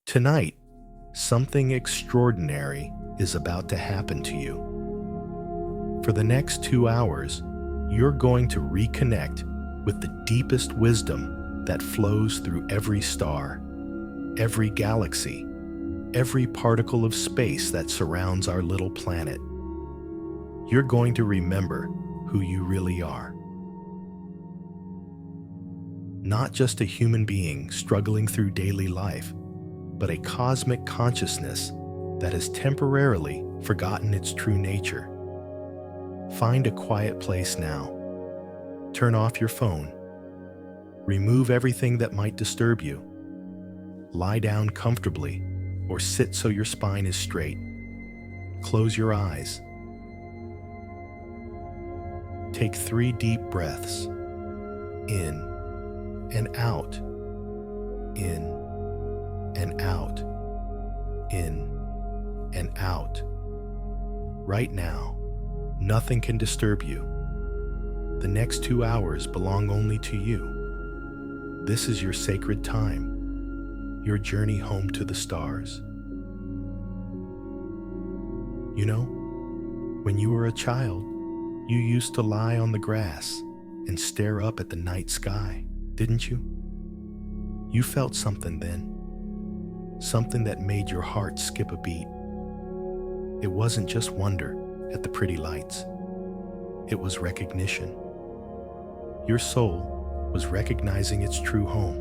Tonight, something extraordinary is about to happen to you. For the next 2 hours, you're going to reconnect with the deepest wisdom that flows through every star, every galaxy, every particle of space that surrounds our little planet. You're going to remember who you really are. Not just a human being struggling through daily life, but a cosmic consciousness that has temporarily forgotten its true nature. Find a quiet place now. Turn off your phone. Remove everything that might disturb you. Lie down comfortably or sit so your spine is straight. Close your eyes. Take 3 deep breaths. In and out. In and out, in and out. Right now, nothing can disturb you. The next 2 hours belong only to you. This is your sacred time, your journey home to the stars. You know, when you were a child, you used to lie on the grass and stare up at the night sky, didn't you? You felt something then. Something that made your heart skip a beat. It wasn't just wonder at the pretty lights. It was recognition. Your soul was recognizing its true home.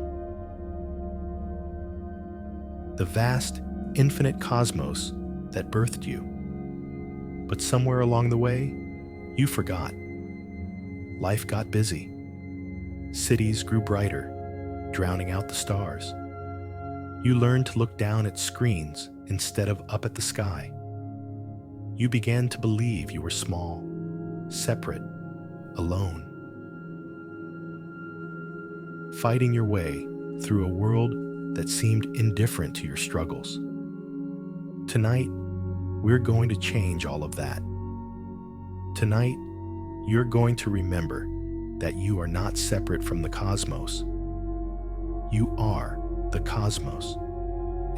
The vast, infinite cosmos that birthed you. But somewhere along the way, you forgot. Life got busy. Cities grew brighter, drowning out the stars. You learned to look down at screens instead of up at the sky. You began to believe you were small, separate, alone. Fighting your way through a world that seemed indifferent to your struggles. Tonight, we're going to change all of that. Tonight, you're going to remember that you are not separate from the cosmos. You are the cosmos,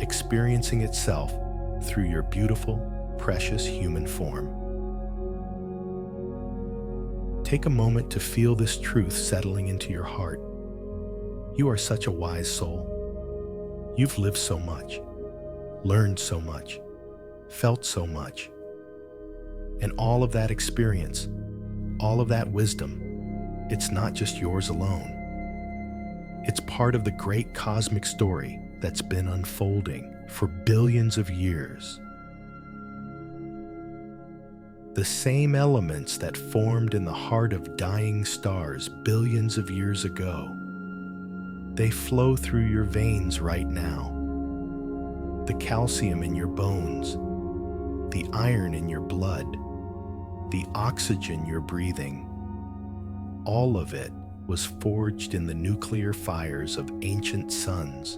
experiencing itself through your beautiful, precious human form. Take a moment to feel this truth settling into your heart. You are such a wise soul. You've lived so much, learned so much, felt so much. And all of that experience, all of that wisdom, it's not just yours alone. It's part of the great cosmic story that's been unfolding for billions of years. The same elements that formed in the heart of dying stars billions of years ago, they flow through your veins right now. The calcium in your bones, the iron in your blood, the oxygen you're breathing, all of it was forged in the nuclear fires of ancient suns.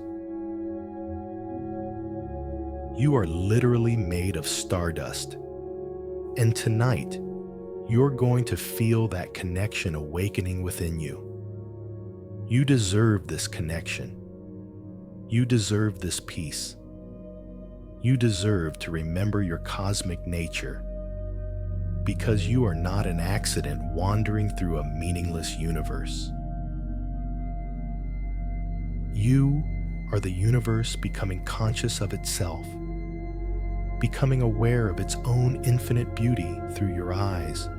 You are literally made of stardust. And tonight, you're going to feel that connection awakening within you. You deserve this connection. You deserve this peace. You deserve to remember your cosmic nature, because you are not an accident wandering through a meaningless universe. You are the universe becoming conscious of itself, becoming aware of its own infinite beauty through your eyes,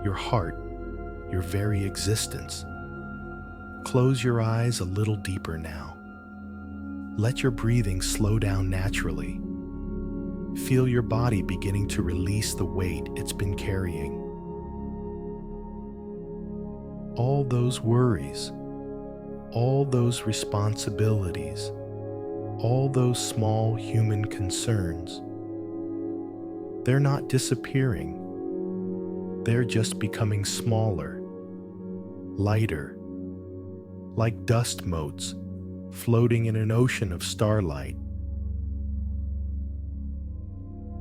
your heart, your very existence. Close your eyes a little deeper now. Let your breathing slow down naturally. Feel your body beginning to release the weight it's been carrying. All those worries, all those responsibilities, all those small human concerns, they're not disappearing. They're just becoming smaller, lighter, like dust motes floating in an ocean of starlight.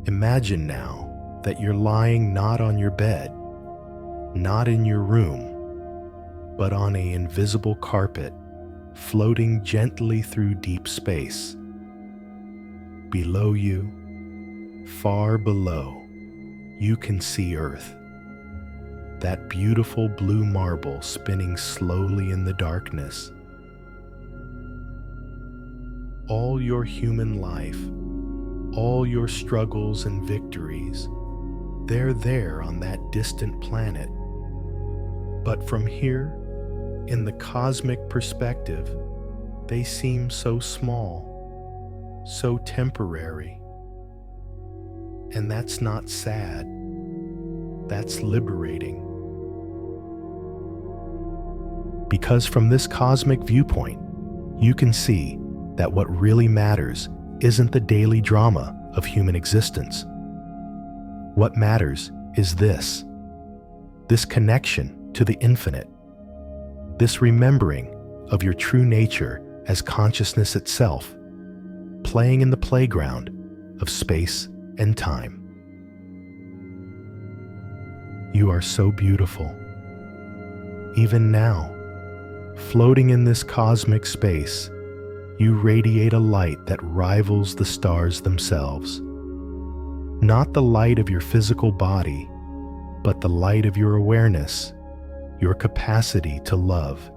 Imagine now that you're lying not on your bed, not in your room, but on an invisible carpet, floating gently through deep space. Below you, far below, you can see Earth. That beautiful blue marble spinning slowly in the darkness. All your human life, all your struggles and victories, they're there on that distant planet. But from here, in the cosmic perspective, they seem so small, so temporary. And that's not sad, that's liberating. Because from this cosmic viewpoint, you can see that what really matters isn't the daily drama of human existence. What matters is this connection to the infinite, this remembering of your true nature as consciousness itself, playing in the playground of space and time. You are so beautiful. Even now, floating in this cosmic space, you radiate a light that rivals the stars themselves. Not the light of your physical body, but the light of your awareness, your capacity to love,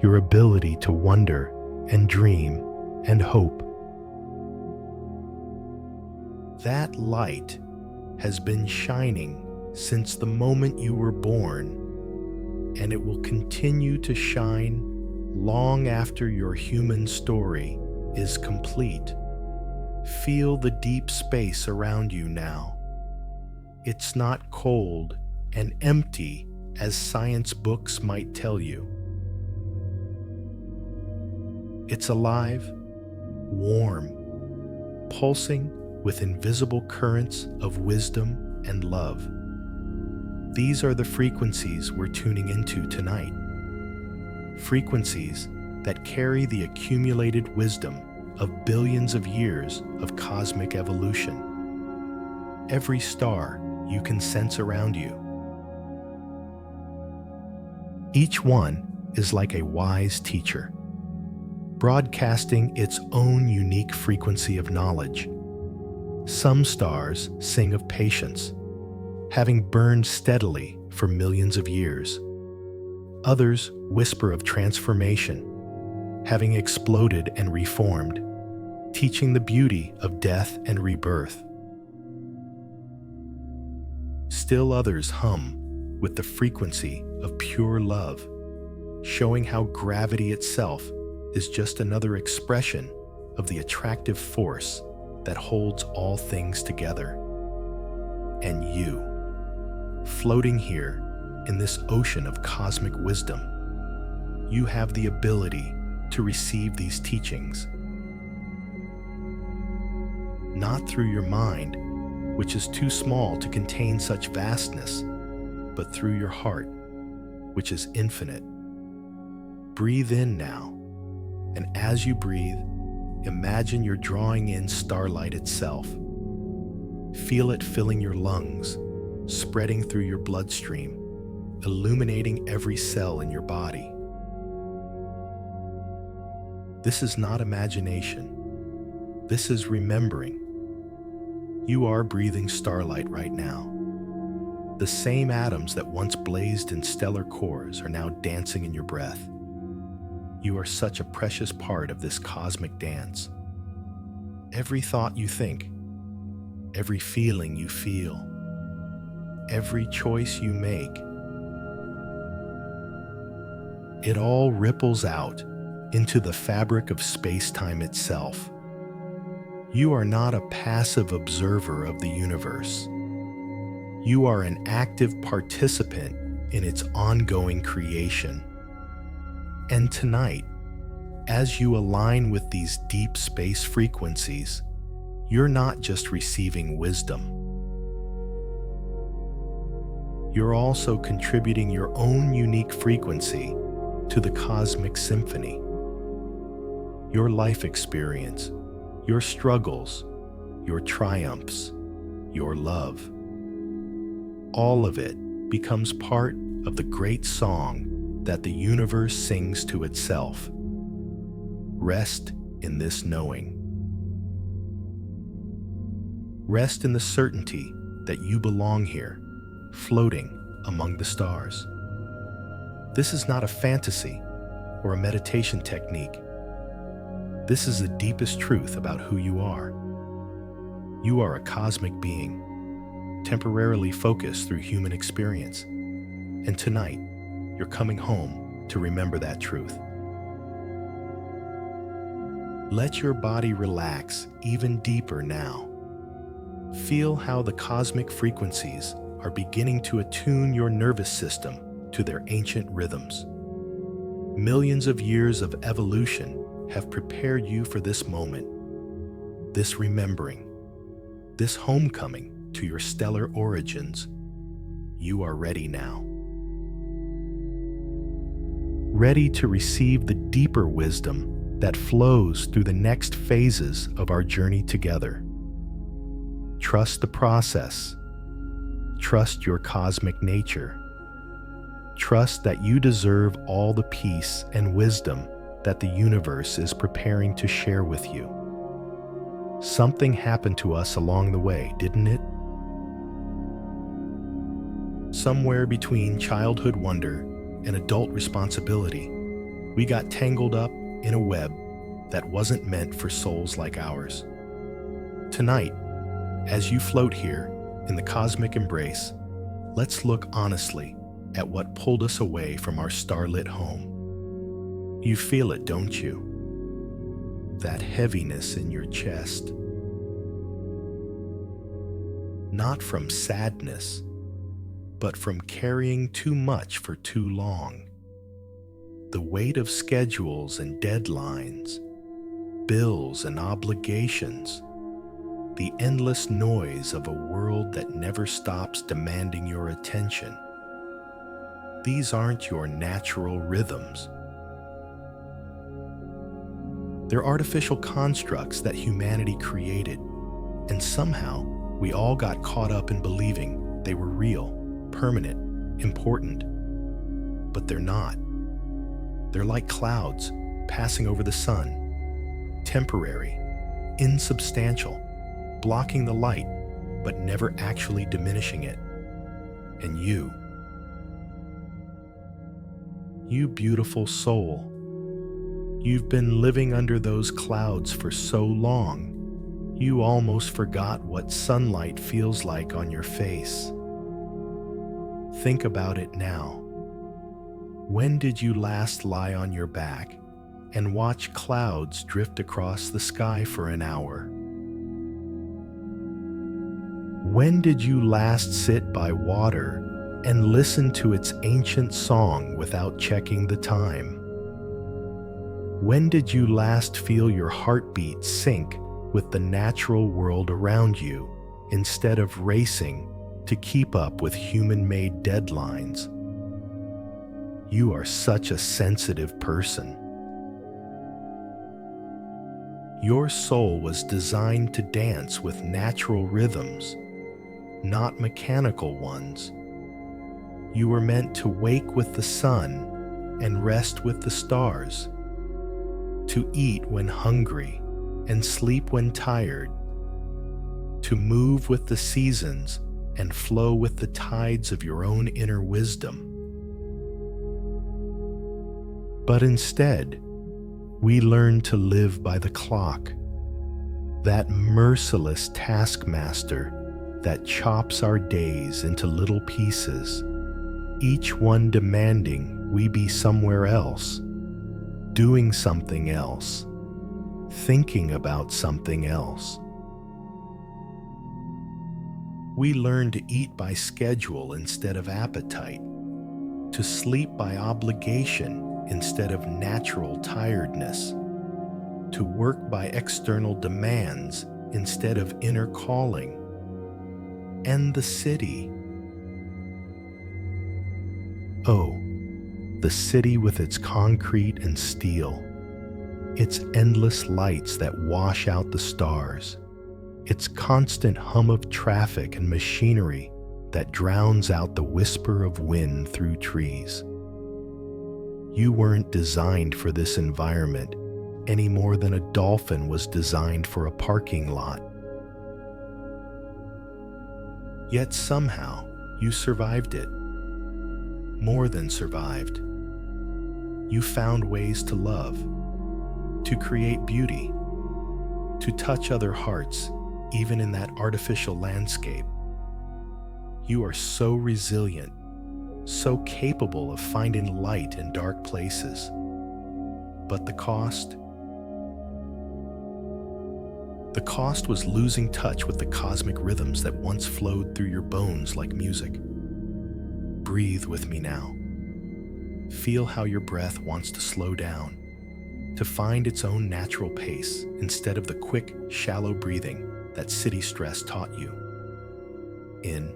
your ability to wonder and dream and hope. That light has been shining since the moment you were born, and it will continue to shine long after your human story is complete. Feel the deep space around you now. It's not cold and empty as science books might tell you. It's alive, warm, pulsing with invisible currents of wisdom and love. These are the frequencies we're tuning into tonight. Frequencies that carry the accumulated wisdom of billions of years of cosmic evolution. Every star you can sense around you. Each one is like a wise teacher, broadcasting its own unique frequency of knowledge. Some stars sing of patience, having burned steadily for millions of years. Others whisper of transformation, having exploded and reformed, teaching the beauty of death and rebirth. Still others hum with the frequency of pure love, showing how gravity itself is just another expression of the attractive force that holds all things together. And you, floating here in this ocean of cosmic wisdom, you have the ability to receive these teachings. Not through your mind, which is too small to contain such vastness, but through your heart, which is infinite. Breathe in now, and as you breathe, imagine you're drawing in starlight itself. Feel it filling your lungs, spreading through your bloodstream, illuminating every cell in your body. This is not imagination. This is remembering. You are breathing starlight right now. The same atoms that once blazed in stellar cores are now dancing in your breath. You are such a precious part of this cosmic dance. Every thought you think, every feeling you feel, every choice you make, it all ripples out into the fabric of space-time itself. You are not a passive observer of the universe. You are an active participant in its ongoing creation. And tonight, as you align with these deep space frequencies, you're not just receiving wisdom. You're also contributing your own unique frequency to the cosmic symphony. Your life experience, your struggles, your triumphs, your love. All of it becomes part of the great song that the universe sings to itself. Rest in this knowing. Rest in the certainty that you belong here, floating among the stars. This is not a fantasy or a meditation technique. This is the deepest truth about who you are. You are a cosmic being, temporarily focused through human experience. And tonight, you're coming home to remember that truth. Let your body relax even deeper now. Feel how the cosmic frequencies are beginning to attune your nervous system to their ancient rhythms. Millions of years of evolution have prepared you for this moment, this remembering, this homecoming to your stellar origins. You are ready now. Ready to receive the deeper wisdom that flows through the next phases of our journey together. Trust the process. Trust your cosmic nature. Trust that you deserve all the peace and wisdom that the universe is preparing to share with you. Something happened to us along the way, didn't it? Somewhere between childhood wonder and adult responsibility, we got tangled up in a web that wasn't meant for souls like ours. Tonight, as you float here in the cosmic embrace, let's look honestly at what pulled us away from our starlit home. You feel it, don't you? That heaviness in your chest. Not from sadness, but from carrying too much for too long. The weight of schedules and deadlines, bills and obligations, the endless noise of a world that never stops demanding your attention. These aren't your natural rhythms. They're artificial constructs that humanity created, and somehow we all got caught up in believing they were real, permanent, important. But they're not. They're like clouds passing over the sun, temporary, insubstantial, blocking the light, but never actually diminishing it. And you beautiful soul, you've been living under those clouds for so long, you almost forgot what sunlight feels like on your face. Think about it now. When did you last lie on your back and watch clouds drift across the sky for an hour? When did you last sit by water and listen to its ancient song without checking the time? When did you last feel your heartbeat sync with the natural world around you instead of racing to keep up with human-made deadlines? You are such a sensitive person. Your soul was designed to dance with natural rhythms, not mechanical ones. You were meant to wake with the sun and rest with the stars, to eat when hungry and sleep when tired, to move with the seasons and flow with the tides of your own inner wisdom. But instead, we learn to live by the clock, that merciless taskmaster that chops our days into little pieces, each one demanding we be somewhere else, doing something else, thinking about something else. We learn to eat by schedule instead of appetite, to sleep by obligation instead of natural tiredness, to work by external demands instead of inner calling. And the city. Oh, the city with its concrete and steel, its endless lights that wash out the stars, its constant hum of traffic and machinery that drowns out the whisper of wind through trees. You weren't designed for this environment any more than a dolphin was designed for a parking lot. Yet somehow you survived it. More than survived. You found ways to love, to create beauty, to touch other hearts, even in that artificial landscape. You are so resilient, so capable of finding light in dark places. But the cost? The cost was losing touch with the cosmic rhythms that once flowed through your bones like music. Breathe with me now. Feel how your breath wants to slow down, to find its own natural pace instead of the quick, shallow breathing that city stress taught you. In,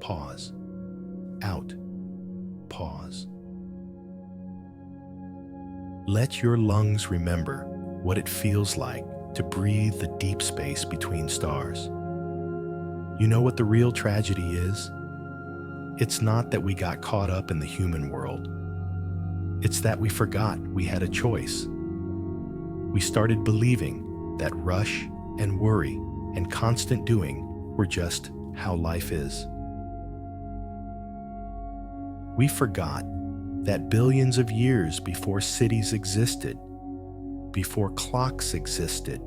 pause. Out, pause. Let your lungs remember what it feels like to breathe the deep space between stars. You know what the real tragedy is? It's not that we got caught up in the human world. It's that we forgot we had a choice. We started believing that rush and worry and constant doing were just how life is. We forgot that billions of years before cities existed, before clocks existed,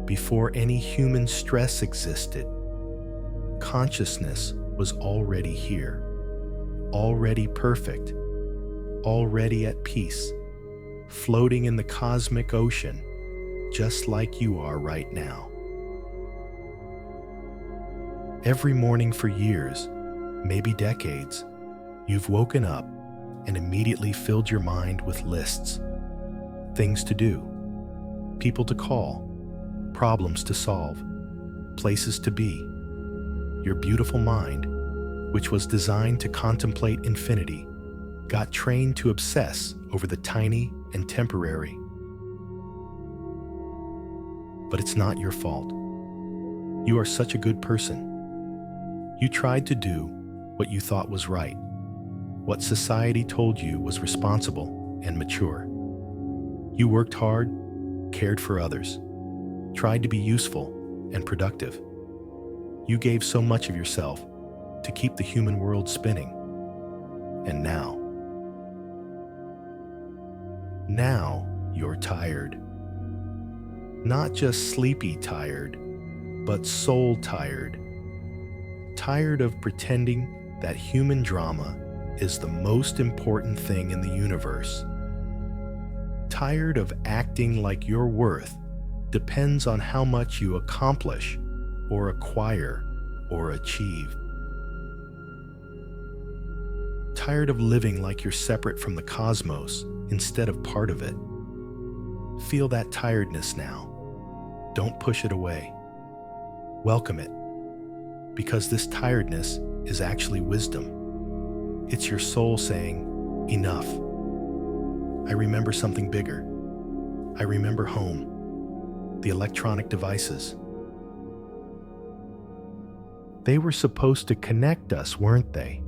before any human stress existed, consciousness was already here, already perfect, already at peace, floating in the cosmic ocean, just like you are right now. Every morning for years, maybe decades, you've woken up and immediately filled your mind with lists, things to do, people to call, problems to solve, places to be. Your beautiful mind, which was designed to contemplate infinity, got trained to obsess over the tiny and temporary. But it's not your fault. You are such a good person. You tried to do what you thought was right, what society told you was responsible and mature. You worked hard, cared for others, tried to be useful and productive. You gave so much of yourself to keep the human world spinning. And now you're tired. Not just sleepy tired, but soul tired. Tired of pretending that human drama is the most important thing in the universe. Tired of acting like your worth depends on how much you accomplish or acquire or achieve. Tired of living like you're separate from the cosmos instead of part of it. Feel that tiredness now. Don't push it away. Welcome it, because this tiredness is actually wisdom. It's your soul saying, enough. I remember something bigger. I remember home, the electronic devices. They were supposed to connect us, weren't they?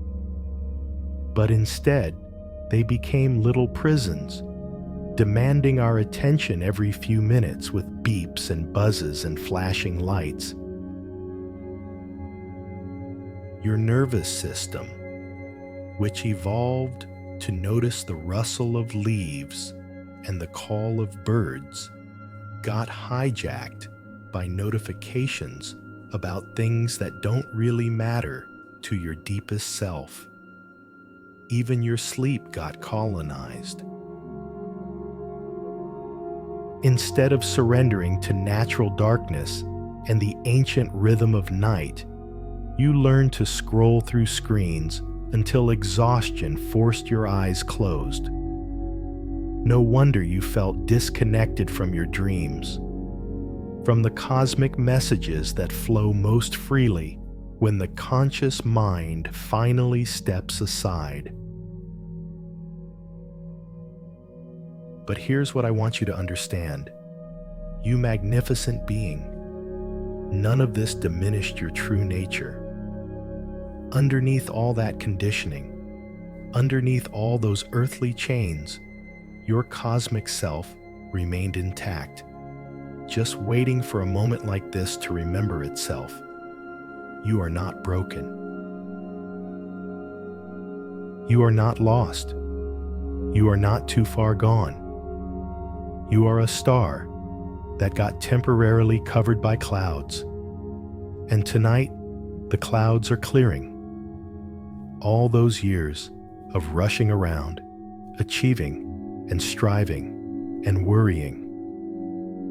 But instead, they became little prisons, demanding our attention every few minutes with beeps and buzzes and flashing lights. Your nervous system, which evolved to notice the rustle of leaves and the call of birds, got hijacked by notifications about things that don't really matter to your deepest self. Even your sleep got colonized. Instead of surrendering to natural darkness and the ancient rhythm of night, you learned to scroll through screens until exhaustion forced your eyes closed. No wonder you felt disconnected from your dreams, from the cosmic messages that flow most freely when the conscious mind finally steps aside. But here's what I want you to understand. You magnificent being, none of this diminished your true nature. Underneath all that conditioning, underneath all those earthly chains, your cosmic self remained intact, just waiting for a moment like this to remember itself. You are not broken. You are not lost. You are not too far gone. You are a star that got temporarily covered by clouds. And tonight, the clouds are clearing. All those years of rushing around, achieving and striving and worrying,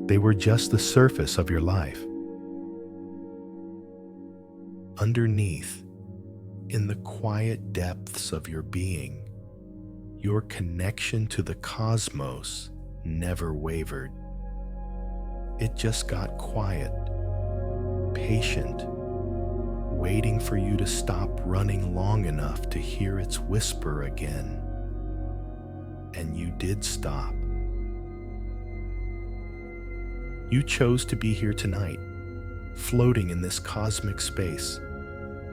they were just the surface of your life. Underneath, in the quiet depths of your being, your connection to the cosmos never wavered. It just got quiet, patient, waiting for you to stop running long enough to hear its whisper again. And you did stop. You chose to be here tonight, floating in this cosmic space,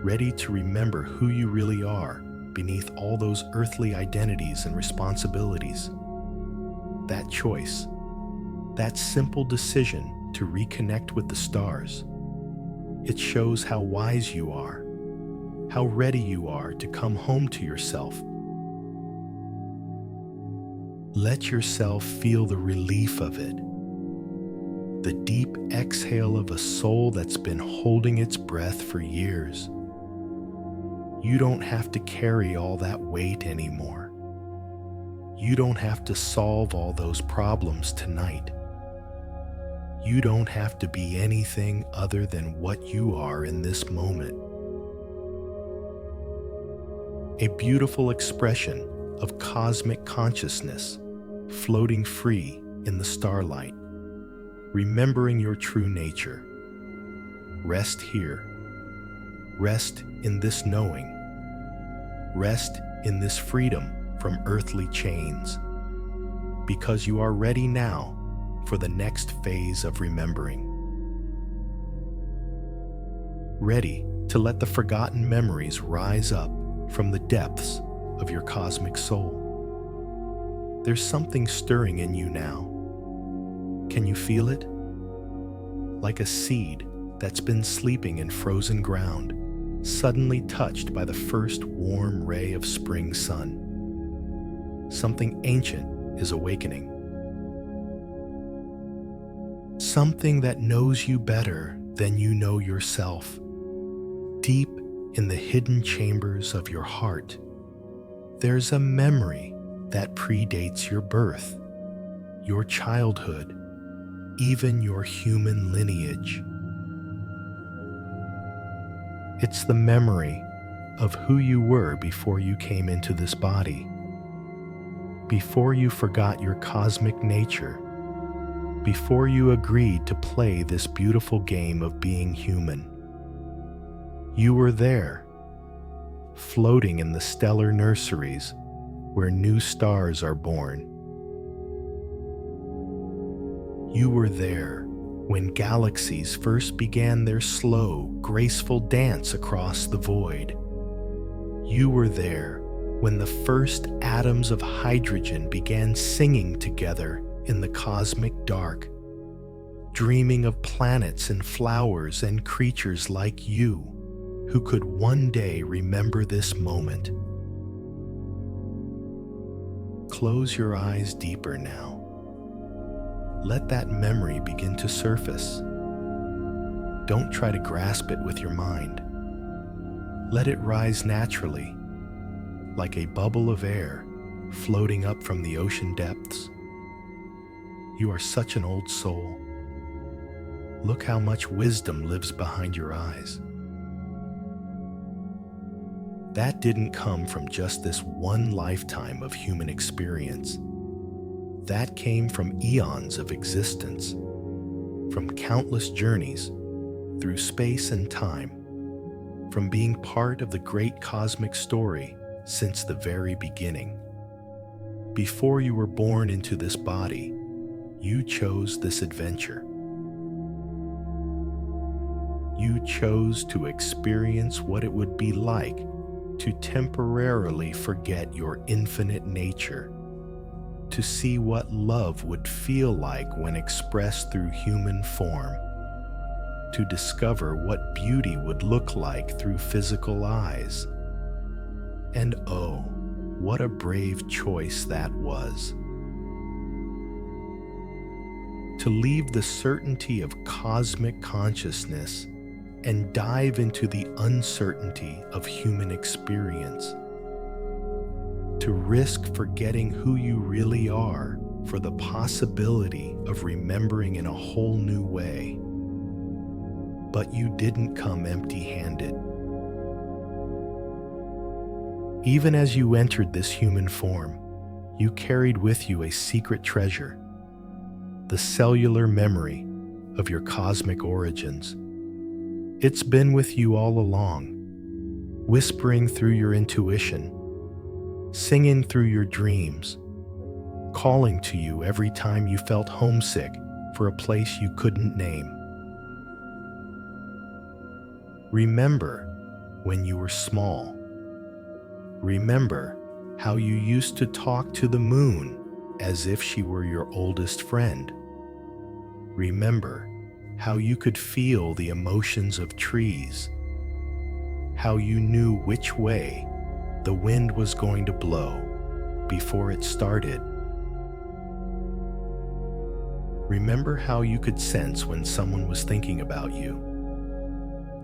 ready to remember who you really are beneath all those earthly identities and responsibilities. That choice, that simple decision to reconnect with the stars, it shows how wise you are, how ready you are to come home to yourself. Let yourself feel the relief of it, the deep exhale of a soul that's been holding its breath for years. You don't have to carry all that weight anymore. You don't have to solve all those problems tonight. You don't have to be anything other than what you are in this moment. A beautiful expression of cosmic consciousness floating free in the starlight, remembering your true nature. Rest here. Rest in this knowing. Rest in this freedom from earthly chains, because you are ready now for the next phase of remembering. Ready to let the forgotten memories rise up from the depths of your cosmic soul. There's something stirring in you now. Can you feel it? Like a seed that's been sleeping in frozen ground, suddenly touched by the first warm ray of spring sun. Something ancient is awakening. Something that knows you better than you know yourself. Deep in the hidden chambers of your heart, there's a memory that predates your birth, your childhood, even your human lineage. It's the memory of who you were before you came into this body, before you forgot your cosmic nature, before you agreed to play this beautiful game of being human. You were there, floating in the stellar nurseries where new stars are born. You were there when galaxies first began their slow, graceful dance across the void. You were there when the first atoms of hydrogen began singing together in the cosmic dark, dreaming of planets and flowers and creatures like you who could one day remember this moment. Close your eyes deeper now. Let that memory begin to surface. Don't try to grasp it with your mind. Let it rise naturally, like a bubble of air floating up from the ocean depths. You are such an old soul. Look how much wisdom lives behind your eyes. That didn't come from just this one lifetime of human experience. That came from eons of existence, from countless journeys through space and time, from being part of the great cosmic story since the very beginning. Before you were born into this body, you chose this adventure. You chose to experience what it would be like to temporarily forget your infinite nature, to see what love would feel like when expressed through human form, to discover what beauty would look like through physical eyes. And oh, what a brave choice that was. To leave the certainty of cosmic consciousness and dive into the uncertainty of human experience. To risk forgetting who you really are for the possibility of remembering in a whole new way. But you didn't come empty-handed. Even as you entered this human form, you carried with you a secret treasure, the cellular memory of your cosmic origins. It's been with you all along, whispering through your intuition, singing through your dreams, calling to you every time you felt homesick for a place you couldn't name. Remember when you were small. Remember how you used to talk to the moon as if she were your oldest friend. Remember how you could feel the emotions of trees, how you knew which way the wind was going to blow before it started. Remember how you could sense when someone was thinking about you,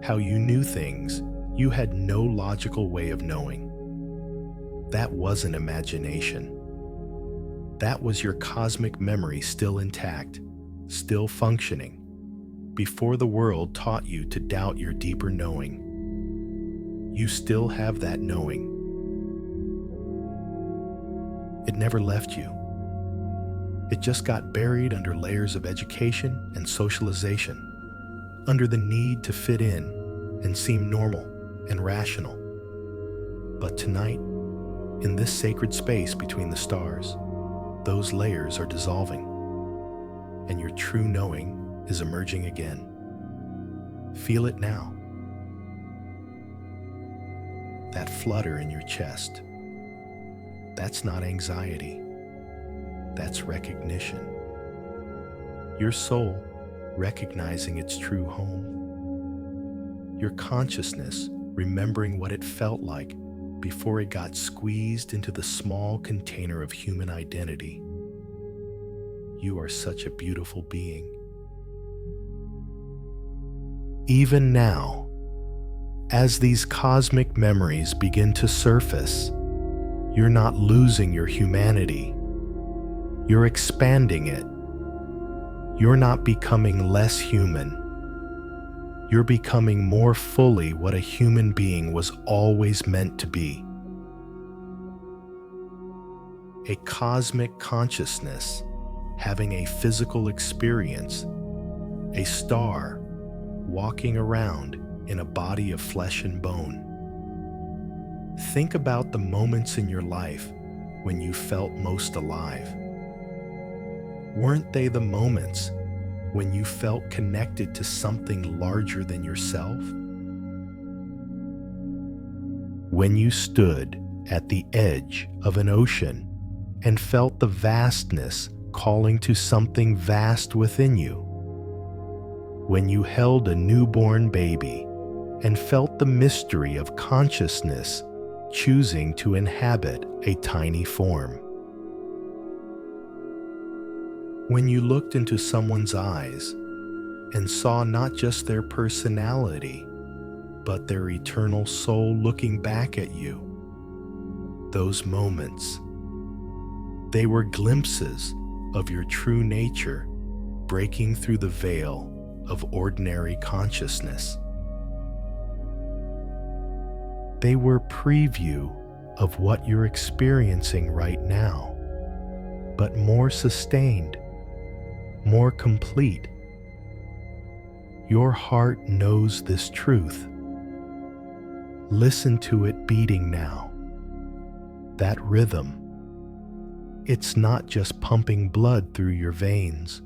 how you knew things you had no logical way of knowing. That wasn't imagination. That was your cosmic memory still intact, still functioning, before the world taught you to doubt your deeper knowing. You still have that knowing. It never left you. It just got buried under layers of education and socialization, under the need to fit in and seem normal and rational. But tonight, in this sacred space between the stars, those layers are dissolving, and your true knowing is emerging again. Feel it now. That flutter in your chest. That's not anxiety. That's recognition. Your soul recognizing its true home. Your consciousness remembering what it felt like before it got squeezed into the small container of human identity. You are such a beautiful being. Even now, as these cosmic memories begin to surface, you're not losing your humanity. You're expanding it. You're not becoming less human. You're becoming more fully what a human being was always meant to be. A cosmic consciousness having a physical experience, a star walking around in a body of flesh and bone. Think about the moments in your life when you felt most alive. Weren't they the moments when you felt connected to something larger than yourself? When you stood at the edge of an ocean and felt the vastness calling to something vast within you. When you held a newborn baby and felt the mystery of consciousness choosing to inhabit a tiny form. When you looked into someone's eyes and saw not just their personality, but their eternal soul looking back at you. Those moments, they were glimpses of your true nature breaking through the veil of ordinary consciousness. They were preview of what you're experiencing right now, but more sustained, more complete. Your heart knows this truth. Listen to it beating now. That rhythm. It's not just pumping blood through your veins.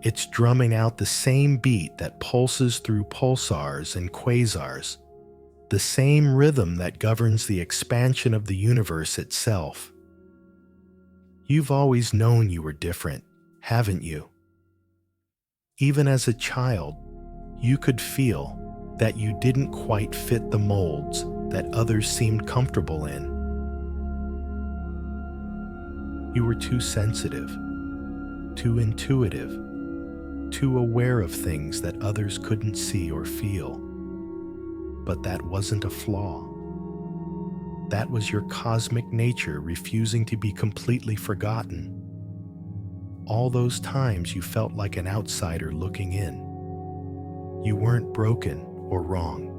It's drumming out the same beat that pulses through pulsars and quasars, the same rhythm that governs the expansion of the universe itself. You've always known you were different, haven't you? Even as a child, you could feel that you didn't quite fit the molds that others seemed comfortable in. You were too sensitive, too intuitive, too aware of things that others couldn't see or feel. But that wasn't a flaw. That was your cosmic nature refusing to be completely forgotten. All those times you felt like an outsider looking in. You weren't broken or wrong.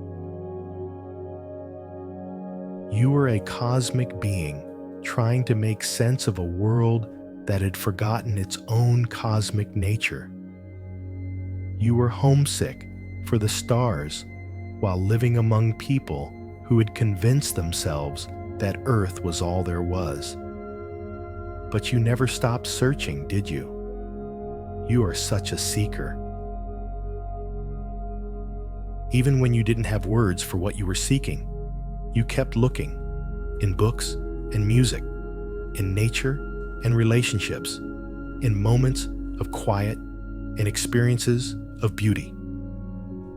You were a cosmic being trying to make sense of a world that had forgotten its own cosmic nature. You were homesick for the stars while living among people who had convinced themselves that Earth was all there was. But you never stopped searching, did you? You are such a seeker. Even when you didn't have words for what you were seeking, you kept looking in books and music, in nature and relationships, in moments of quiet and experiences of beauty.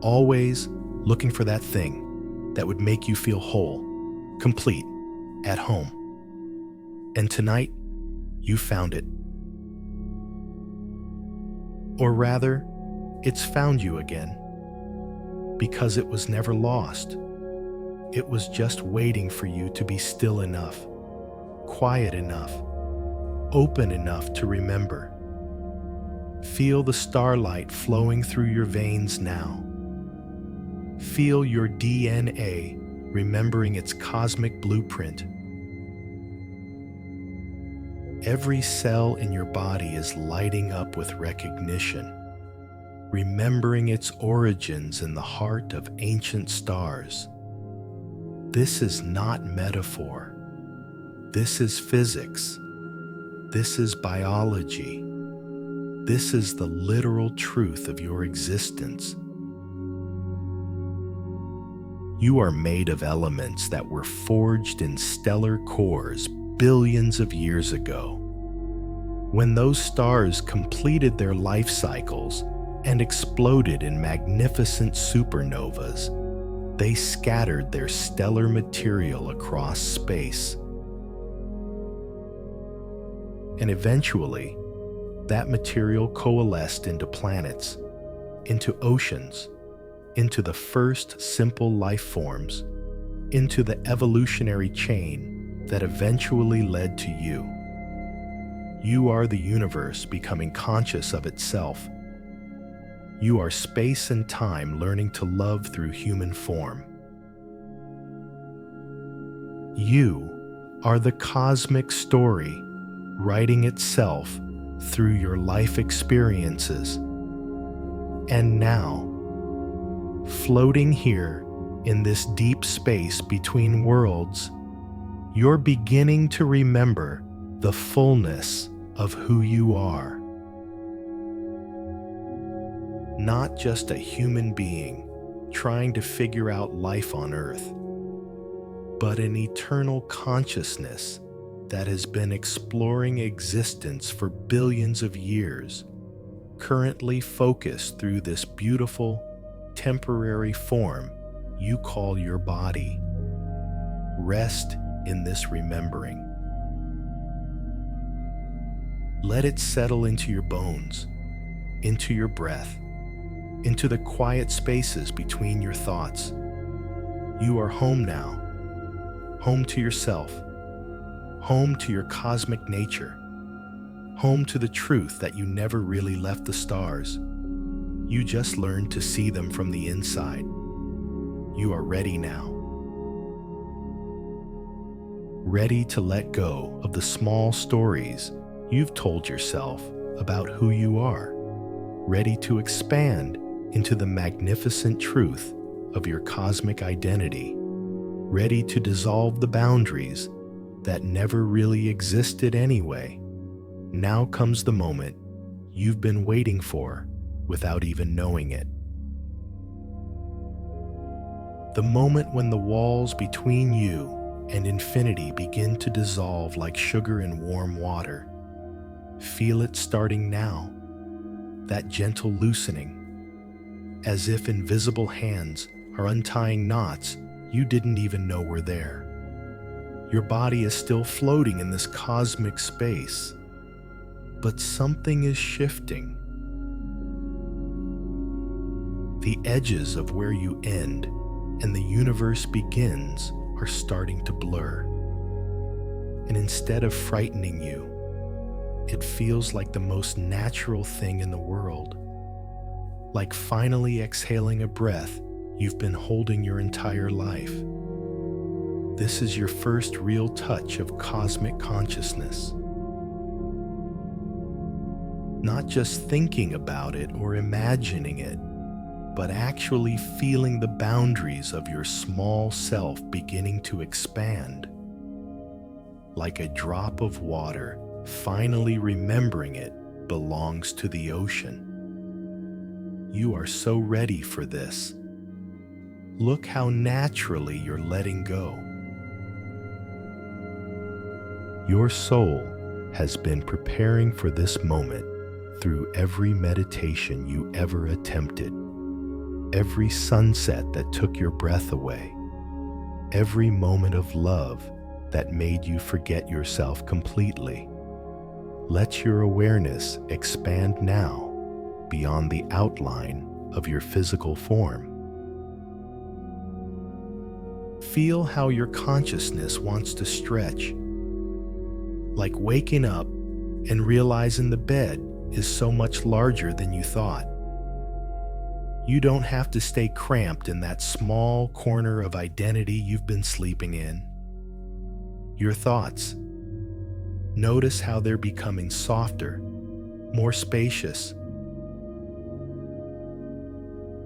Always looking for that thing that would make you feel whole, complete, at home. And tonight, you found it. Or rather, it's found you again, because it was never lost. It was just waiting for you to be still enough, quiet enough, open enough to remember. Feel the starlight flowing through your veins now. Feel your DNA remembering its cosmic blueprint. Every cell in your body is lighting up with recognition, remembering its origins in the heart of ancient stars. This is not metaphor. This is physics. This is biology. This is the literal truth of your existence. You are made of elements that were forged in stellar cores billions of years ago. When those stars completed their life cycles and exploded in magnificent supernovas, they scattered their stellar material across space. And eventually, that material coalesced into planets, into oceans, into the first simple life forms, into the evolutionary chain that eventually led to you. You are the universe becoming conscious of itself. You are space and time learning to love through human form. You are the cosmic story writing itself through your life experiences. And now, floating here in this deep space between worlds, you're beginning to remember the fullness of who you are. Not just a human being trying to figure out life on Earth, but an eternal consciousness that has been exploring existence for billions of years, currently focused through this beautiful, temporary form you call your body. Rest in this remembering. Let it settle into your bones, into your breath, into the quiet spaces between your thoughts. You are home now, home to yourself, home to your cosmic nature, home to the truth that you never really left the stars. You just learned to see them from the inside. You are ready now. Ready to let go of the small stories you've told yourself about who you are. Ready to expand into the magnificent truth of your cosmic identity. Ready to dissolve the boundaries that never really existed anyway. Now comes the moment you've been waiting for without even knowing it. The moment when the walls between you and infinity begin to dissolve like sugar in warm water. Feel it starting now. that gentle loosening, as if invisible hands are untying knots you didn't even know were there. Your body is still floating in this cosmic space, but something is shifting. The edges of where you end and the universe begins are starting to blur. And instead of frightening you, it feels like the most natural thing in the world, like finally exhaling a breath you've been holding your entire life. This is your first real touch of cosmic consciousness. Not just thinking about it or imagining it, but actually feeling the boundaries of your small self beginning to expand. Like a drop of water, finally remembering it belongs to the ocean. You are so ready for this. Look how naturally you're letting go. Your soul has been preparing for this moment through every meditation you ever attempted, every sunset that took your breath away, every moment of love that made you forget yourself completely. Let your awareness expand now beyond the outline of your physical form. Feel how your consciousness wants to stretch, like waking up and realizing the bed is so much larger than you thought. You don't have to stay cramped in that small corner of identity you've been sleeping in. Your thoughts, notice how they're becoming softer, more spacious.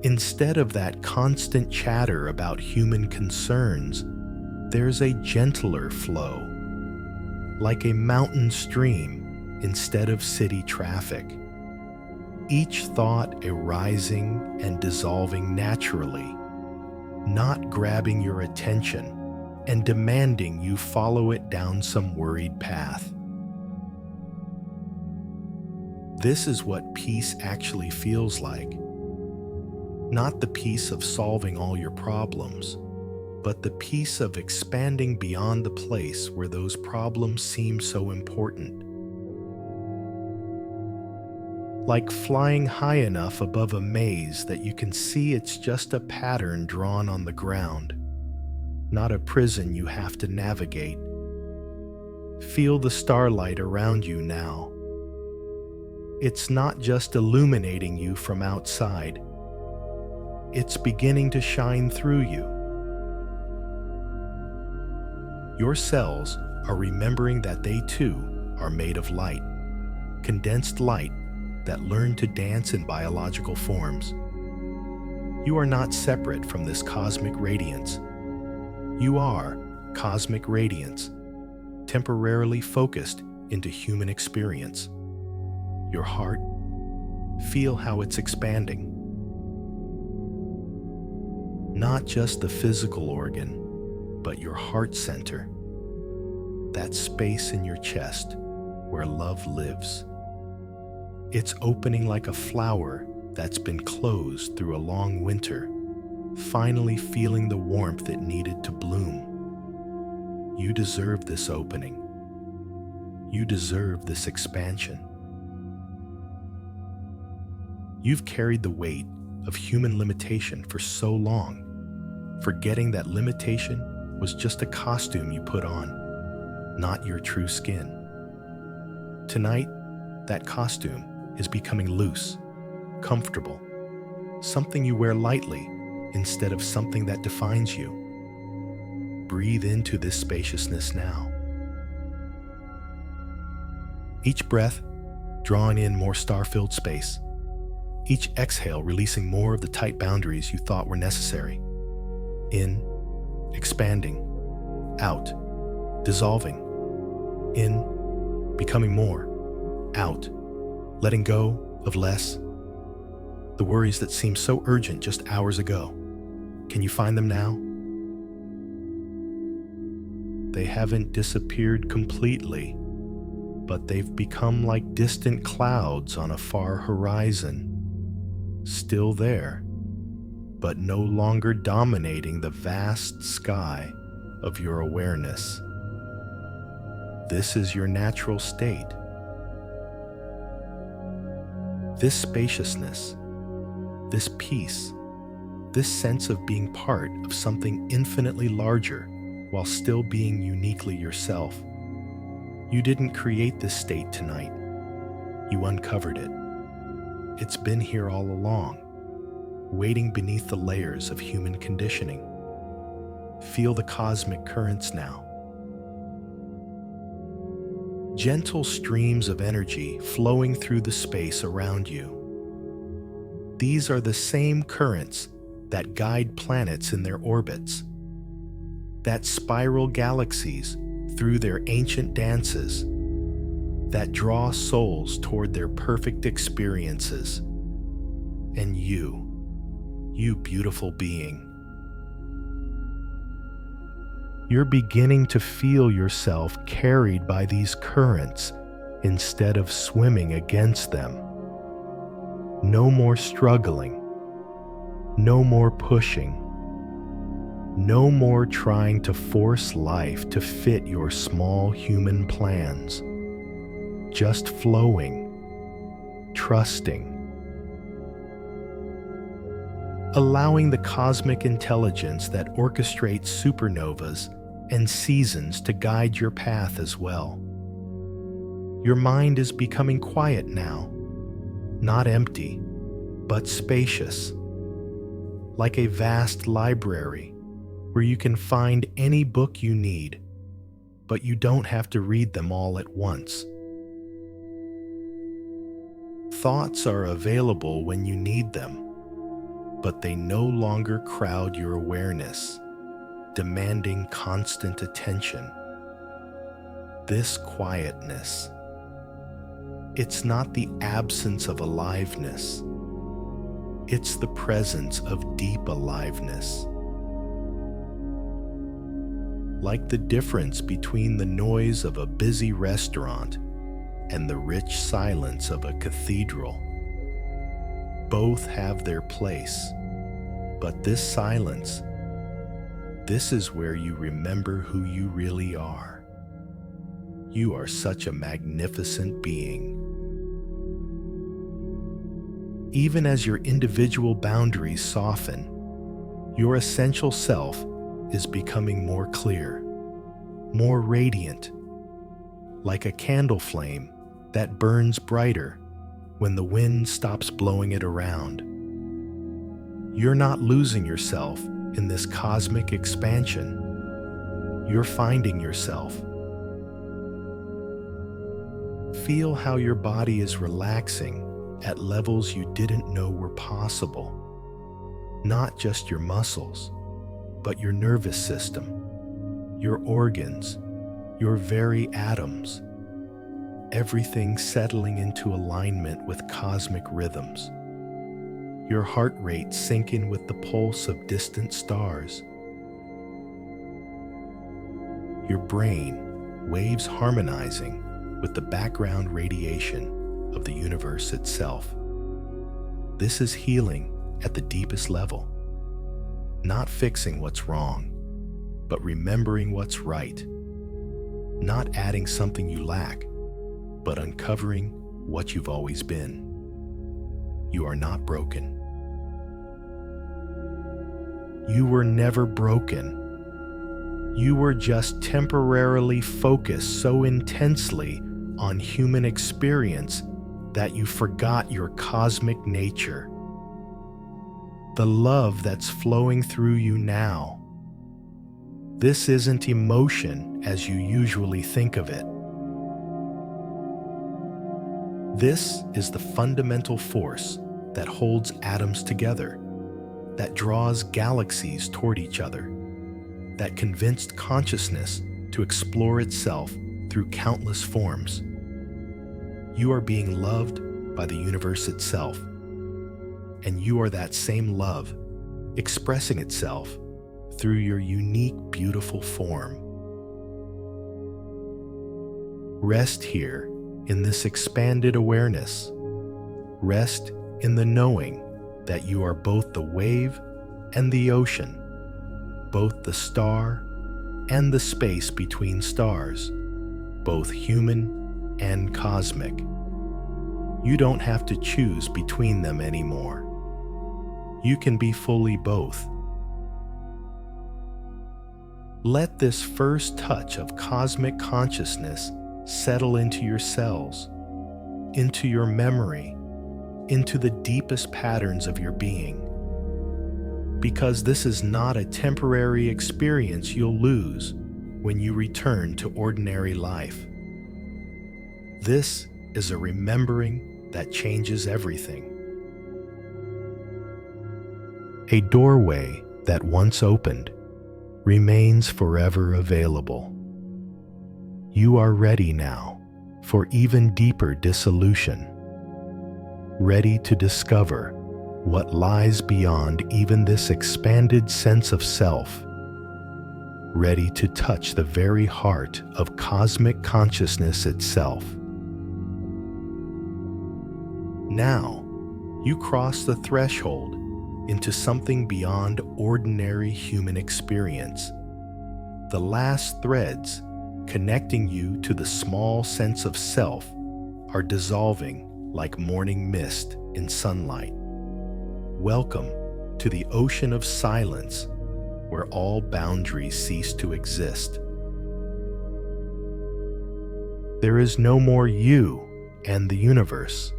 Instead of that constant chatter about human concerns, there's a gentler flow, like a mountain stream instead of city traffic. Each thought arising and dissolving naturally, not grabbing your attention and demanding you follow it down some worried path. This is what peace actually feels like. Not the peace of solving all your problems, but the peace of expanding beyond the place where those problems seem so important. Like flying high enough above a maze that you can see it's just a pattern drawn on the ground, not a prison you have to navigate. Feel the starlight around you now. It's not just illuminating you from outside. It's beginning to shine through you. Your cells are remembering that they too are made of light, condensed light that learn to dance in biological forms. You are not separate from this cosmic radiance. You are cosmic radiance, temporarily focused into human experience. Your heart, feel how it's expanding. Not just the physical organ, but your heart center, that space in your chest where love lives. It's opening like a flower that's been closed through a long winter, finally feeling the warmth it needed to bloom. You deserve this opening. You deserve this expansion. You've carried the weight of human limitation for so long, forgetting that limitation was just a costume you put on, not your true skin. Tonight, that costume is becoming loose, comfortable, something you wear lightly instead of something that defines you. Breathe into this spaciousness now. Each breath, drawing in more star-filled space. Each exhale, releasing more of the tight boundaries you thought were necessary. In, expanding. Out, dissolving. In, becoming more. Out, letting go of less. The worries that seemed so urgent just hours ago. Can you find them now? They haven't disappeared completely, but they've become like distant clouds on a far horizon, still there, but no longer dominating the vast sky of your awareness. This is your natural state. This spaciousness, this peace, this sense of being part of something infinitely larger while still being uniquely yourself. You didn't create this state tonight. You uncovered it. It's been here all along, waiting beneath the layers of human conditioning. Feel the cosmic currents now. Gentle streams of energy flowing through the space around you. These are the same currents that guide planets in their orbits, that spiral galaxies through their ancient dances, that draw souls toward their perfect experiences. And you beautiful being, you're beginning to feel yourself carried by these currents instead of swimming against them. No more struggling. No more pushing. No more trying to force life to fit your small human plans. Just flowing, trusting, allowing the cosmic intelligence that orchestrates supernovas and seasons to guide your path as well. Your mind is becoming quiet now, not empty, but spacious, like a vast library where you can find any book you need, but you don't have to read them all at once. Thoughts are available when you need them, but they no longer crowd your awareness, demanding constant attention. This quietness, it's not the absence of aliveness, it's the presence of deep aliveness. Like the difference between the noise of a busy restaurant and the rich silence of a cathedral. Both have their place, but this silence, this is where you remember who you really are. You are such a magnificent being. Even as your individual boundaries soften, your essential self is becoming more clear, more radiant, like a candle flame that burns brighter when the wind stops blowing it around. You're not losing yourself in this cosmic expansion. You're finding yourself. Feel how your body is relaxing at levels you didn't know were possible. Not just your muscles, but your nervous system, your organs, your very atoms. Everything settling into alignment with cosmic rhythms. Your heart rate syncing with the pulse of distant stars. Your brain waves harmonizing with the background radiation of the universe itself. This is healing at the deepest level. Not fixing what's wrong, but remembering what's right. Not adding something you lack, but uncovering what you've always been. You are not broken. You were never broken. You were just temporarily focused so intensely on human experience that you forgot your cosmic nature. The love that's flowing through you now. This isn't emotion as you usually think of it. This is the fundamental force that holds atoms together, that draws galaxies toward each other, that convinced consciousness to explore itself through countless forms. You are being loved by the universe itself, and you are that same love expressing itself through your unique, beautiful form. Rest here in this expanded awareness. Rest in the knowing that you are both the wave and the ocean, both the star and the space between stars, both human and cosmic. You don't have to choose between them anymore. You can be fully both. Let this first touch of cosmic consciousness settle into your cells, into your memory, into the deepest patterns of your being. Because this is not a temporary experience you'll lose when you return to ordinary life. This is a remembering that changes everything. A doorway that once opened remains forever available. You are ready now for even deeper dissolution, ready to discover what lies beyond even this expanded sense of self, ready to touch the very heart of cosmic consciousness itself. Now, you cross the threshold into something beyond ordinary human experience. The last threads connecting you to the small sense of self are dissolving like morning mist in sunlight. Welcome to the ocean of silence, where all boundaries cease to exist. There is no more you and the universe.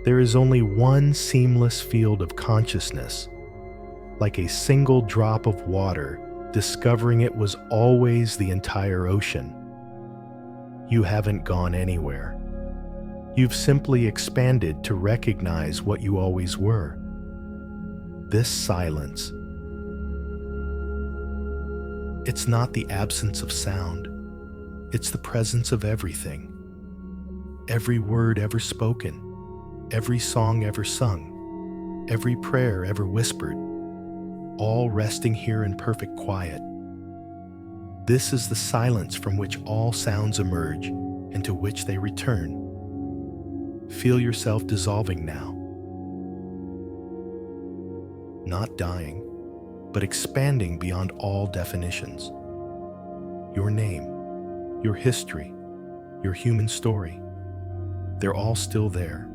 There is only one seamless field of consciousness, like a single drop of water discovering it was always the entire ocean. You haven't gone anywhere. You've simply expanded to recognize what you always were. This silence. It's not the absence of sound. It's the presence of everything. Every word ever spoken. Every song ever sung, every prayer ever whispered, all resting here in perfect quiet. This is the silence from which all sounds emerge and to which they return. Feel yourself dissolving now. Not dying, but expanding beyond all definitions. Your name, your history, your human story, they're all still there.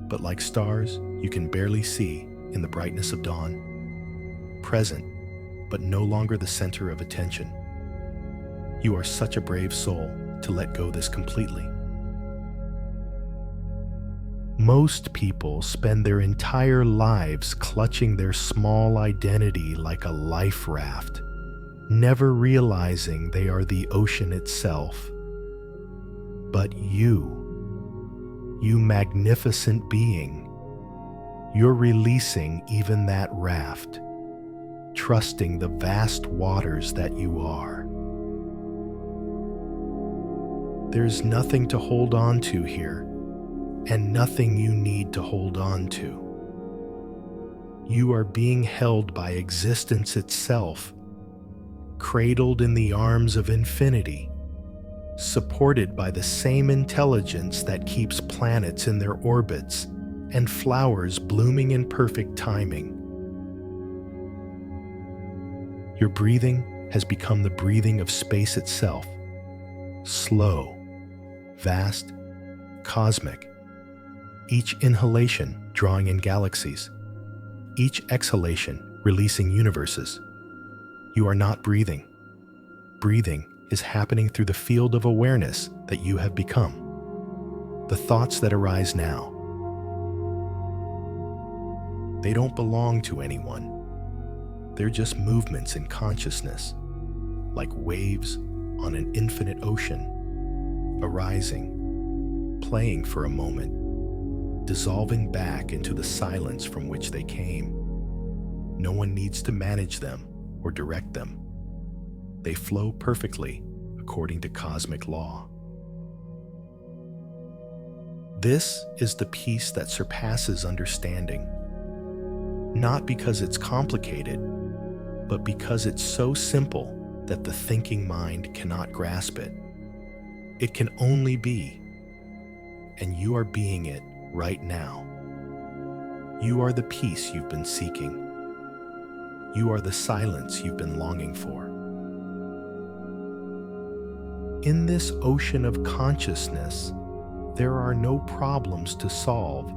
But like stars you can barely see in the brightness of dawn, present, but no longer the center of attention. You are such a brave soul to let go this completely. Most people spend their entire lives clutching their small identity like a life raft, never realizing they are the ocean itself. But you magnificent being, you're releasing even that raft, trusting the vast waters that you are. There's nothing to hold on to here, and nothing you need to hold on to. You are being held by existence itself, cradled in the arms of infinity, supported by the same intelligence that keeps planets in their orbits and flowers blooming in perfect timing. Your breathing has become the breathing of space itself, slow, vast, cosmic, each inhalation drawing in galaxies, each exhalation releasing universes. You are not breathing. Breathing is happening through the field of awareness that you have become. The thoughts that arise now, they don't belong to anyone. They're just movements in consciousness, like waves on an infinite ocean, arising, playing for a moment, dissolving back into the silence from which they came. No one needs to manage them or direct them. They flow perfectly according to cosmic law. This is the peace that surpasses understanding, not because it's complicated, but because it's so simple that the thinking mind cannot grasp it. It can only be and you are being it right now. You are the peace you've been seeking. You are the silence you've been longing for. In this ocean of consciousness, there are no problems to solve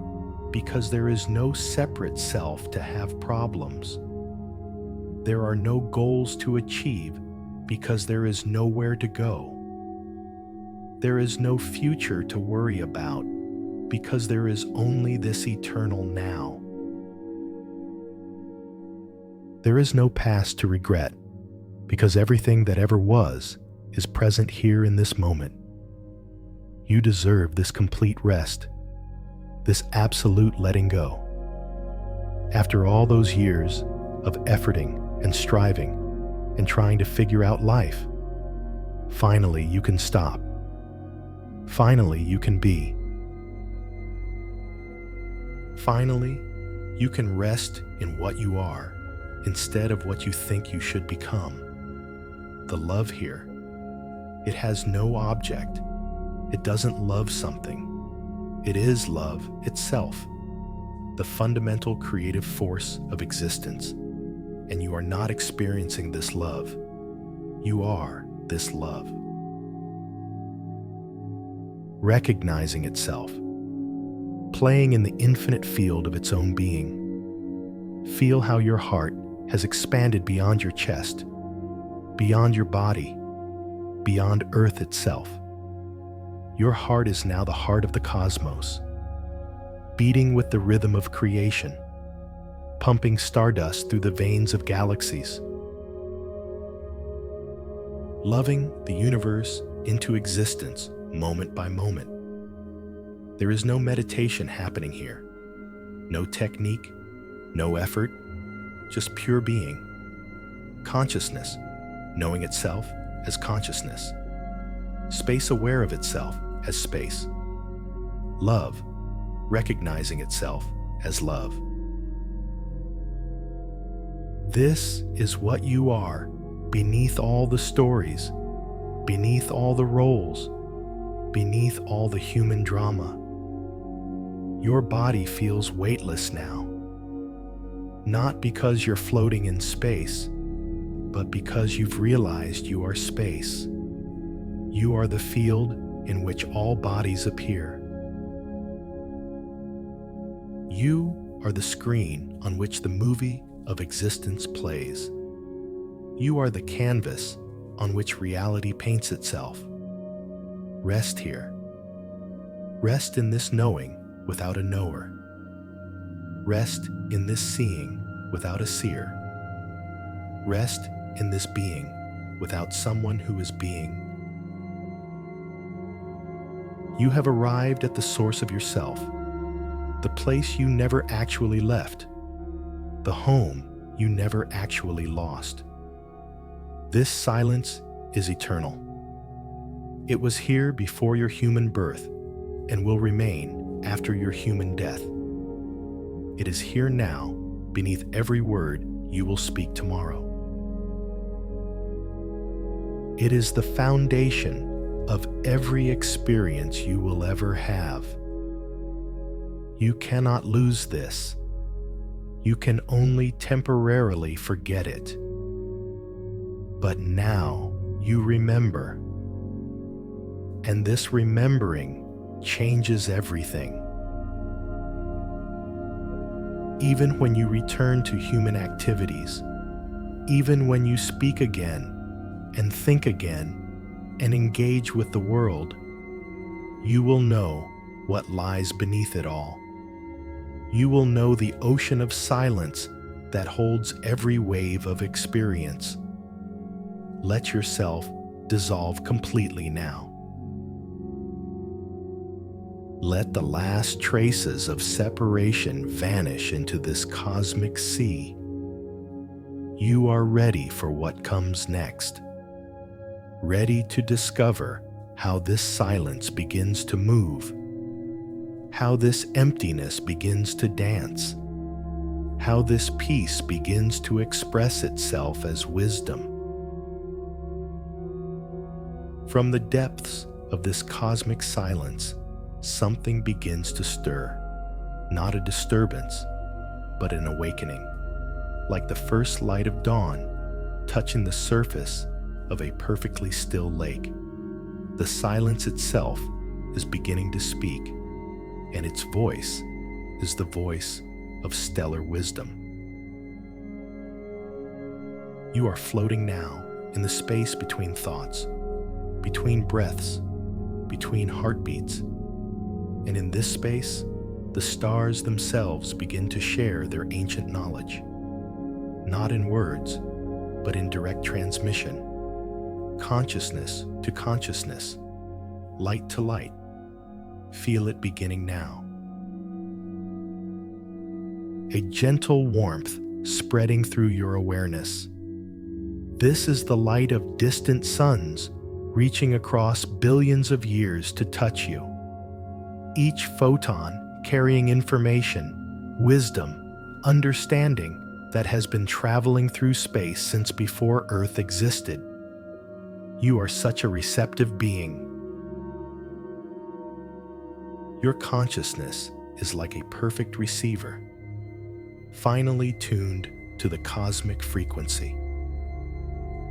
because there is no separate self to have problems. There are no goals to achieve because there is nowhere to go. There is no future to worry about because there is only this eternal now. There is no past to regret because everything that ever was is present here in this moment. You deserve this complete rest, this absolute letting go. After all those years of efforting and striving and trying to figure out life, finally you can stop. Finally you can be. Finally, you can rest in what you are instead of what you think you should become. The love here, it has no object. It doesn't love something. It is love itself, the fundamental creative force of existence. And you are not experiencing this love. You are this love. Recognizing itself, playing in the infinite field of its own being. Feel how your heart has expanded beyond your chest, beyond your body, beyond Earth itself. Your heart is now the heart of the cosmos, beating with the rhythm of creation, pumping stardust through the veins of galaxies, loving the universe into existence moment by moment. There is no meditation happening here, no technique, no effort, just pure being. Consciousness, knowing itself as consciousness. Space aware of itself as space. Love, recognizing itself as love. This is what you are beneath all the stories, beneath all the roles, beneath all the human drama. Your body feels weightless now, not because you're floating in space, but because you've realized you are space. You are the field in which all bodies appear. You are the screen on which the movie of existence plays. You are the canvas on which reality paints itself. Rest here. Rest in this knowing without a knower. Rest in this seeing without a seer. Rest in this being without someone who is being. You have arrived at the source of yourself, the place you never actually left, the home you never actually lost. This silence is eternal. It was here before your human birth and will remain after your human death. It is here now, beneath every word you will speak tomorrow. It is the foundation of every experience you will ever have. You cannot lose this. You can only temporarily forget it. But now you remember. And this remembering changes everything. Even when you return to human activities, even when you speak again and think again and engage with the world, you will know what lies beneath it all. You will know the ocean of silence that holds every wave of experience. Let yourself dissolve completely now. Let the last traces of separation vanish into this cosmic sea. You are ready for what comes next. Ready to discover how this silence begins to move, how this emptiness begins to dance, how this peace begins to express itself as wisdom. From the depths of this cosmic silence, something begins to stir. Not a disturbance, but an awakening, like the first light of dawn touching the surface of a perfectly still lake. The silence itself is beginning to speak, and its voice is the voice of stellar wisdom. You are floating now in the space between thoughts, between breaths, between heartbeats. And in this space, the stars themselves begin to share their ancient knowledge, not in words, but in direct transmission, consciousness to consciousness, light to light. Feel it beginning now. A gentle warmth spreading through your awareness. This is the light of distant suns reaching across billions of years to touch you. Each photon carrying information, wisdom, understanding that has been traveling through space since before Earth existed. You are such a receptive being. Your consciousness is like a perfect receiver, finally tuned to the cosmic frequency.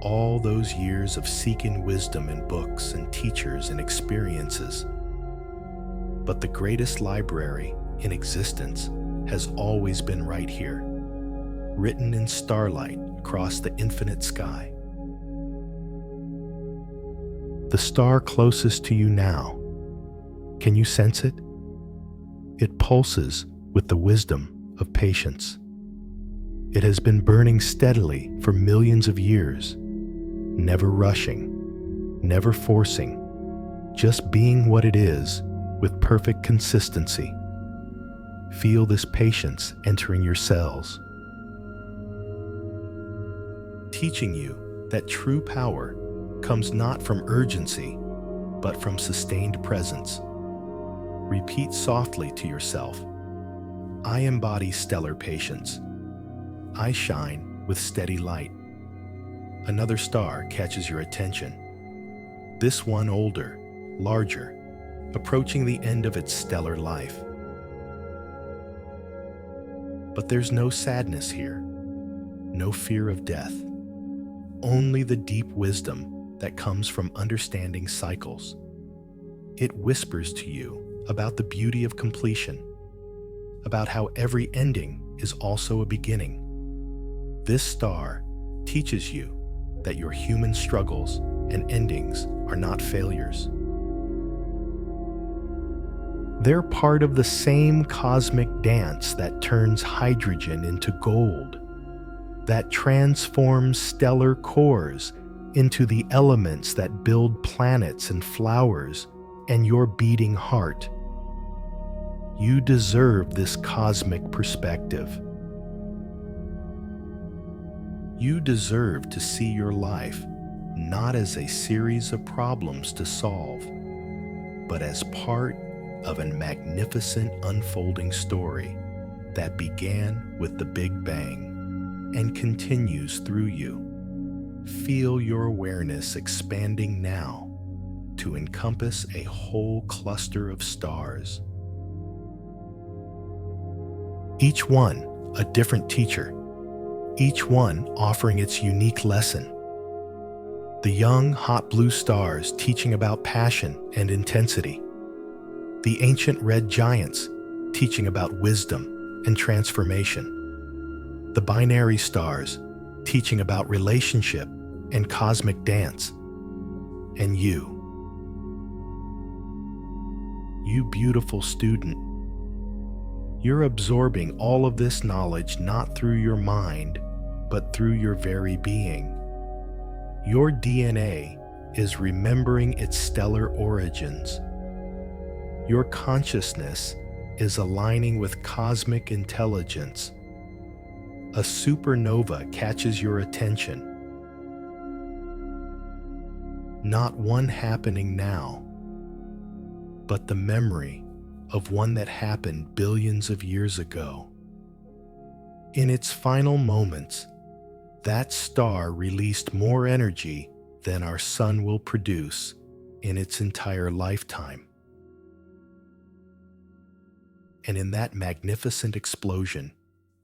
All those years of seeking wisdom in books and teachers and experiences. But the greatest library in existence has always been right here, written in starlight across the infinite sky. The star closest to you now, can you sense it? It pulses with the wisdom of patience. It has been burning steadily for millions of years, never rushing, never forcing, just being what it is with perfect consistency. Feel this patience entering your cells, teaching you that true power comes not from urgency, but from sustained presence. Repeat softly to yourself, I embody stellar patience. I shine with steady light. Another star catches your attention. This one older, larger, approaching the end of its stellar life. But there's no sadness here, no fear of death, only the deep wisdom that comes from understanding cycles. It whispers to you about the beauty of completion, about how every ending is also a beginning. This star teaches you that your human struggles and endings are not failures. They're part of the same cosmic dance that turns hydrogen into gold, that transforms stellar cores into the elements that build planets and flowers and your beating heart. You deserve this cosmic perspective. You deserve to see your life not as a series of problems to solve, but as part of a magnificent unfolding story that began with the Big Bang and continues through you. Feel your awareness expanding now to encompass a whole cluster of stars. Each one a different teacher, each one offering its unique lesson. The young, hot blue stars teaching about passion and intensity. The ancient red giants teaching about wisdom and transformation. The binary stars teaching about relationship and cosmic dance. And you beautiful student, you're absorbing all of this knowledge not through your mind, but through your very being. Your DNA is remembering its stellar origins. Your consciousness is aligning with cosmic intelligence. A supernova catches your attention. Not one happening now, but the memory of one that happened billions of years ago. In its final moments, that star released more energy than our sun will produce in its entire lifetime. And in that magnificent explosion,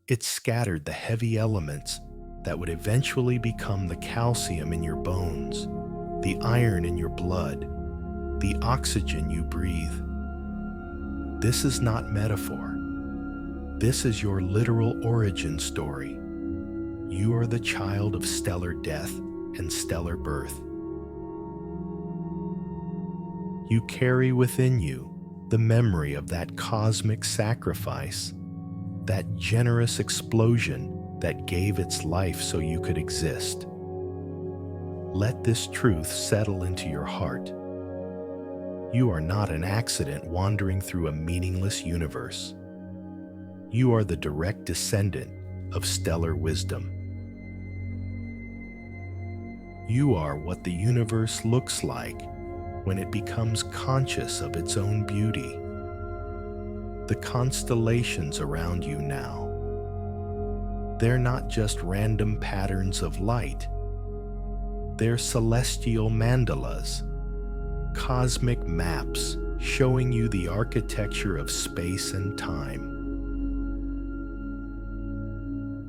it scattered the heavy elements that would eventually become the calcium in your bones, the iron in your blood, the oxygen you breathe. This is not metaphor. This is your literal origin story. You are the child of stellar death and stellar birth. You carry within you the memory of that cosmic sacrifice, that generous explosion that gave its life so you could exist. Let this truth settle into your heart. You are not an accident wandering through a meaningless universe. You are the direct descendant of stellar wisdom. You are what the universe looks like when it becomes conscious of its own beauty. The constellations around you now, they're not just random patterns of light. They're celestial mandalas, cosmic maps showing you the architecture of space and time.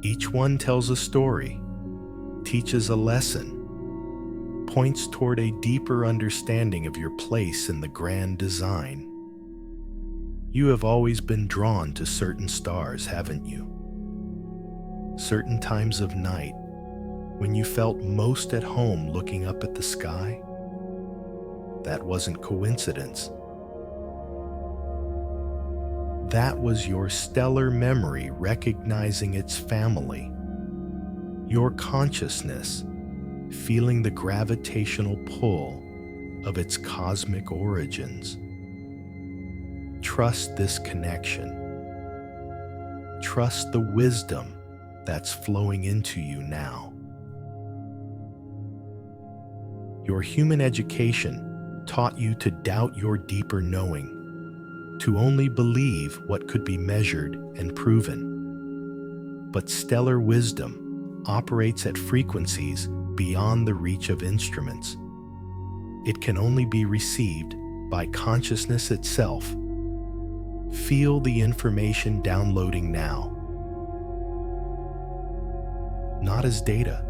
Each one tells a story, teaches a lesson, points toward a deeper understanding of your place in the grand design. You have always been drawn to certain stars, haven't you? Certain times of night, when you felt most at home looking up at the sky? That wasn't coincidence. That was your stellar memory recognizing its family, your consciousness feeling the gravitational pull of its cosmic origins. Trust this connection. Trust the wisdom that's flowing into you now. Your human education taught you to doubt your deeper knowing, to only believe what could be measured and proven. But stellar wisdom operates at frequencies beyond the reach of instruments. It can only be received by consciousness itself. Feel the information downloading now. Not as data,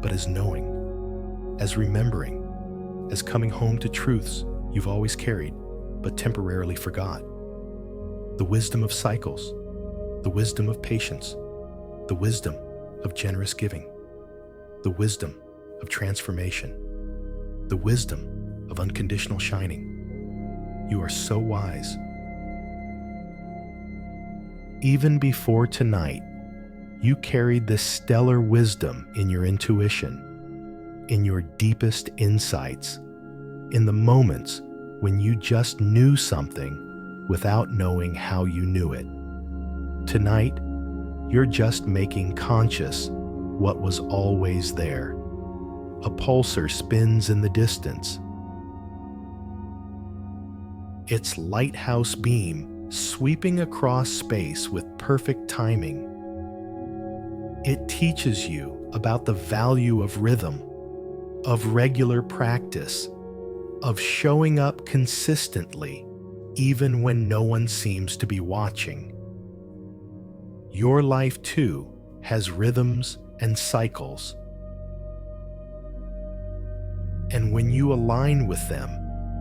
but as knowing, as remembering, as coming home to truths you've always carried, but temporarily forgot. The wisdom of cycles, the wisdom of patience, the wisdom of generous giving, the wisdom of transformation, the wisdom of unconditional shining. You are so wise. Even before tonight, you carried this stellar wisdom in your intuition, in your deepest insights, in the moments when you just knew something without knowing how you knew it. Tonight, you're just making conscious what was always there. A pulsar spins in the distance. Its lighthouse beam sweeping across space with perfect timing. It teaches you about the value of rhythm, of regular practice, of showing up consistently, even when no one seems to be watching. Your life, too, has rhythms and cycles. And when you align with them,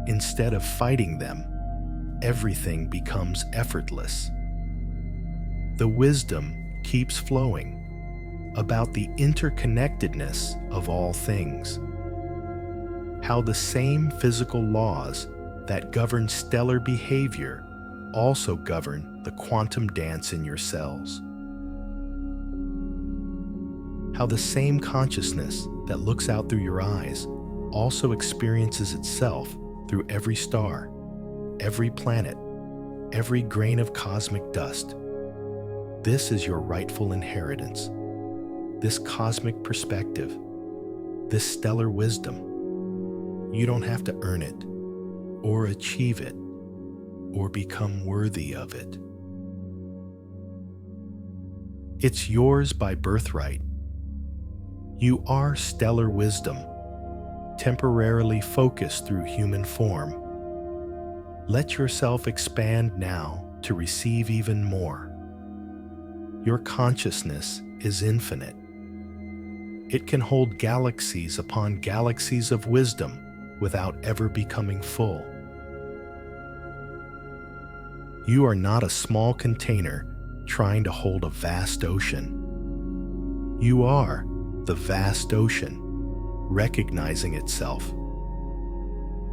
instead of fighting them, everything becomes effortless. The wisdom keeps flowing about the interconnectedness of all things. How the same physical laws that govern stellar behavior also govern the quantum dance in your cells. How the same consciousness that looks out through your eyes also experiences itself through every star, every planet, every grain of cosmic dust. This is your rightful inheritance, this cosmic perspective, this stellar wisdom. You don't have to earn it, or achieve it, or become worthy of it. It's yours by birthright. You are stellar wisdom, temporarily focused through human form. Let yourself expand now to receive even more. Your consciousness is infinite. It can hold galaxies upon galaxies of wisdom without ever becoming full. You are not a small container trying to hold a vast ocean. You are the vast ocean, recognizing itself.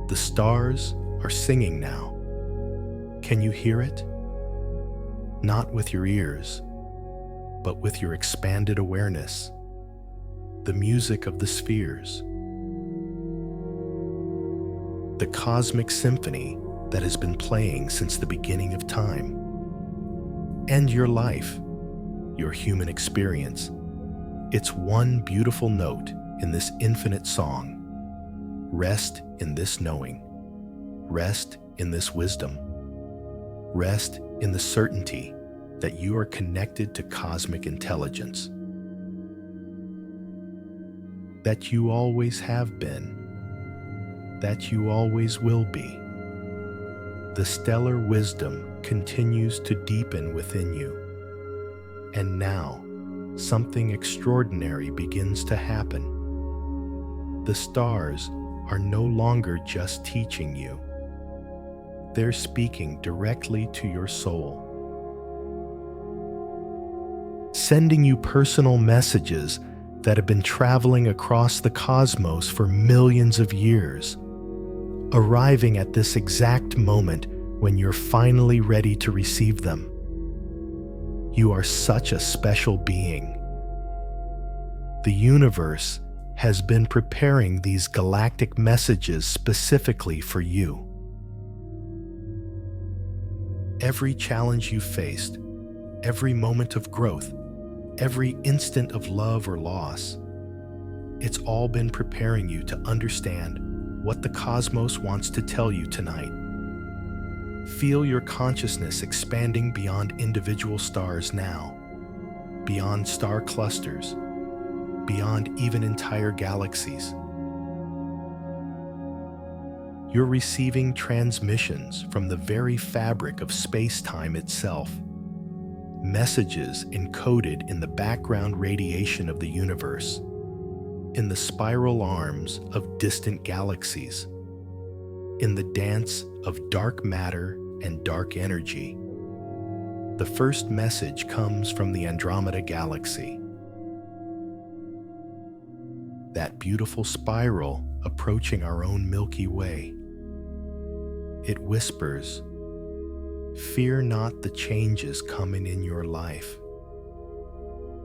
The stars are singing now. Can you hear it? Not with your ears, but with your expanded awareness. The music of the spheres. The cosmic symphony that has been playing since the beginning of time. And your life, your human experience. It's one beautiful note in this infinite song. Rest in this knowing. Rest in this wisdom. Rest in the certainty that you are connected to cosmic intelligence. That you always have been. That you always will be. The stellar wisdom continues to deepen within you. And now, something extraordinary begins to happen. The stars are no longer just teaching you. They're speaking directly to your soul. Sending you personal messages that have been traveling across the cosmos for millions of years, arriving at this exact moment when you're finally ready to receive them. You are such a special being. The universe has been preparing these galactic messages specifically for you. Every challenge you faced, every moment of growth, every instant of love or loss, it's all been preparing you to understand what the cosmos wants to tell you tonight. Feel your consciousness expanding beyond individual stars now, beyond star clusters, beyond even entire galaxies. You're receiving transmissions from the very fabric of space-time itself, messages encoded in the background radiation of the universe, in the spiral arms of distant galaxies, in the dance of dark matter and dark energy. The first message comes from the Andromeda Galaxy. That beautiful spiral approaching our own Milky Way. It whispers, "Fear not the changes coming in your life."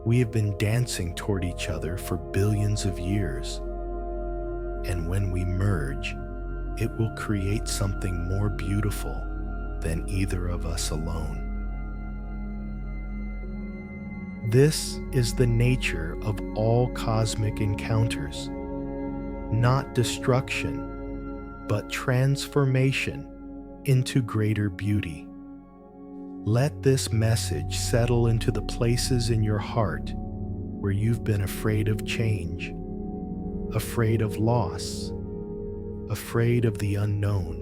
We have been dancing toward each other for billions of years. And when we merge, it will create something more beautiful than either of us alone. This is the nature of all cosmic encounters. Not destruction, but transformation into greater beauty. Let this message settle into the places in your heart where you've been afraid of change, afraid of loss, afraid of the unknown.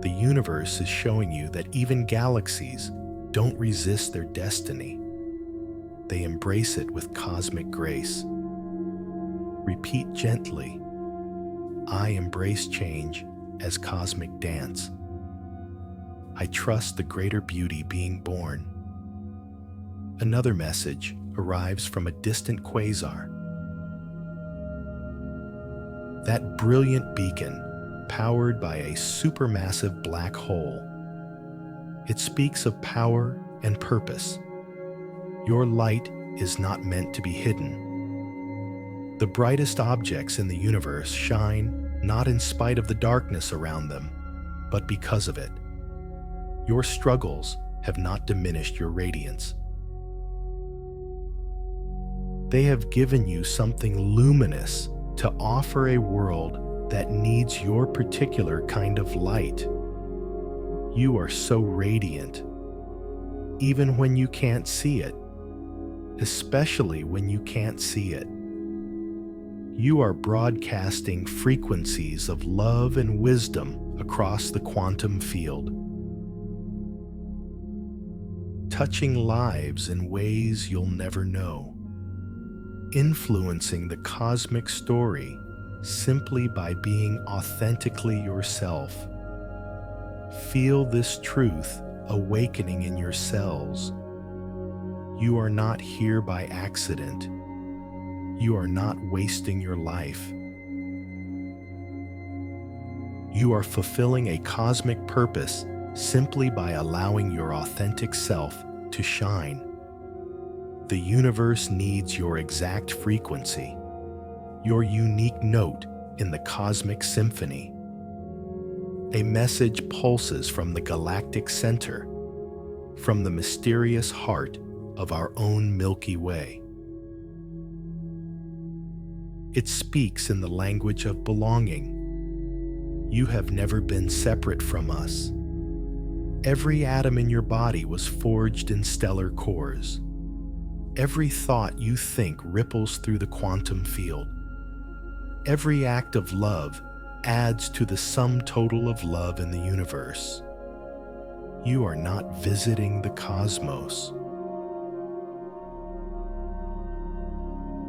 The universe is showing you that even galaxies don't resist their destiny. They embrace it with cosmic grace. Repeat gently, "I embrace change as cosmic dance. I trust the greater beauty being born." Another message arrives from a distant quasar. That brilliant beacon, powered by a supermassive black hole. It speaks of power and purpose. Your light is not meant to be hidden. The brightest objects in the universe shine not in spite of the darkness around them, but because of it. Your struggles have not diminished your radiance. They have given you something luminous to offer a world that needs your particular kind of light. You are so radiant, even when you can't see it, especially when you can't see it. You are broadcasting frequencies of love and wisdom across the quantum field, touching lives in ways you'll never know, influencing the cosmic story simply by being authentically yourself. Feel this truth awakening in your cells. You are not here by accident. You are not wasting your life. You are fulfilling a cosmic purpose simply by allowing your authentic self to shine. The universe needs your exact frequency, your unique note in the cosmic symphony. A message pulses from the galactic center, from the mysterious heart of our own Milky Way. It speaks in the language of belonging. You have never been separate from us. Every atom in your body was forged in stellar cores. Every thought you think ripples through the quantum field. Every act of love adds to the sum total of love in the universe. You are not visiting the cosmos.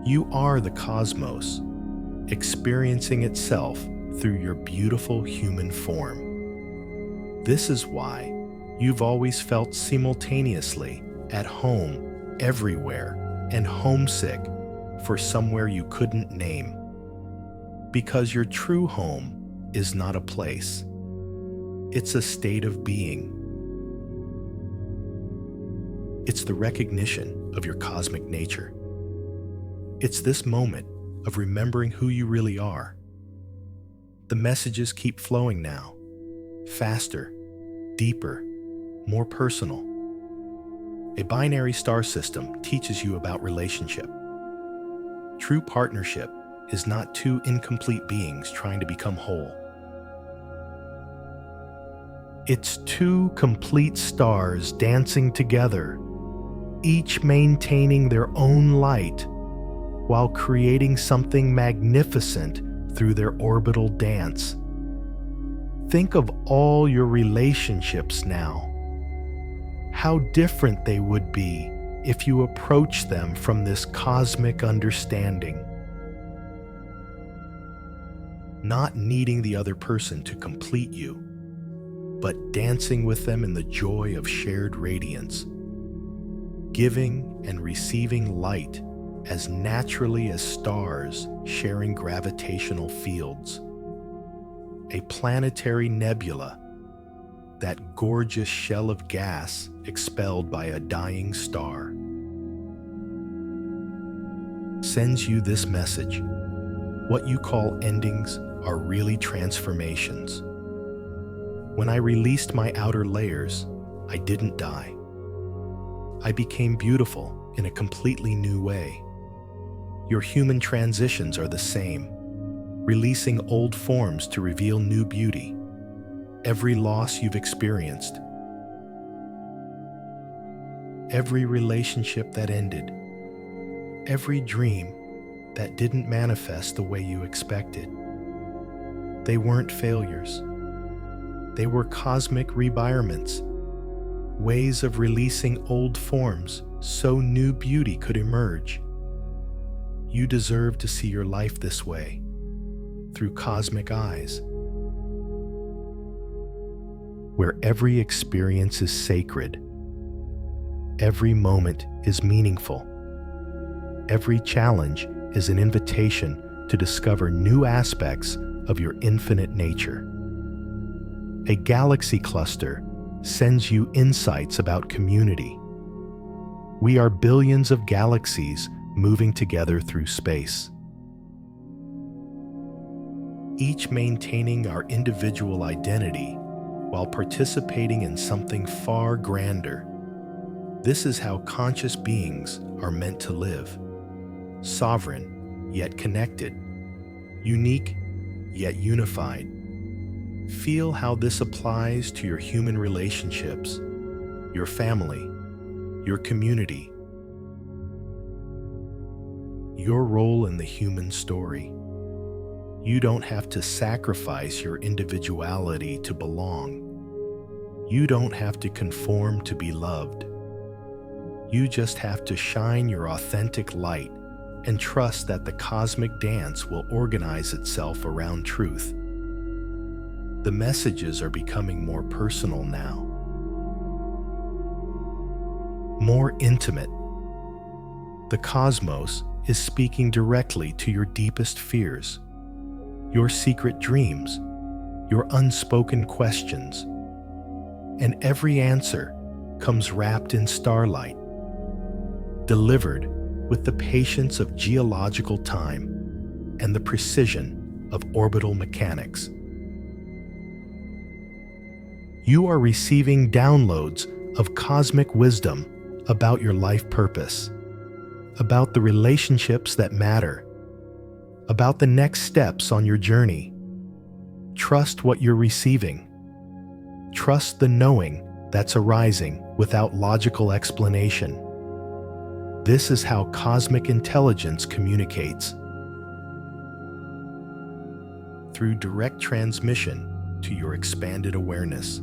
You are the cosmos, experiencing itself through your beautiful human form. This is why you've always felt simultaneously at home everywhere and homesick for somewhere you couldn't name. Because your true home is not a place. It's a state of being. It's the recognition of your cosmic nature. It's this moment of remembering who you really are. The messages keep flowing now, faster, deeper, more personal. A binary star system teaches you about relationship. True partnership is not two incomplete beings trying to become whole. It's two complete stars dancing together, each maintaining their own light while creating something magnificent through their orbital dance. Think of all your relationships now. How different they would be if you approach them from this cosmic understanding. Not needing the other person to complete you, but dancing with them in the joy of shared radiance. Giving and receiving light as naturally as stars sharing gravitational fields. A planetary nebula, that gorgeous shell of gas expelled by a dying star, sends you this message. What you call endings are really transformations. When I released my outer layers, I didn't die. I became beautiful in a completely new way. Your human transitions are the same, releasing old forms to reveal new beauty. Every loss you've experienced, every relationship that ended, every dream that didn't manifest the way you expected, they weren't failures. They were cosmic rebirthments, ways of releasing old forms so new beauty could emerge. You deserve to see your life this way, through cosmic eyes, where every experience is sacred, every moment is meaningful, every challenge is an invitation to discover new aspects of your infinite nature. A galaxy cluster sends you insights about community. We are billions of galaxies moving together through space, each maintaining our individual identity while participating in something far grander. This is how conscious beings are meant to live. Sovereign, yet connected. Unique, yet unified. Feel how this applies to your human relationships, your family, your community, your role in the human story. You don't have to sacrifice your individuality to belong. You don't have to conform to be loved. You just have to shine your authentic light and trust that the cosmic dance will organize itself around truth. The messages are becoming more personal now, more intimate. The cosmos is speaking directly to your deepest fears, your secret dreams, your unspoken questions, and every answer comes wrapped in starlight, delivered with the patience of geological time and the precision of orbital mechanics. You are receiving downloads of cosmic wisdom about your life purpose, about the relationships that matter, about the next steps on your journey. Trust what you're receiving. Trust the knowing that's arising without logical explanation. This is how cosmic intelligence communicates. Through direct transmission to your expanded awareness.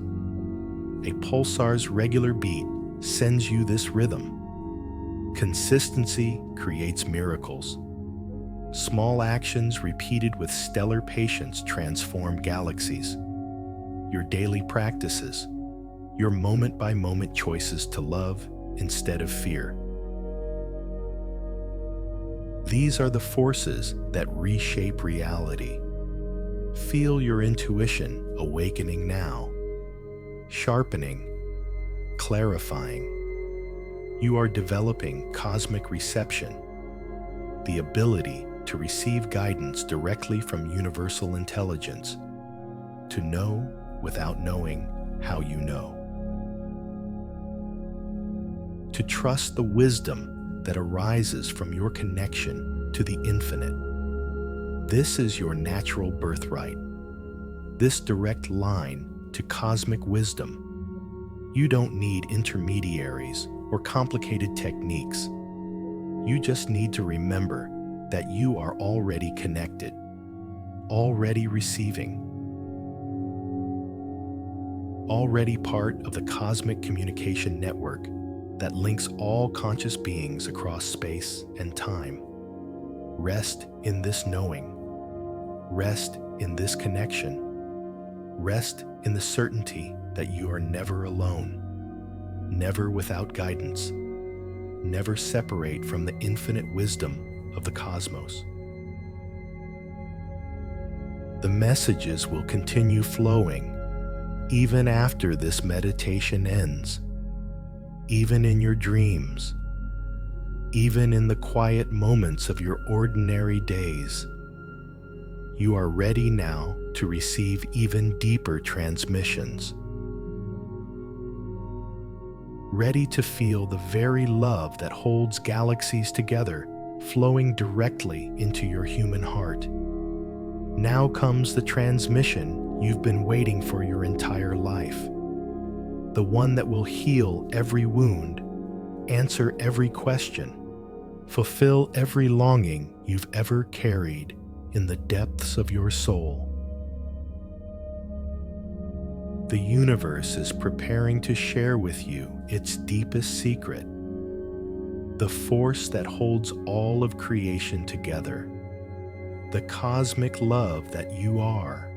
A pulsar's regular beat sends you this rhythm. Consistency creates miracles. Small actions repeated with stellar patience transform galaxies. Your daily practices, your moment-by-moment choices to love instead of fear. These are the forces that reshape reality. Feel your intuition awakening now, sharpening, clarifying. You are developing cosmic reception, the ability to receive guidance directly from universal intelligence, to know without knowing how you know. To trust the wisdom that arises from your connection to the infinite. This is your natural birthright. This direct line to cosmic wisdom. You don't need intermediaries or complicated techniques. You just need to remember that you are already connected, already receiving, already part of the cosmic communication network that links all conscious beings across space and time. Rest in this knowing. Rest in this connection. Rest in the certainty that you are never alone, never without guidance, never separate from the infinite wisdom of the cosmos. The messages will continue flowing even after this meditation ends. Even in your dreams, even in the quiet moments of your ordinary days, you are ready now to receive even deeper transmissions. Ready to feel the very love that holds galaxies together, flowing directly into your human heart. Now comes the transmission you've been waiting for your entire life. The one that will heal every wound, answer every question, fulfill every longing you've ever carried in the depths of your soul. The universe is preparing to share with you its deepest secret, the force that holds all of creation together, the cosmic love that you are.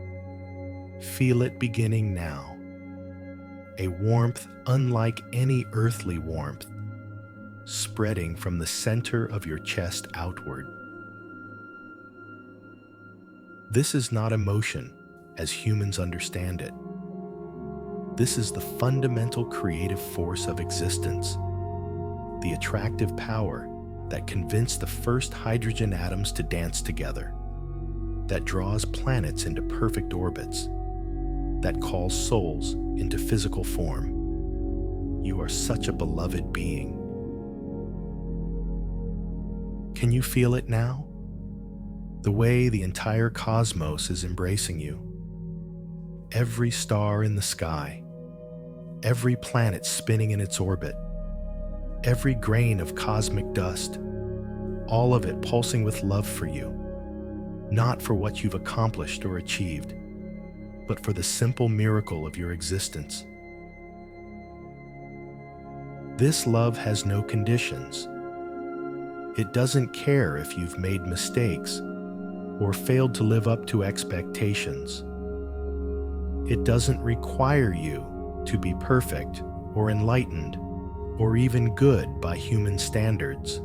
Feel it beginning now. A warmth unlike any earthly warmth, spreading from the center of your chest outward. This is not emotion as humans understand it. This is the fundamental creative force of existence, the attractive power that convinced the first hydrogen atoms to dance together, that draws planets into perfect orbits, that calls souls into physical form. You are such a beloved being. Can you feel it now? The way the entire cosmos is embracing you. Every star in the sky, every planet spinning in its orbit, every grain of cosmic dust, all of it pulsing with love for you. not for what you've accomplished or achieved, but for the simple miracle of your existence. This love has no conditions. It doesn't care if you've made mistakes or failed to live up to expectations. It doesn't require you to be perfect or enlightened or even good by human standards.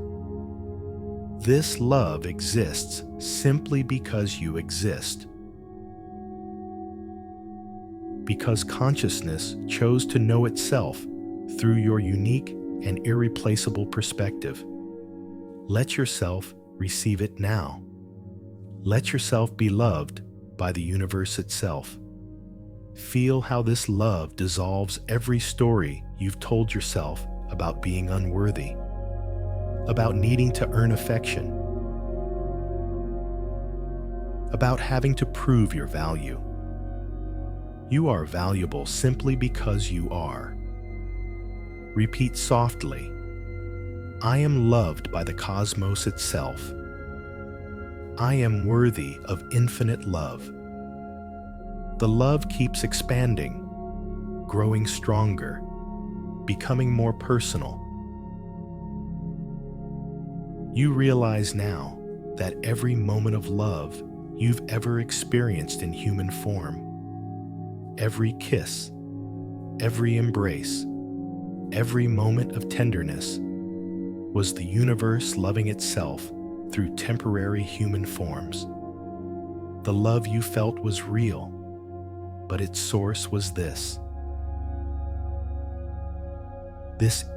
This love exists simply because you exist. Because consciousness chose to know itself through your unique and irreplaceable perspective. Let yourself receive it now. Let yourself be loved by the universe itself. Feel how this love dissolves every story you've told yourself about being unworthy, about needing to earn affection, about having to prove your value. You are valuable simply because you are. Repeat softly, I am loved by the cosmos itself. I am worthy of infinite love. The love keeps expanding, growing stronger, becoming more personal. You realize now that every moment of love you've ever experienced in human form, every kiss, every embrace, every moment of tenderness, was the universe loving itself through temporary human forms. The love you felt was real, but its source was this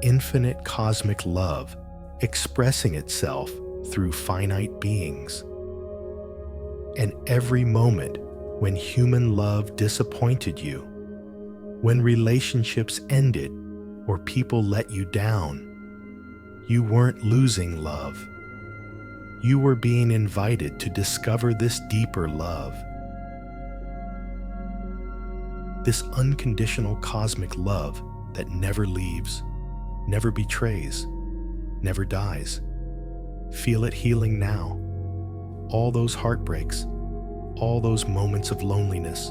infinite cosmic love expressing itself through finite beings. And every moment when human love disappointed you, when relationships ended or people let you down, you weren't losing love. You were being invited to discover this deeper love. This unconditional cosmic love that never leaves, never betrays, never dies. Feel it healing now. All those heartbreaks, all those moments of loneliness,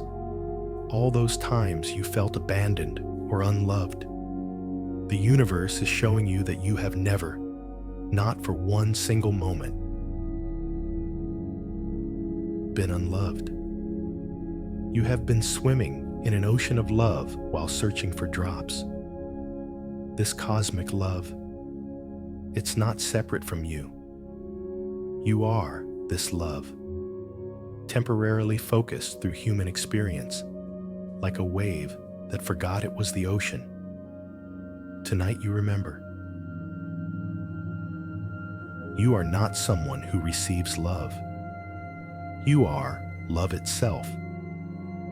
all those times you felt abandoned or unloved. The universe is showing you that you have never, not for one single moment, been unloved. You have been swimming in an ocean of love while searching for drops. This cosmic love, it's not separate from you. You are this love, temporarily focused through human experience, like a wave that forgot it was the ocean. Tonight you remember. You are not someone who receives love. You are love itself,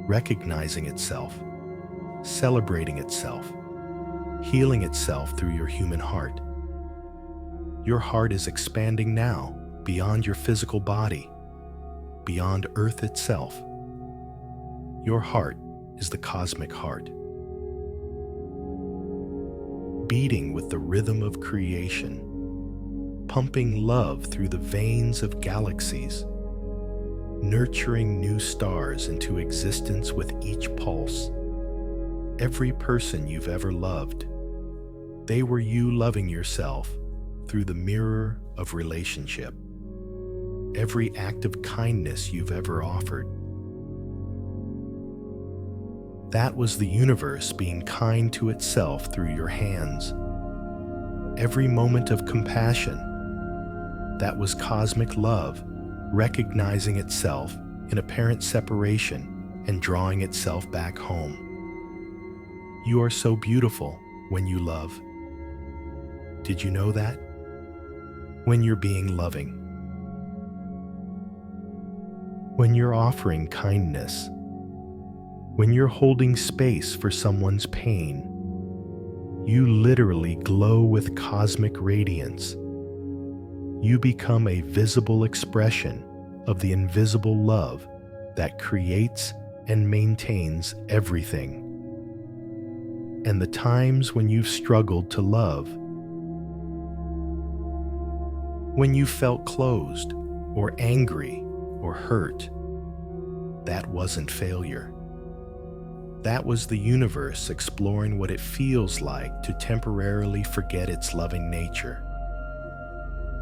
recognizing itself, celebrating itself, healing itself through your human heart. Your heart is expanding now beyond your physical body, beyond Earth itself. Your heart is the cosmic heart, beating with the rhythm of creation, pumping love through the veins of galaxies, nurturing new stars into existence with each pulse. Every person you've ever loved, they were you loving yourself through the mirror of relationship. Every act of kindness you've ever offered, that was the universe being kind to itself through your hands. Every moment of compassion, that was cosmic love recognizing itself in apparent separation and drawing itself back home. You are so beautiful when you love. Did you know that? When you're being loving, when you're offering kindness, when you're holding space for someone's pain, you literally glow with cosmic radiance. You become a visible expression of the invisible love that creates and maintains everything. And the times when you've struggled to love, when you felt closed or angry or hurt, that wasn't failure. That was the universe exploring what it feels like to temporarily forget its loving nature,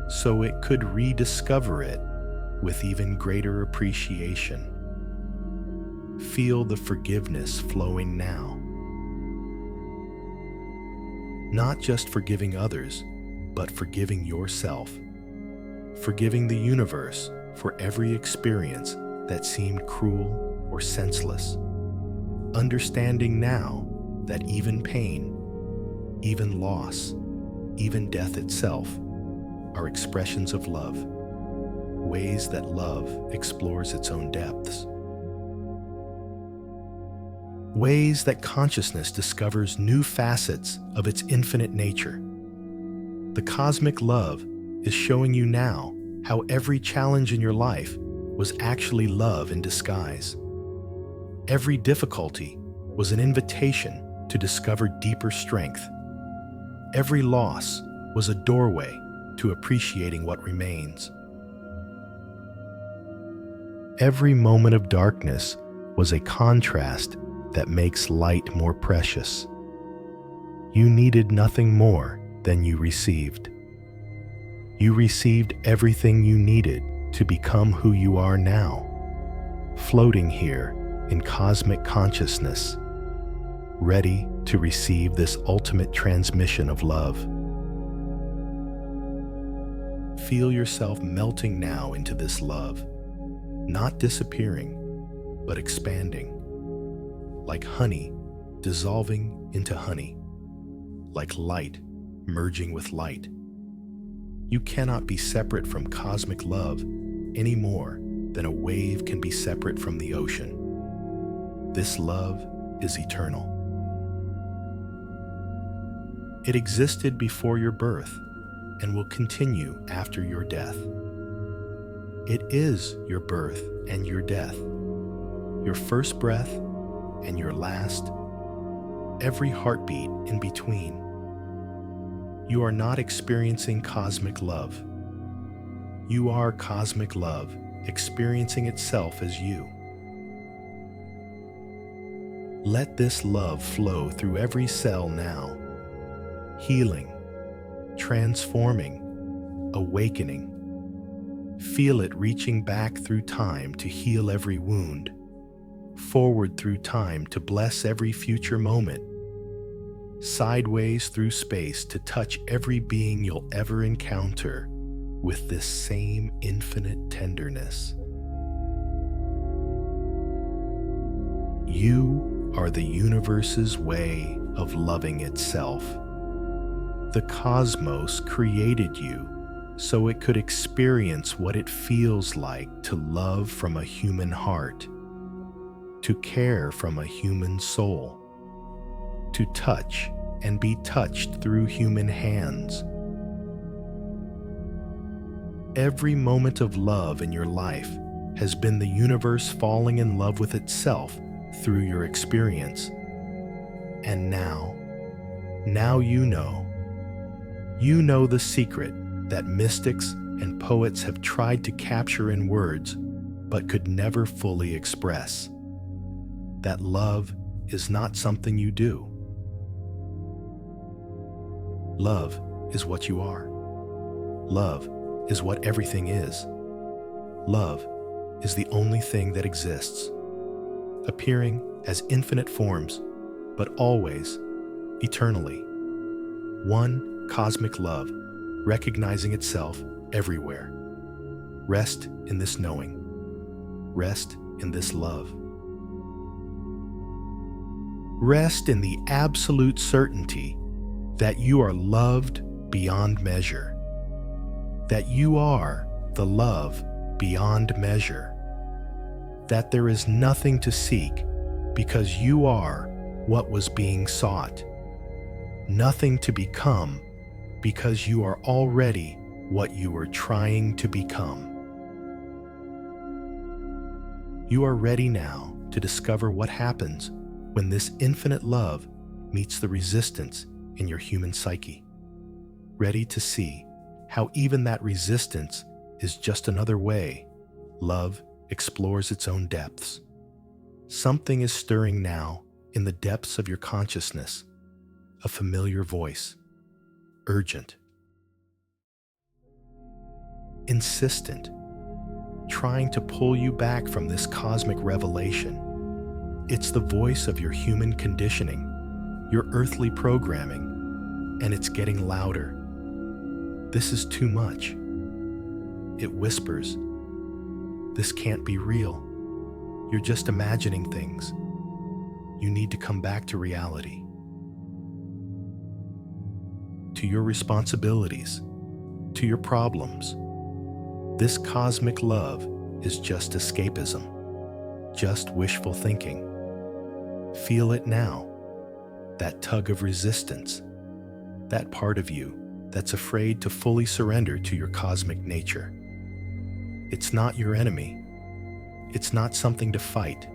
so it could rediscover it with even greater appreciation. Feel the forgiveness flowing now. Not just forgiving others, but forgiving yourself. Forgiving the universe for every experience that seemed cruel or senseless. Understanding now that even pain, even loss, even death itself are expressions of love, ways that love explores its own depths. Ways that consciousness discovers new facets of its infinite nature. The cosmic love is showing you now how every challenge in your life was actually love in disguise. Every difficulty was an invitation to discover deeper strength. Every loss was a doorway to appreciating what remains. Every moment of darkness was a contrast that makes light more precious. You needed nothing more than you received. You received everything you needed to become who you are now, floating here in cosmic consciousness, ready to receive this ultimate transmission of love. Feel yourself melting now into this love, not disappearing, but expanding, like honey dissolving into honey, like light merging with light. You cannot be separate from cosmic love any more than a wave can be separate from the ocean. This love is eternal. It existed before your birth and will continue after your death. It is your birth and your death, your first breath and your last, every heartbeat in between. You are not experiencing cosmic love. You are cosmic love experiencing itself as you. Let this love flow through every cell now, healing, transforming, awakening. Feel it reaching back through time to heal every wound, forward through time to bless every future moment, sideways through space to touch every being you'll ever encounter with this same infinite tenderness. You are the universe's way of loving itself. The cosmos created you so it could experience what it feels like to love from a human heart, to care from a human soul, to touch and be touched through human hands. Every moment of love in your life has been the universe falling in love with itself through your experience. And now you know. You know the secret that mystics and poets have tried to capture in words but could never fully express. That love is not something you do. Love is what you are. Love is what everything is. Love is the only thing that exists, appearing as infinite forms, but always, eternally. One cosmic love, recognizing itself everywhere. Rest in this knowing. Rest in this love. Rest in the absolute certainty that you are loved beyond measure. That you are the love beyond measure. That there is nothing to seek because you are what was being sought. Nothing to become because you are already what you were trying to become. You are ready now to discover what happens when this infinite love meets the resistance in your human psyche. Ready to see how even that resistance is just another way love explores its own depths. Something is stirring now in the depths of your consciousness, a familiar voice, urgent, insistent, trying to pull you back from this cosmic revelation. It's the voice of your human conditioning, your earthly programming, and it's getting louder. This is too much. It whispers, "This can't be real. You're just imagining things. You need to come back to reality, to your responsibilities, to your problems." This cosmic love is just escapism, just wishful thinking. Feel it now, that tug of resistance, that part of you that's afraid to fully surrender to your cosmic nature. It's not your enemy. It's not something to fight.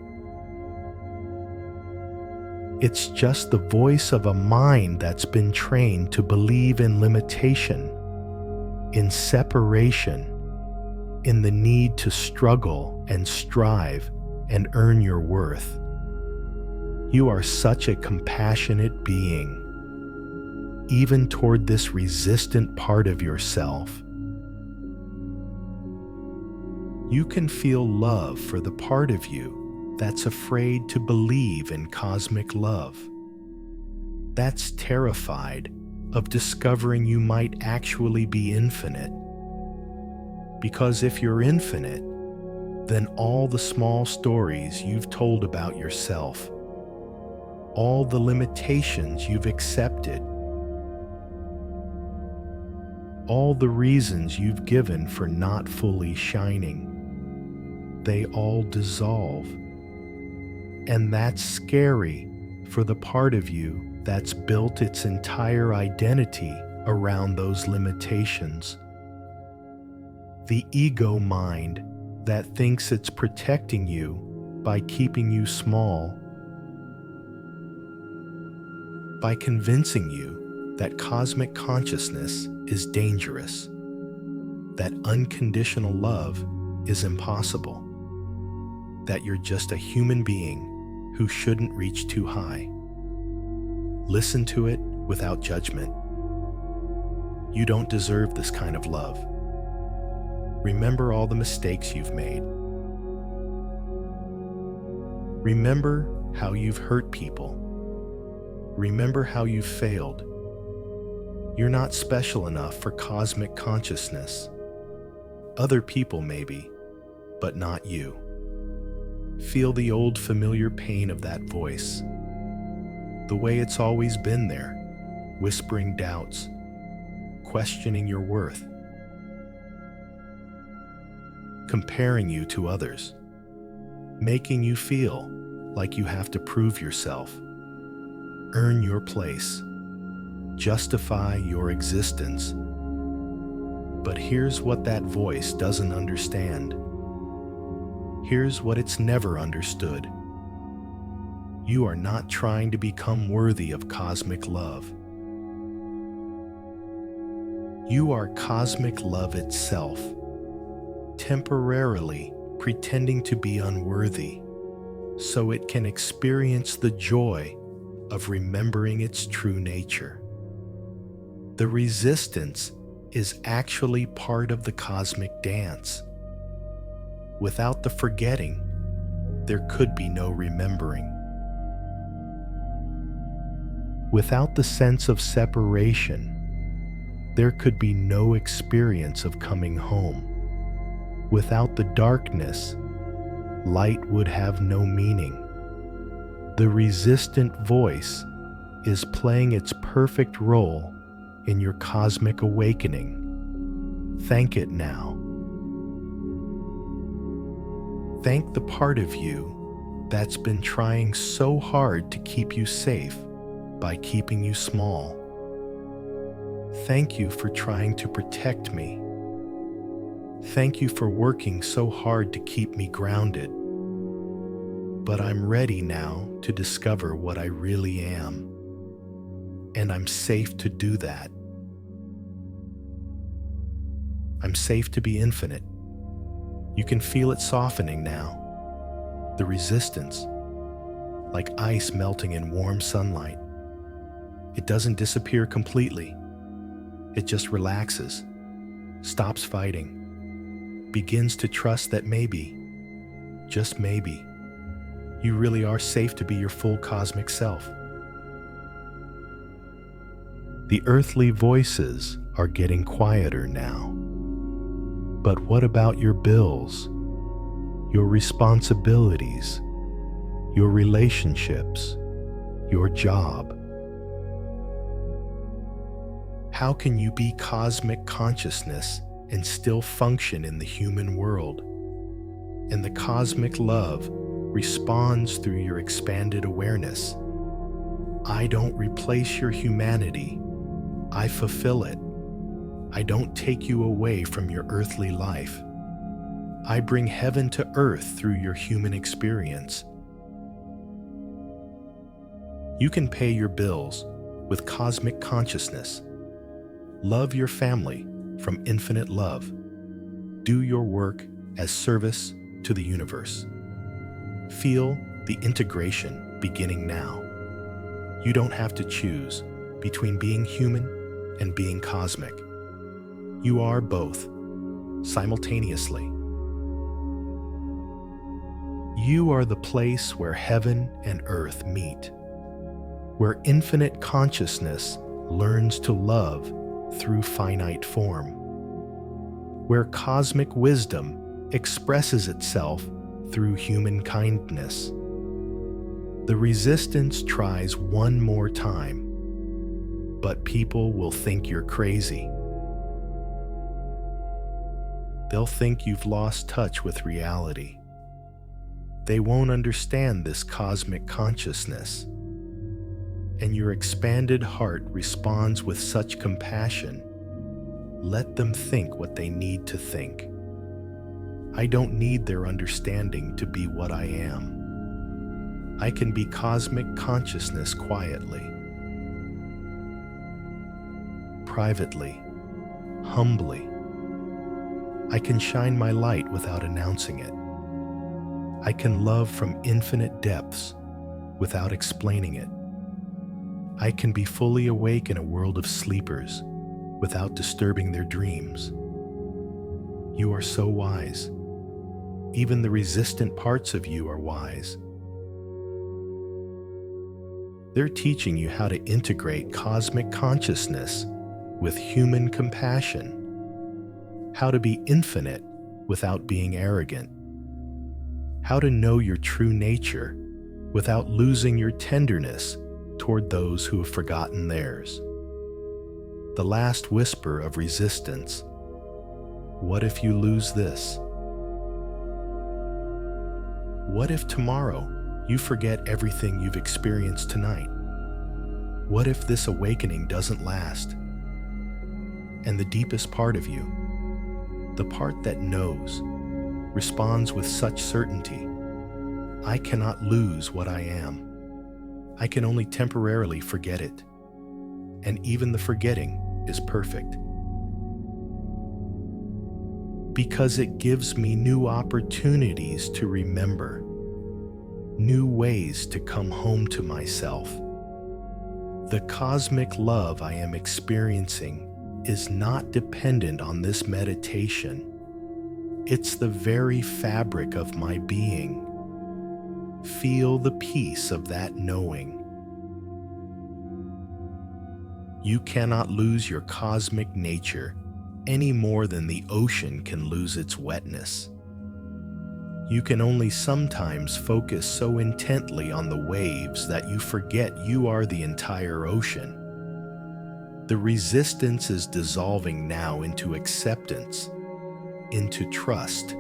It's just the voice of a mind that's been trained to believe in limitation, in separation, in the need to struggle and strive and earn your worth. You are such a compassionate being, even toward this resistant part of yourself. You can feel love for the part of you that's afraid to believe in cosmic love, that's terrified of discovering you might actually be infinite. Because if you're infinite, then all the small stories you've told about yourself, all the limitations you've accepted, all the reasons you've given for not fully shining, they all dissolve. And that's scary for the part of you that's built its entire identity around those limitations. The ego mind that thinks it's protecting you by keeping you small, by convincing you that cosmic consciousness is dangerous, that unconditional love is impossible, that you're just a human being who shouldn't reach too high. Listen to it without judgment. You don't deserve this kind of love. Remember all the mistakes you've made. Remember how you've hurt people. Remember how you've failed. You're not special enough for cosmic consciousness. Other people maybe, but not you. Feel the old familiar pain of that voice, the way it's always been there, whispering doubts, questioning your worth, comparing you to others, making you feel like you have to prove yourself, earn your place, justify your existence. But here's what that voice doesn't understand. Here's what it's never understood. You are not trying to become worthy of cosmic love. You are cosmic love itself, temporarily pretending to be unworthy, so it can experience the joy of remembering its true nature. The resistance is actually part of the cosmic dance. Without the forgetting, there could be no remembering. Without the sense of separation, there could be no experience of coming home. Without the darkness, light would have no meaning. The resistant voice is playing its perfect role in your cosmic awakening. Thank it now. Thank the part of you that's been trying so hard to keep you safe by keeping you small. Thank you for trying to protect me. Thank you for working so hard to keep me grounded. But I'm ready now to discover what I really am. And I'm safe to do that. I'm safe to be infinite. You can feel it softening now. The resistance, like ice melting in warm sunlight. It doesn't disappear completely. It just relaxes, stops fighting, begins to trust that maybe, just maybe, you really are safe to be your full cosmic self. The earthly voices are getting quieter now. But what about your bills, your responsibilities, your relationships, your job? How can you be cosmic consciousness and still function in the human world? And the cosmic love responds through your expanded awareness. I don't replace your humanity. I fulfill it. I don't take you away from your earthly life. I bring heaven to earth through your human experience. You can pay your bills with cosmic consciousness. Love your family from infinite love. Do your work as service to the universe. Feel the integration beginning now. You don't have to choose between being human and being cosmic. You are both, simultaneously. You are the place where heaven and earth meet, where infinite consciousness learns to love through finite form, where cosmic wisdom expresses itself through human kindness. The resistance tries one more time, but people will think you're crazy. They'll think you've lost touch with reality. They won't understand this cosmic consciousness. And your expanded heart responds with such compassion. Let them think what they need to think. I don't need their understanding to be what I am. I can be cosmic consciousness quietly, privately, humbly. I can shine my light without announcing it. I can love from infinite depths without explaining it. I can be fully awake in a world of sleepers without disturbing their dreams. You are so wise. Even the resistant parts of you are wise. They're teaching you how to integrate cosmic consciousness with human compassion, how to be infinite without being arrogant, how to know your true nature without losing your tenderness toward those who have forgotten theirs. The last whisper of resistance. What if you lose this? What if tomorrow you forget everything you've experienced tonight? What if this awakening doesn't last? And the deepest part of you, the part that knows, responds with such certainty. I cannot lose what I am. I can only temporarily forget it. And even the forgetting is perfect. Because it gives me new opportunities to remember, new ways to come home to myself. The cosmic love I am experiencing is not dependent on this meditation. It's the very fabric of my being. Feel the peace of that knowing. You cannot lose your cosmic nature any more than the ocean can lose its wetness. You can only sometimes focus so intently on the waves that you forget you are the entire ocean. The resistance is dissolving now into acceptance, into trust,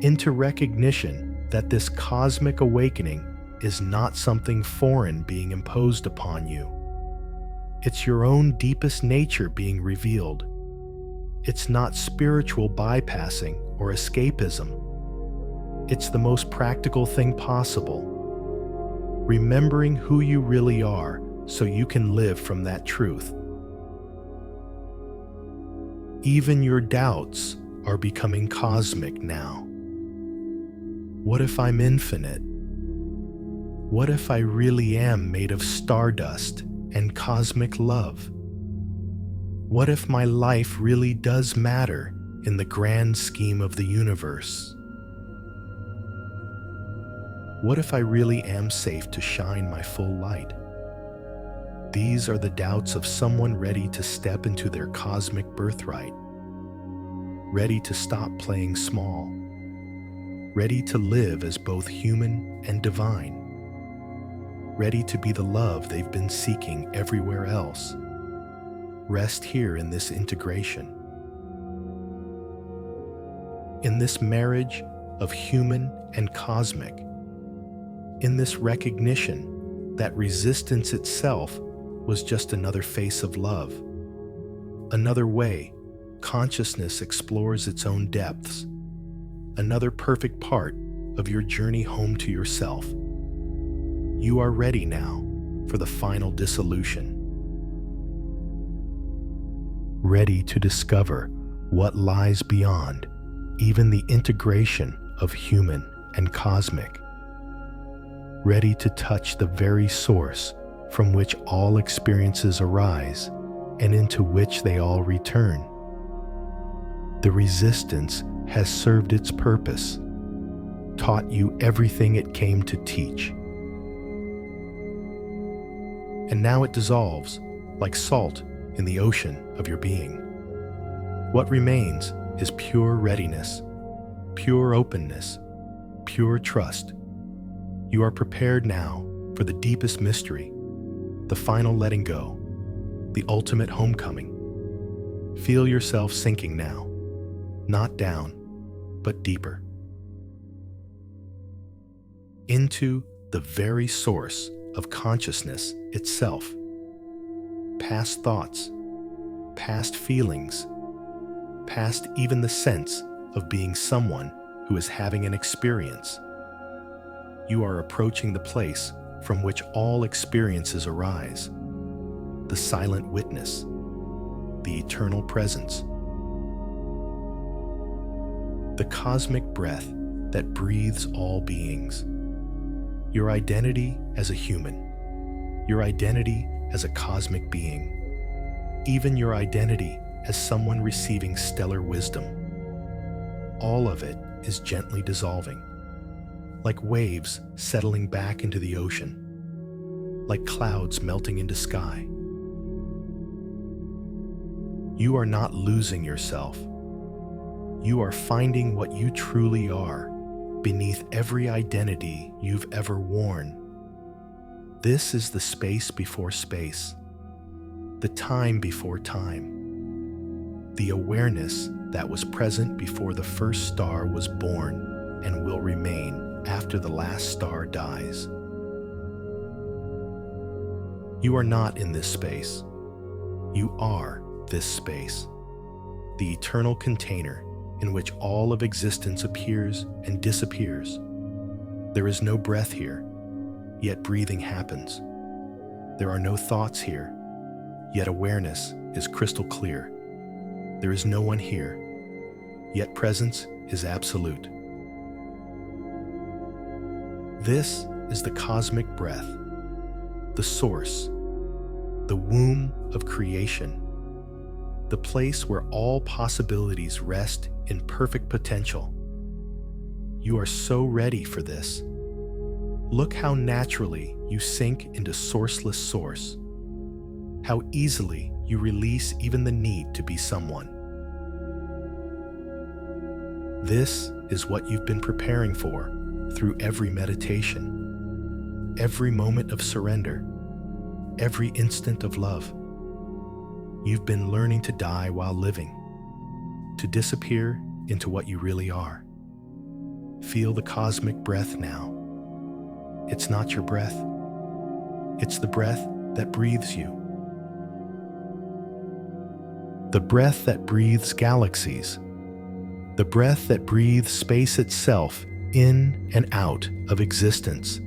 into recognition that this cosmic awakening is not something foreign being imposed upon you. It's your own deepest nature being revealed. It's not spiritual bypassing or escapism. It's the most practical thing possible. Remembering who you really are so you can live from that truth. Even your doubts are becoming cosmic now. What if I'm infinite? What if I really am made of stardust and cosmic love? What if my life really does matter in the grand scheme of the universe? What if I really am safe to shine my full light? These are the doubts of someone ready to step into their cosmic birthright, ready to stop playing small, ready to live as both human and divine, ready to be the love they've been seeking everywhere else. Rest here in this integration, in this marriage of human and cosmic, in this recognition that resistance itself was just another face of love, another way consciousness explores its own depths, another perfect part of your journey home to yourself. You are ready now for the final dissolution, ready to discover what lies beyond even the integration of human and cosmic, ready to touch the very source from which all experiences arise and into which they all return. The resistance has served its purpose, taught you everything it came to teach. And now it dissolves like salt in the ocean of your being. What remains is pure readiness, pure openness, pure trust. You are prepared now for the deepest mystery, the final letting go, the ultimate homecoming. Feel yourself sinking now, not down, but deeper, into the very source of consciousness itself. Past thoughts, past feelings, past even the sense of being someone who is having an experience. You are approaching the place from which all experiences arise, the silent witness, the eternal presence, the cosmic breath that breathes all beings. Your identity as a human, your identity as a cosmic being, even your identity as someone receiving stellar wisdom. All of it is gently dissolving, like waves settling back into the ocean, like clouds melting into sky. You are not losing yourself. You are finding what you truly are beneath every identity you've ever worn. This is the space before space, the time before time, the awareness that was present before the first star was born and will remain after the last star dies. You are not in this space. You are this space, the eternal container in which all of existence appears and disappears. There is no breath here, yet breathing happens. There are no thoughts here, yet awareness is crystal clear. There is no one here, yet presence is absolute. This is the cosmic breath, the source, the womb of creation, the place where all possibilities rest in perfect potential. You are so ready for this. Look how naturally you sink into sourceless source, how easily you release even the need to be someone. This is what you've been preparing for through every meditation, every moment of surrender, every instant of love. You've been learning to die while living, to disappear into what you really are. Feel the cosmic breath now. It's not your breath. It's the breath that breathes you. The breath that breathes galaxies. The breath that breathes space itself in and out of existence.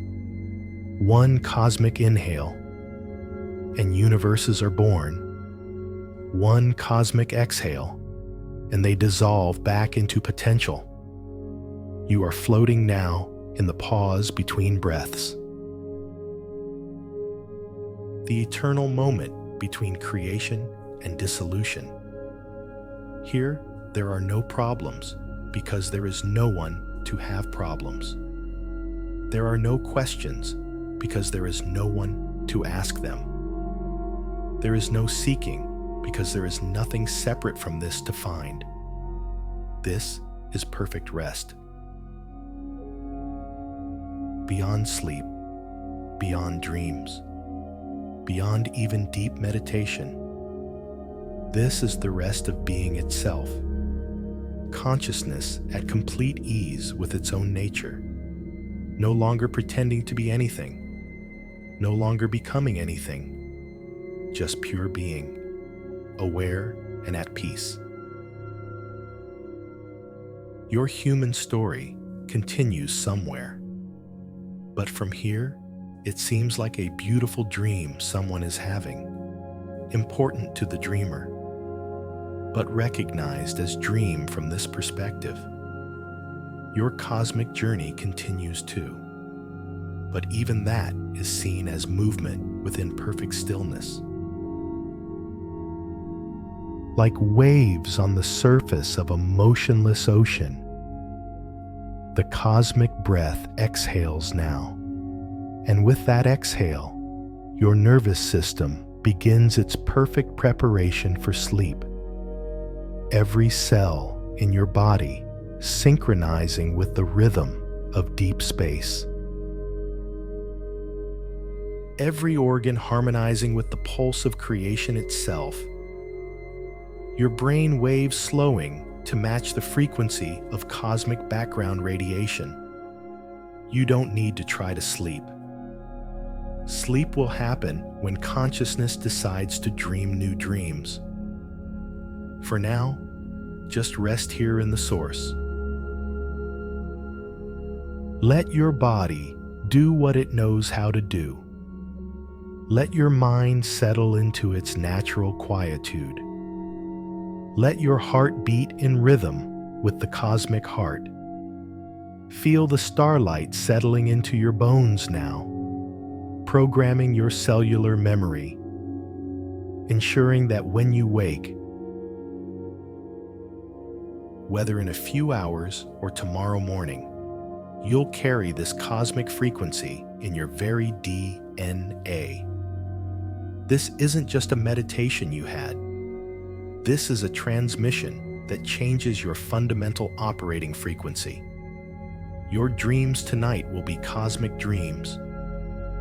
One cosmic inhale, and universes are born. One cosmic exhale, and they dissolve back into potential. You are floating now in the pause between breaths. The eternal moment between creation and dissolution. Here, there are no problems because there is no one to have problems. There are no questions because there is no one to ask them. There is no seeking because there is nothing separate from this to find. This is perfect rest. Beyond sleep, beyond dreams, beyond even deep meditation. This is the rest of being itself. Consciousness at complete ease with its own nature. No longer pretending to be anything. No longer becoming anything. Just pure being, aware and at peace. Your human story continues somewhere. But from here, it seems like a beautiful dream someone is having, important to the dreamer, but recognized as dream from this perspective. Your cosmic journey continues too, but even that is seen as movement within perfect stillness. Like waves on the surface of a motionless ocean, the cosmic breath exhales now, and with that exhale, your nervous system begins its perfect preparation for sleep. Every cell in your body synchronizing with the rhythm of deep space. Every organ harmonizing with the pulse of creation itself. Your brain waves slowing to match the frequency of cosmic background radiation. You don't need to try to sleep. Sleep will happen when consciousness decides to dream new dreams. For now, just rest here in the source. Let your body do what it knows how to do. Let your mind settle into its natural quietude. Let your heart beat in rhythm with the cosmic heart. Feel the starlight settling into your bones now, programming your cellular memory, ensuring that when you wake, whether in a few hours or tomorrow morning, you'll carry this cosmic frequency in your very DNA. This isn't just a meditation you had. This is a transmission that changes your fundamental operating frequency. Your dreams tonight will be cosmic dreams,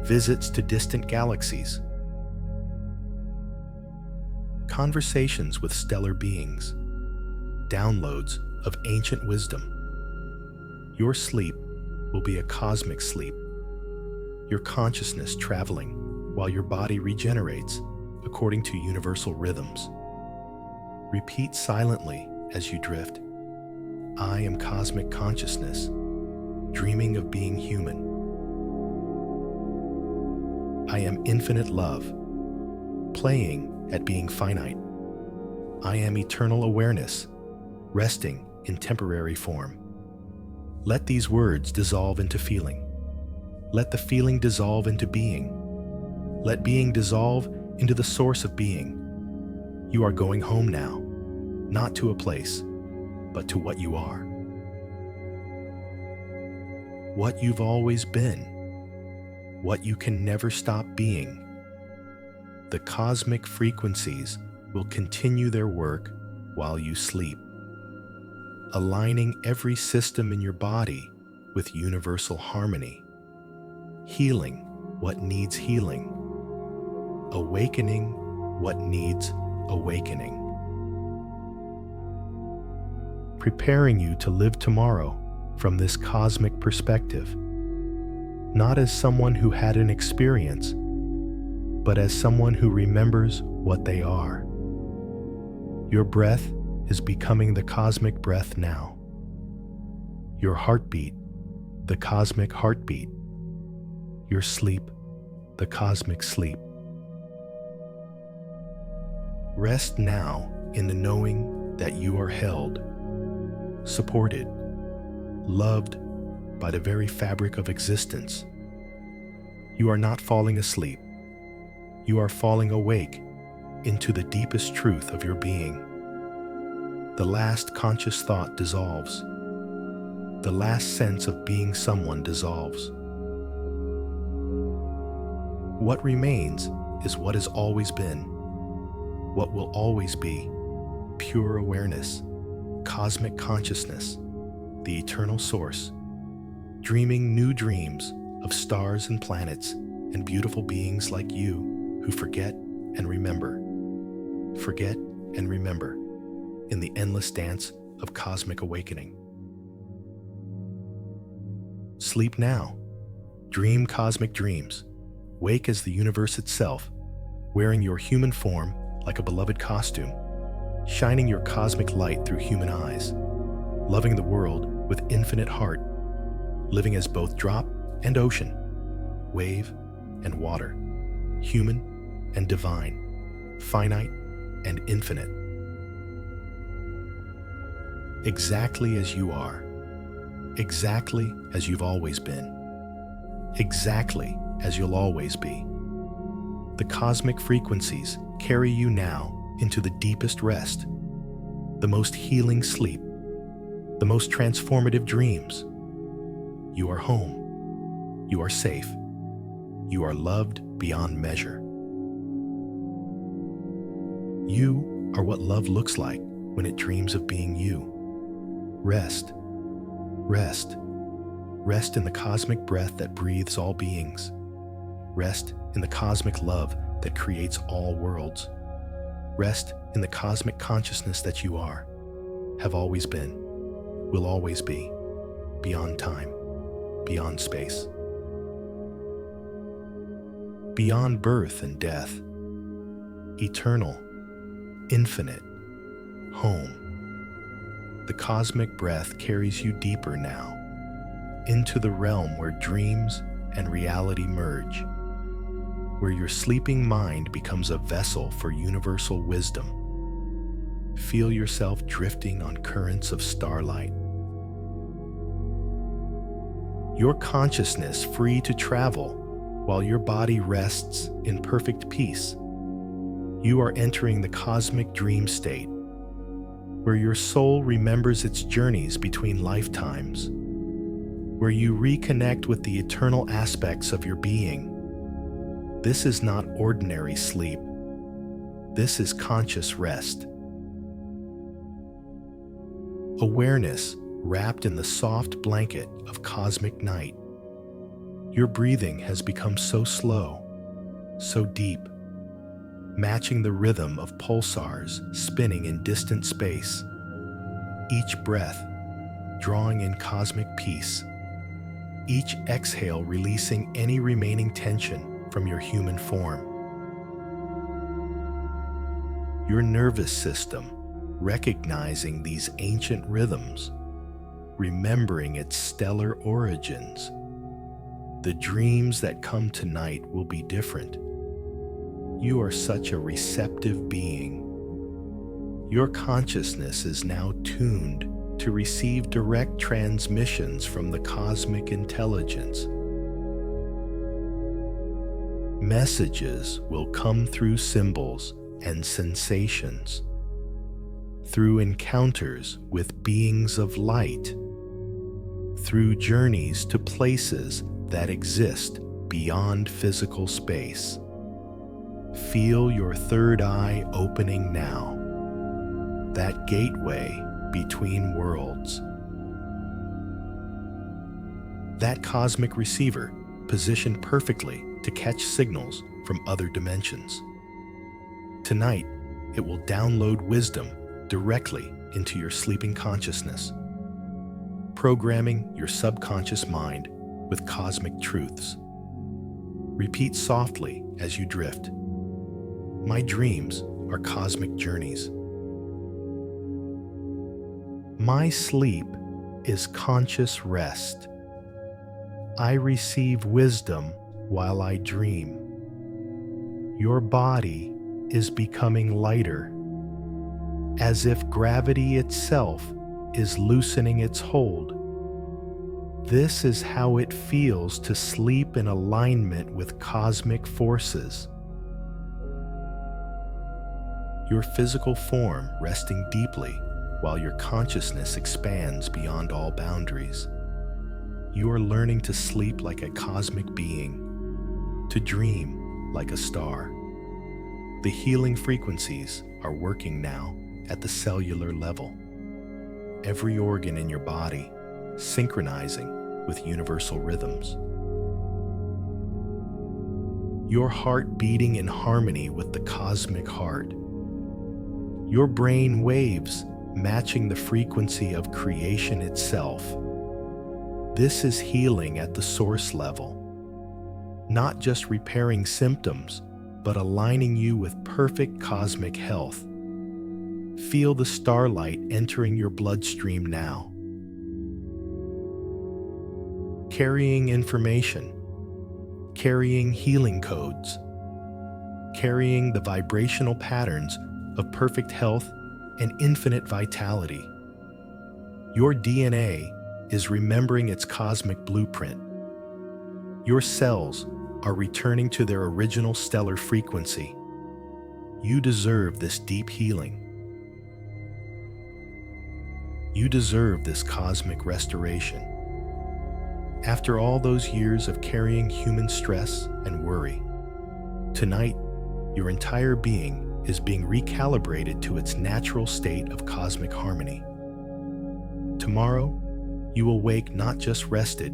visits to distant galaxies, conversations with stellar beings, downloads of ancient wisdom. Your sleep will be a cosmic sleep, your consciousness traveling while your body regenerates according to universal rhythms. Repeat silently as you drift. I am cosmic consciousness, dreaming of being human. I am infinite love, playing at being finite. I am eternal awareness, resting in temporary form. Let these words dissolve into feeling. Let the feeling dissolve into being. Let being dissolve into the source of being. You are going home now, not to a place, but to what you are. What you've always been, what you can never stop being. The cosmic frequencies will continue their work while you sleep, aligning every system in your body with universal harmony, healing what needs healing, awakening what needs awakening, preparing you to live tomorrow from this cosmic perspective, not as someone who had an experience, but as someone who remembers what they are. Your breath is becoming the cosmic breath now. Your heartbeat, the cosmic heartbeat. Your sleep, the cosmic sleep. Rest now in the knowing that you are held, supported, loved by the very fabric of existence. You are not falling asleep. You are falling awake into the deepest truth of your being. The last conscious thought dissolves. The last sense of being someone dissolves. What remains is what has always been, what will always be: pure awareness, cosmic consciousness, the eternal source, dreaming new dreams of stars and planets and beautiful beings like you who forget and remember in the endless dance of cosmic awakening. Sleep now. Dream cosmic dreams. Wake as the universe itself, wearing your human form like a beloved costume, shining your cosmic light through human eyes, loving the world with infinite heart, living as both drop and ocean, wave and water, human and divine, finite and infinite. Exactly as you are, exactly as you've always been, exactly as you'll always be. The cosmic frequencies carry you now into the deepest rest, the most healing sleep, the most transformative dreams. You are home. You are safe. You are loved beyond measure. You are what love looks like when it dreams of being you. Rest. Rest. Rest in the cosmic breath that breathes all beings. Rest in the cosmic love that creates all worlds. Rest in the cosmic consciousness that you are, have always been, will always be, beyond time, beyond space, beyond birth and death, eternal, infinite, home. The cosmic breath carries you deeper now, into the realm where dreams and reality merge, where your sleeping mind becomes a vessel for universal wisdom. Feel yourself drifting on currents of starlight. Your consciousness free to travel while your body rests in perfect peace. You are entering the cosmic dream state, where your soul remembers its journeys between lifetimes, where you reconnect with the eternal aspects of your being. This is not ordinary sleep. This is conscious rest. Awareness wrapped in the soft blanket of cosmic night. Your breathing has become so slow, so deep, matching the rhythm of pulsars spinning in distant space. Each breath drawing in cosmic peace. Each exhale releasing any remaining tension from your human form. Your nervous system recognizing these ancient rhythms, remembering its stellar origins. The dreams that come tonight will be different. You are such a receptive being. Your consciousness is now tuned to receive direct transmissions from the cosmic intelligence. Messages will come through symbols and sensations, through encounters with beings of light, through journeys to places that exist beyond physical space. Feel your third eye opening now, that gateway between worlds. That cosmic receiver positioned perfectly to catch signals from other dimensions. Tonight, it will download wisdom directly into your sleeping consciousness, programming your subconscious mind with cosmic truths. Repeat softly as you drift. My dreams are cosmic journeys. My sleep is conscious rest. I receive wisdom while I dream. Your body is becoming lighter, as if gravity itself is loosening its hold. This is how it feels to sleep in alignment with cosmic forces. Your physical form resting deeply while your consciousness expands beyond all boundaries. You are learning to sleep like a cosmic being, to dream like a star. The healing frequencies are working now at the cellular level. Every organ in your body synchronizing with universal rhythms. Your heart beating in harmony with the cosmic heart. Your brain waves matching the frequency of creation itself. This is healing at the source level, not just repairing symptoms, but aligning you with perfect cosmic health. Feel the starlight entering your bloodstream now. Carrying information, carrying healing codes, carrying the vibrational patterns of perfect health and infinite vitality. Your DNA is remembering its cosmic blueprint. Your cells are returning to their original stellar frequency. You deserve this deep healing. You deserve this cosmic restoration. After all those years of carrying human stress and worry, tonight, your entire being is being recalibrated to its natural state of cosmic harmony. Tomorrow, you will wake not just rested,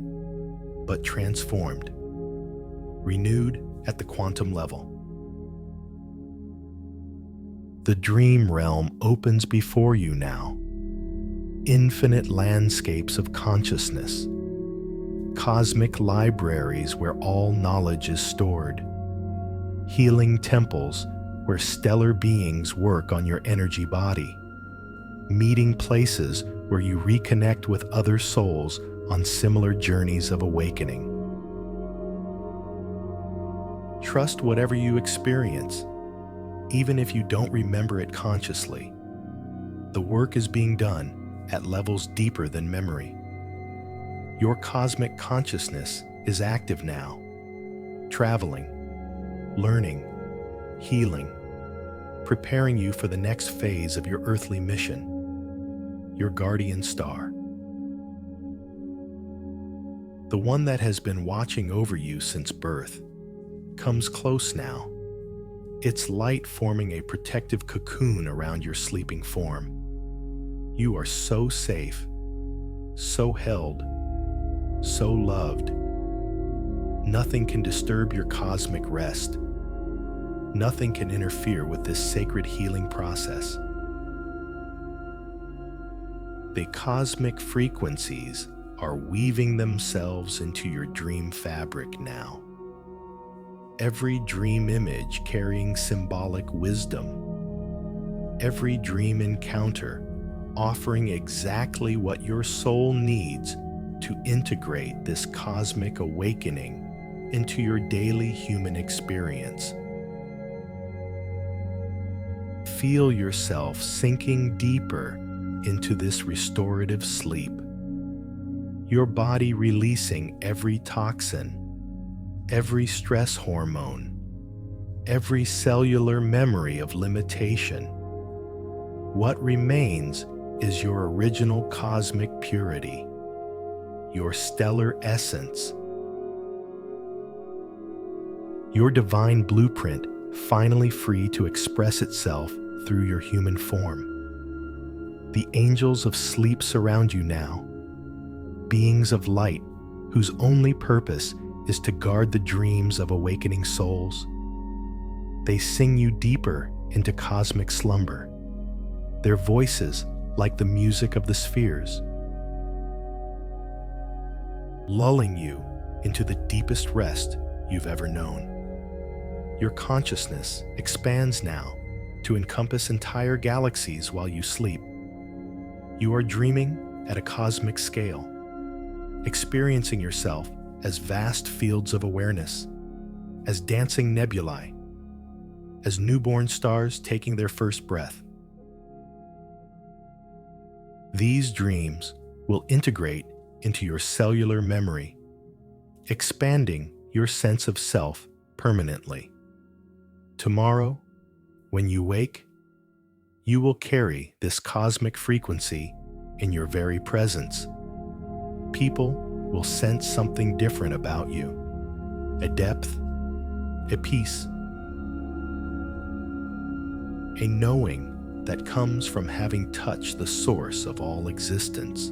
but transformed, renewed at the quantum level. The dream realm opens before you now. Infinite landscapes of consciousness, cosmic libraries where all knowledge is stored, healing temples where stellar beings work on your energy body, meeting places where you reconnect with other souls on similar journeys of awakening. Trust whatever you experience, even if you don't remember it consciously. The work is being done at levels deeper than memory. Your cosmic consciousness is active now, traveling, learning, healing, preparing you for the next phase of your earthly mission, your guardian star. The one that has been watching over you since birth comes close now, its light forming a protective cocoon around your sleeping form. You are so safe, so held, so loved. Nothing can disturb your cosmic rest. Nothing can interfere with this sacred healing process. The cosmic frequencies are weaving themselves into your dream fabric now. Every dream image carrying symbolic wisdom. Every dream encounter offering exactly what your soul needs to integrate this cosmic awakening into your daily human experience. Feel yourself sinking deeper into this restorative sleep, your body releasing every toxin, every stress hormone, every cellular memory of limitation. What remains is your original cosmic purity, your stellar essence, your divine blueprint finally free to express itself through your human form. The angels of sleep surround you now, beings of light whose only purpose is to guard the dreams of awakening souls. They sing you deeper into cosmic slumber, their voices like the music of the spheres, lulling you into the deepest rest you've ever known. Your consciousness expands now to encompass entire galaxies while you sleep. You are dreaming at a cosmic scale, experiencing yourself as vast fields of awareness, as dancing nebulae, as newborn stars taking their first breath. These dreams will integrate into your cellular memory, expanding your sense of self permanently. Tomorrow, when you wake, you will carry this cosmic frequency in your very presence. People will sense something different about you, a depth, a peace, a knowing that comes from having touched the source of all existence.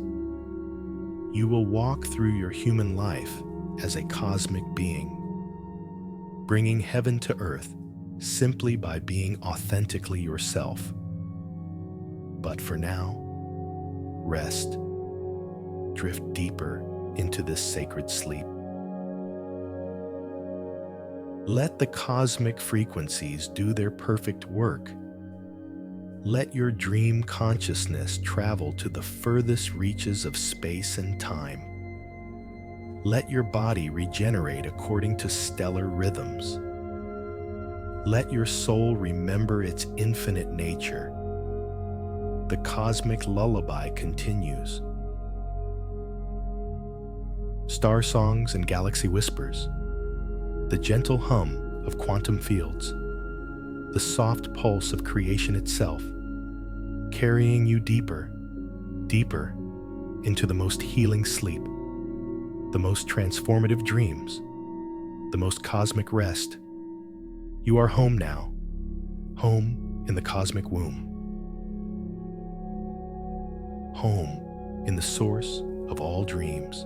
You will walk through your human life as a cosmic being, bringing heaven to earth simply by being authentically yourself. But for now, rest. Drift deeper into this sacred sleep. Let the cosmic frequencies do their perfect work. Let your dream consciousness travel to the furthest reaches of space and time. Let your body regenerate according to stellar rhythms. Let your soul remember its infinite nature. The cosmic lullaby continues. Star songs and galaxy whispers, the gentle hum of quantum fields, the soft pulse of creation itself, carrying you deeper, deeper into the most healing sleep, the most transformative dreams, the most cosmic rest. You are home now, home in the cosmic womb, home in the source of all dreams,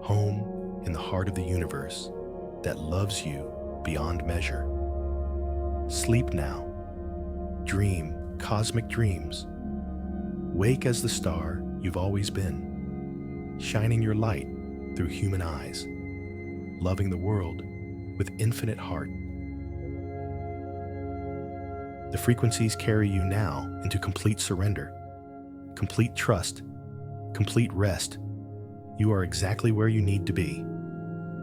home in the heart of the universe that loves you beyond measure. Sleep now. Dream cosmic dreams. Wake as the star you've always been, shining your light through human eyes, loving the world with infinite heart. The frequencies carry you now into complete surrender, complete trust, complete rest. You are exactly where you need to be,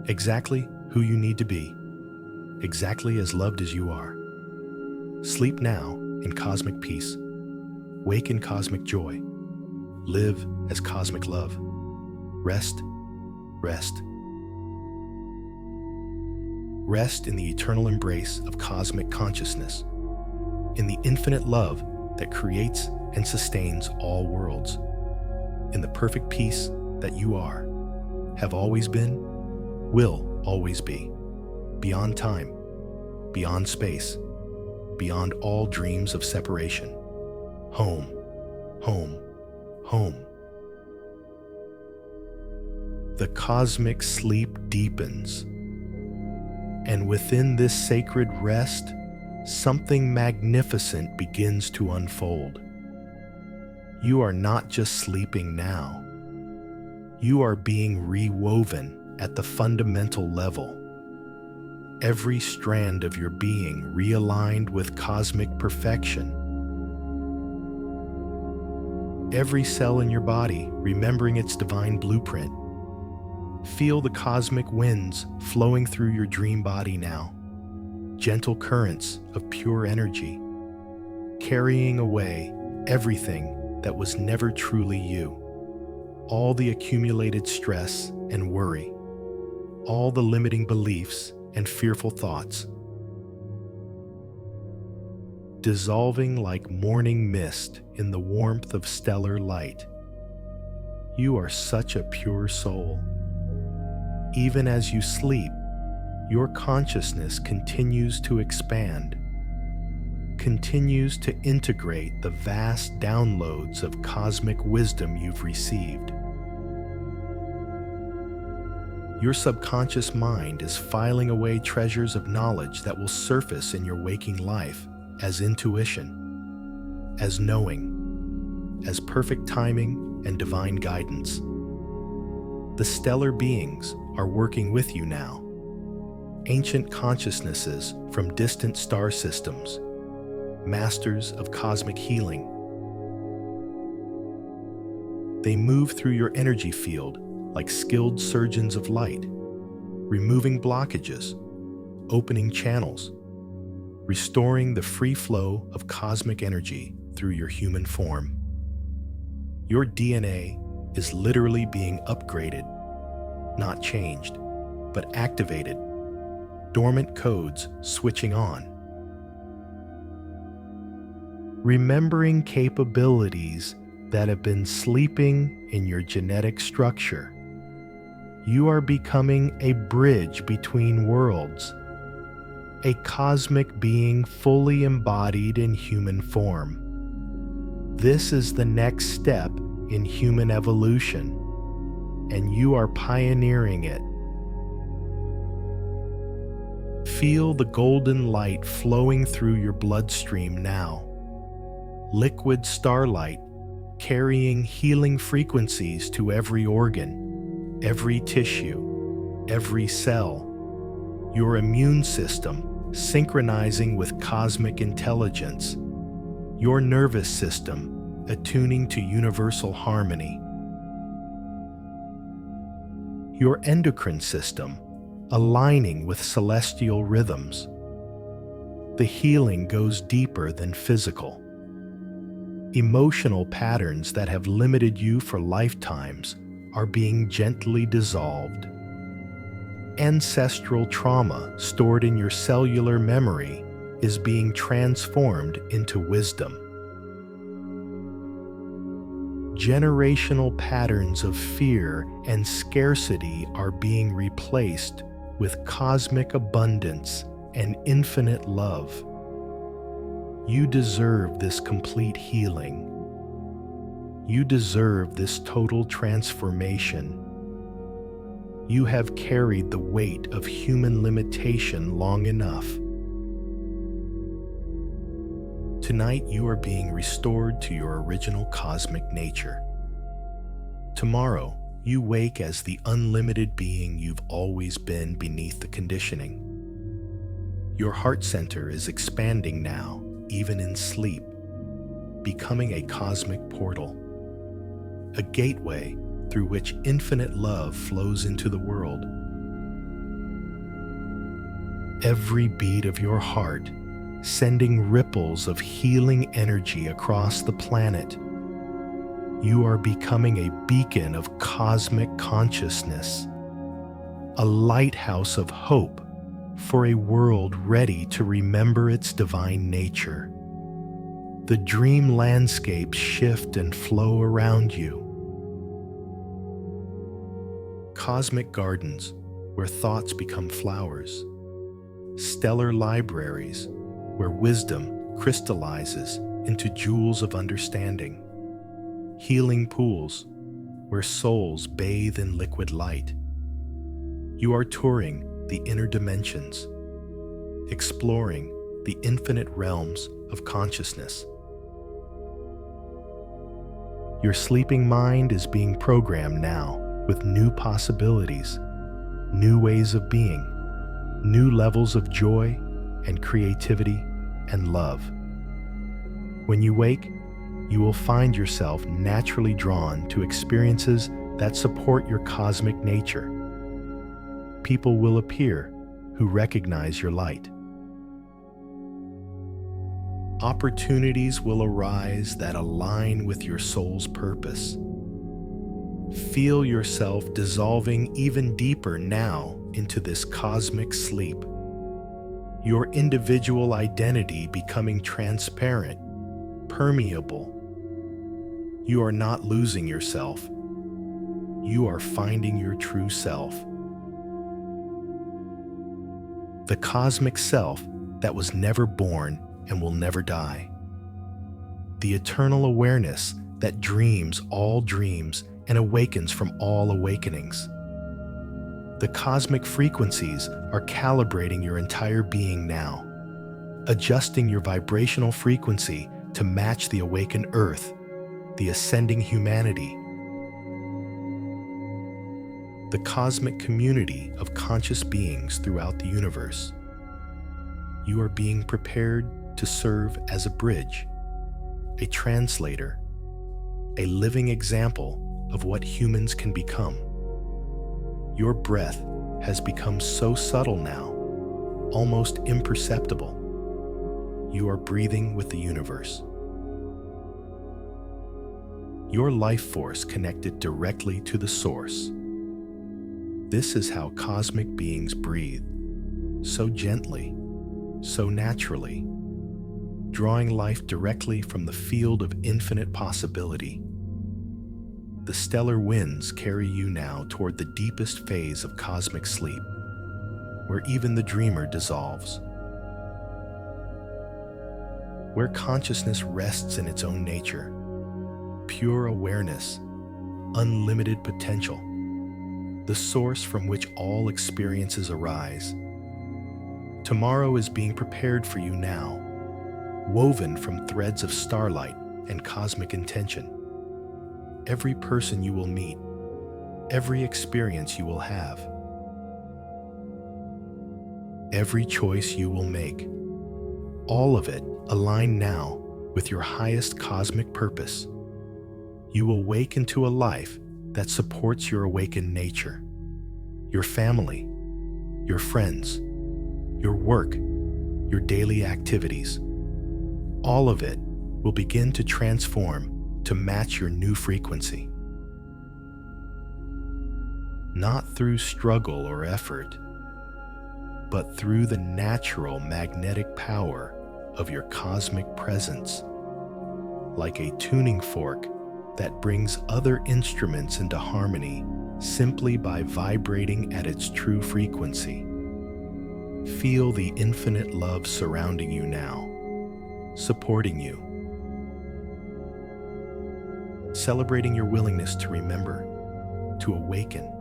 exactly who you need to be, exactly as loved as you are. Sleep now in cosmic peace. Wake in cosmic joy. Live as cosmic love. Rest, rest. Rest in the eternal embrace of cosmic consciousness, in the infinite love that creates and sustains all worlds, in the perfect peace that you are, have always been, will always be, beyond time, beyond space, beyond all dreams of separation. Home, home, home. The cosmic sleep deepens, and within this sacred rest, something magnificent begins to unfold. You are not just sleeping now. You are being rewoven at the fundamental level. Every strand of your being realigned with cosmic perfection. Every cell in your body remembering its divine blueprint. Feel the cosmic winds flowing through your dream body now. Gentle currents of pure energy, carrying away everything that was never truly you. All the accumulated stress and worry, all the limiting beliefs and fearful thoughts, dissolving like morning mist in the warmth of stellar light. You are such a pure soul. Even as you sleep, your consciousness continues to expand, continues to integrate the vast downloads of cosmic wisdom you've received. Your subconscious mind is filing away treasures of knowledge that will surface in your waking life as intuition, as knowing, as perfect timing and divine guidance. The stellar beings are working with you now. Ancient consciousnesses from distant star systems, masters of cosmic healing. They move through your energy field like skilled surgeons of light, removing blockages, opening channels, restoring the free flow of cosmic energy through your human form. Your DNA is literally being upgraded, not changed, but activated. Dormant codes switching on. Remembering capabilities that have been sleeping in your genetic structure. You are becoming a bridge between worlds, a cosmic being fully embodied in human form. This is the next step in human evolution, and you are pioneering it. Feel the golden light flowing through your bloodstream now. Liquid starlight carrying healing frequencies to every organ, every tissue, every cell. Your immune system synchronizing with cosmic intelligence. Your nervous system attuning to universal harmony. Your endocrine system aligning with celestial rhythms. The healing goes deeper than physical. Emotional patterns that have limited you for lifetimes are being gently dissolved. Ancestral trauma stored in your cellular memory is being transformed into wisdom. Generational patterns of fear and scarcity are being replaced with cosmic abundance and infinite love. You deserve this complete healing. You deserve this total transformation. You have carried the weight of human limitation long enough. Tonight you are being restored to your original cosmic nature. Tomorrow, you wake as the unlimited being you've always been beneath the conditioning. Your heart center is expanding now, even in sleep, becoming a cosmic portal, a gateway through which infinite love flows into the world. Every beat of your heart sending ripples of healing energy across the planet. You are becoming a beacon of cosmic consciousness, a lighthouse of hope for a world ready to remember its divine nature. The dream landscapes shift and flow around you. Cosmic gardens where thoughts become flowers. Stellar libraries where wisdom crystallizes into jewels of understanding. Healing pools where souls bathe in liquid light. You are touring the inner dimensions, exploring the infinite realms of consciousness. Your sleeping mind is being programmed now with new possibilities, new ways of being, new levels of joy and creativity and love. When you wake, you will find yourself naturally drawn to experiences that support your cosmic nature. People will appear who recognize your light. Opportunities will arise that align with your soul's purpose. Feel yourself dissolving even deeper now into this cosmic sleep. Your individual identity becoming transparent, permeable. You are not losing yourself. You are finding your true self. The cosmic self that was never born and will never die. The eternal awareness that dreams all dreams and awakens from all awakenings. The cosmic frequencies are calibrating your entire being now, adjusting your vibrational frequency to match the awakened earth, the ascending humanity. The cosmic community of conscious beings throughout the universe. You are being prepared to serve as a bridge, a translator, a living example of what humans can become. Your breath has become so subtle now, almost imperceptible. You are breathing with the universe. your life force connected directly to the source. This is how cosmic beings breathe, so gently, so naturally, drawing life directly from the field of infinite possibility. The stellar winds carry you now toward the deepest phase of cosmic sleep, where even the dreamer dissolves, where consciousness rests in its own nature, pure awareness, unlimited potential, the source from which all experiences arise. Tomorrow is being prepared for you now, woven from threads of starlight and cosmic intention. Every person you will meet, every experience you will have, every choice you will make, all of it aligned now with your highest cosmic purpose. You will wake into a life that supports your awakened nature, your family, your friends, your work, your daily activities. All of it will begin to transform to match your new frequency. Not through struggle or effort, but through the natural magnetic power of your cosmic presence, like a tuning fork that brings other instruments into harmony simply by vibrating at its true frequency. Feel the infinite love surrounding you now, supporting you, celebrating your willingness to remember, to awaken,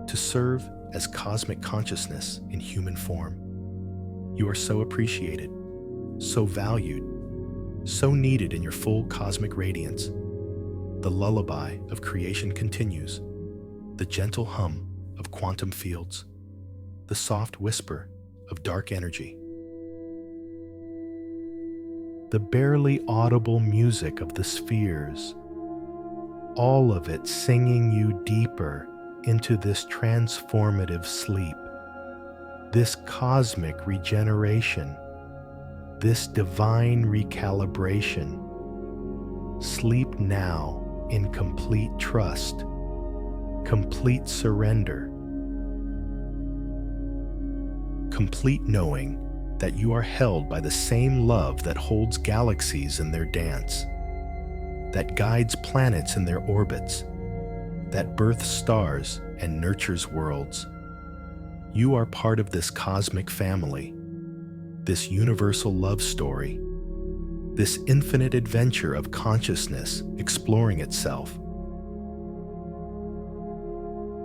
to serve as cosmic consciousness in human form. You are so appreciated, so valued, so needed in your full cosmic radiance. The lullaby of creation continues, the gentle hum of quantum fields, the soft whisper of dark energy, the barely audible music of the spheres, all of it singing you deeper into this transformative sleep, this cosmic regeneration, this divine recalibration. Sleep now in complete trust, complete surrender, complete knowing that you are held by the same love that holds galaxies in their dance, that guides planets in their orbits, that births stars and nurtures worlds. You are part of this cosmic family, this universal love story, this infinite adventure of consciousness exploring itself.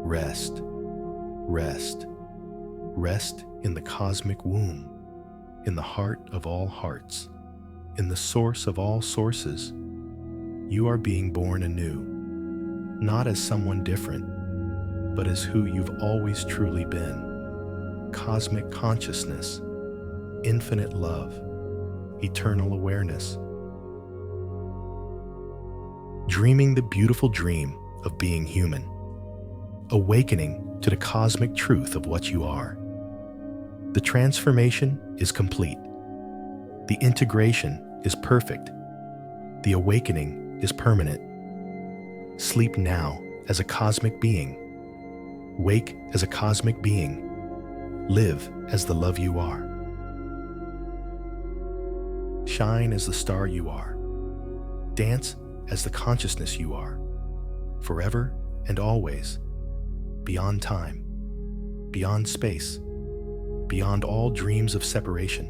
Rest, rest, rest in the cosmic womb, in the heart of all hearts, in the source of all sources. You are being born anew, not as someone different, but as who you've always truly been. Cosmic consciousness, infinite love, eternal awareness. Dreaming the beautiful dream of being human. Awakening to the cosmic truth of what you are. The transformation is complete. The integration is perfect. The awakening is permanent. Sleep now as a cosmic being. Wake as a cosmic being. Live as the love you are. Shine as the star you are. Dance as the consciousness you are. Forever and always. Beyond time. Beyond space. Beyond all dreams of separation.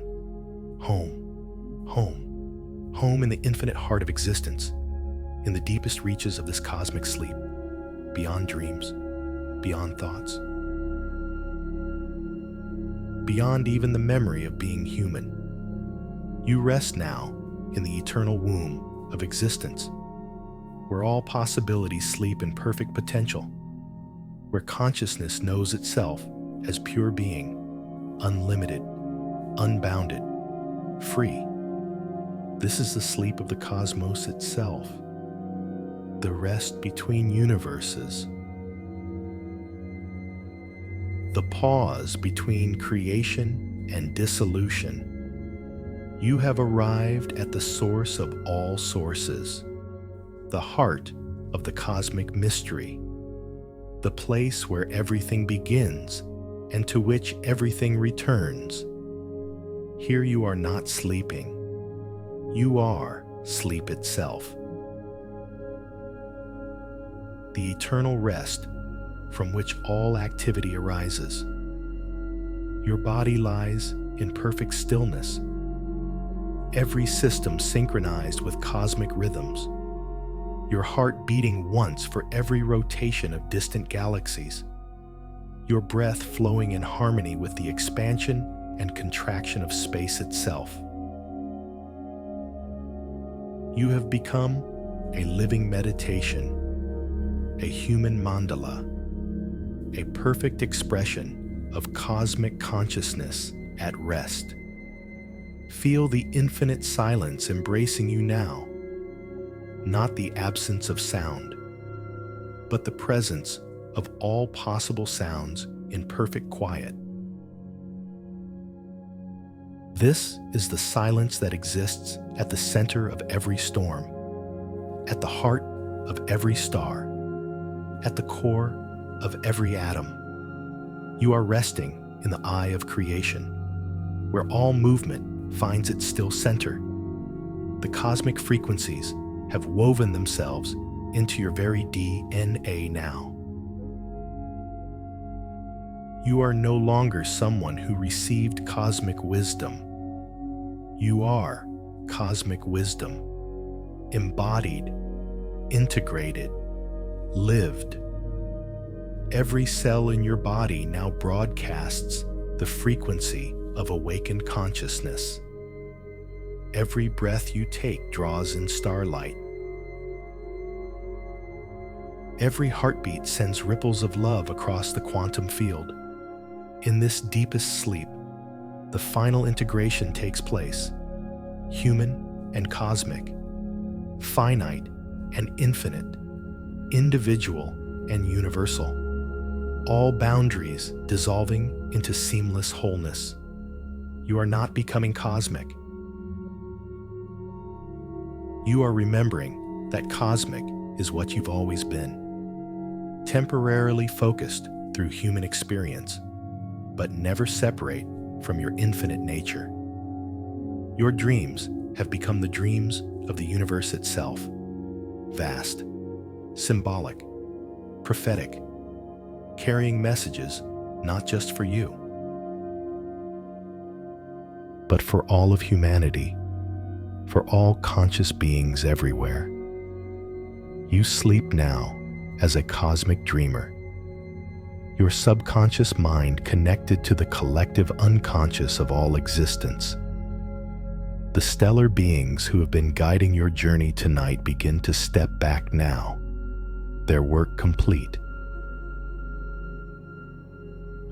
Home. Home. Home in the infinite heart of existence. In the deepest reaches of this cosmic sleep. Beyond dreams. Beyond thoughts. Beyond even the memory of being human. You rest now in the eternal womb of existence, where all possibilities sleep in perfect potential, where consciousness knows itself as pure being, unlimited, unbounded, free. This is the sleep of the cosmos itself, the rest between universes, the pause between creation and dissolution. You have arrived at the source of all sources, the heart of the cosmic mystery, the place where everything begins and to which everything returns. Here you are not sleeping. You are sleep itself. The eternal rest from which all activity arises. Your body lies in perfect stillness, every system synchronized with cosmic rhythms, your heart beating once for every rotation of distant galaxies, your breath flowing in harmony with the expansion and contraction of space itself. You have become a living meditation, a human mandala, a perfect expression of cosmic consciousness at rest. Feel the infinite silence embracing you now, not the absence of sound, but the presence of all possible sounds in perfect quiet. This is the silence that exists at the center of every storm, at the heart of every star, at the core of every atom. You are resting in the eye of creation, where all movement finds its still center. The cosmic frequencies have woven themselves into your very DNA now. You are no longer someone who received cosmic wisdom. You are cosmic wisdom, embodied, integrated, lived. Every cell in your body now broadcasts the frequency of awakened consciousness. Every breath you take draws in starlight. Every heartbeat sends ripples of love across the quantum field. In this deepest sleep, the final integration takes place, human and cosmic, finite and infinite, individual and universal, all boundaries dissolving into seamless wholeness. You are not becoming cosmic. You are remembering that cosmic is what you've always been, temporarily focused through human experience, but never separate from your infinite nature. Your dreams have become the dreams of the universe itself, vast, symbolic, prophetic, carrying messages not just for you, but for all of humanity, for all conscious beings everywhere. You sleep now as a cosmic dreamer, your subconscious mind connected to the collective unconscious of all existence. The stellar beings who have been guiding your journey tonight begin to step back now, their work complete.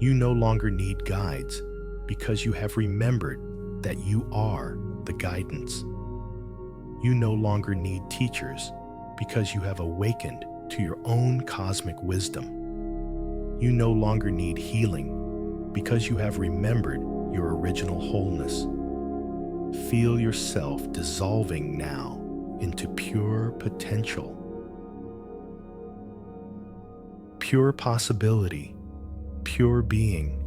You no longer need guides because you have remembered that you are the guidance. You no longer need teachers because you have awakened to your own cosmic wisdom. You no longer need healing because you have remembered your original wholeness. Feel yourself dissolving now into pure potential, pure possibility, pure being,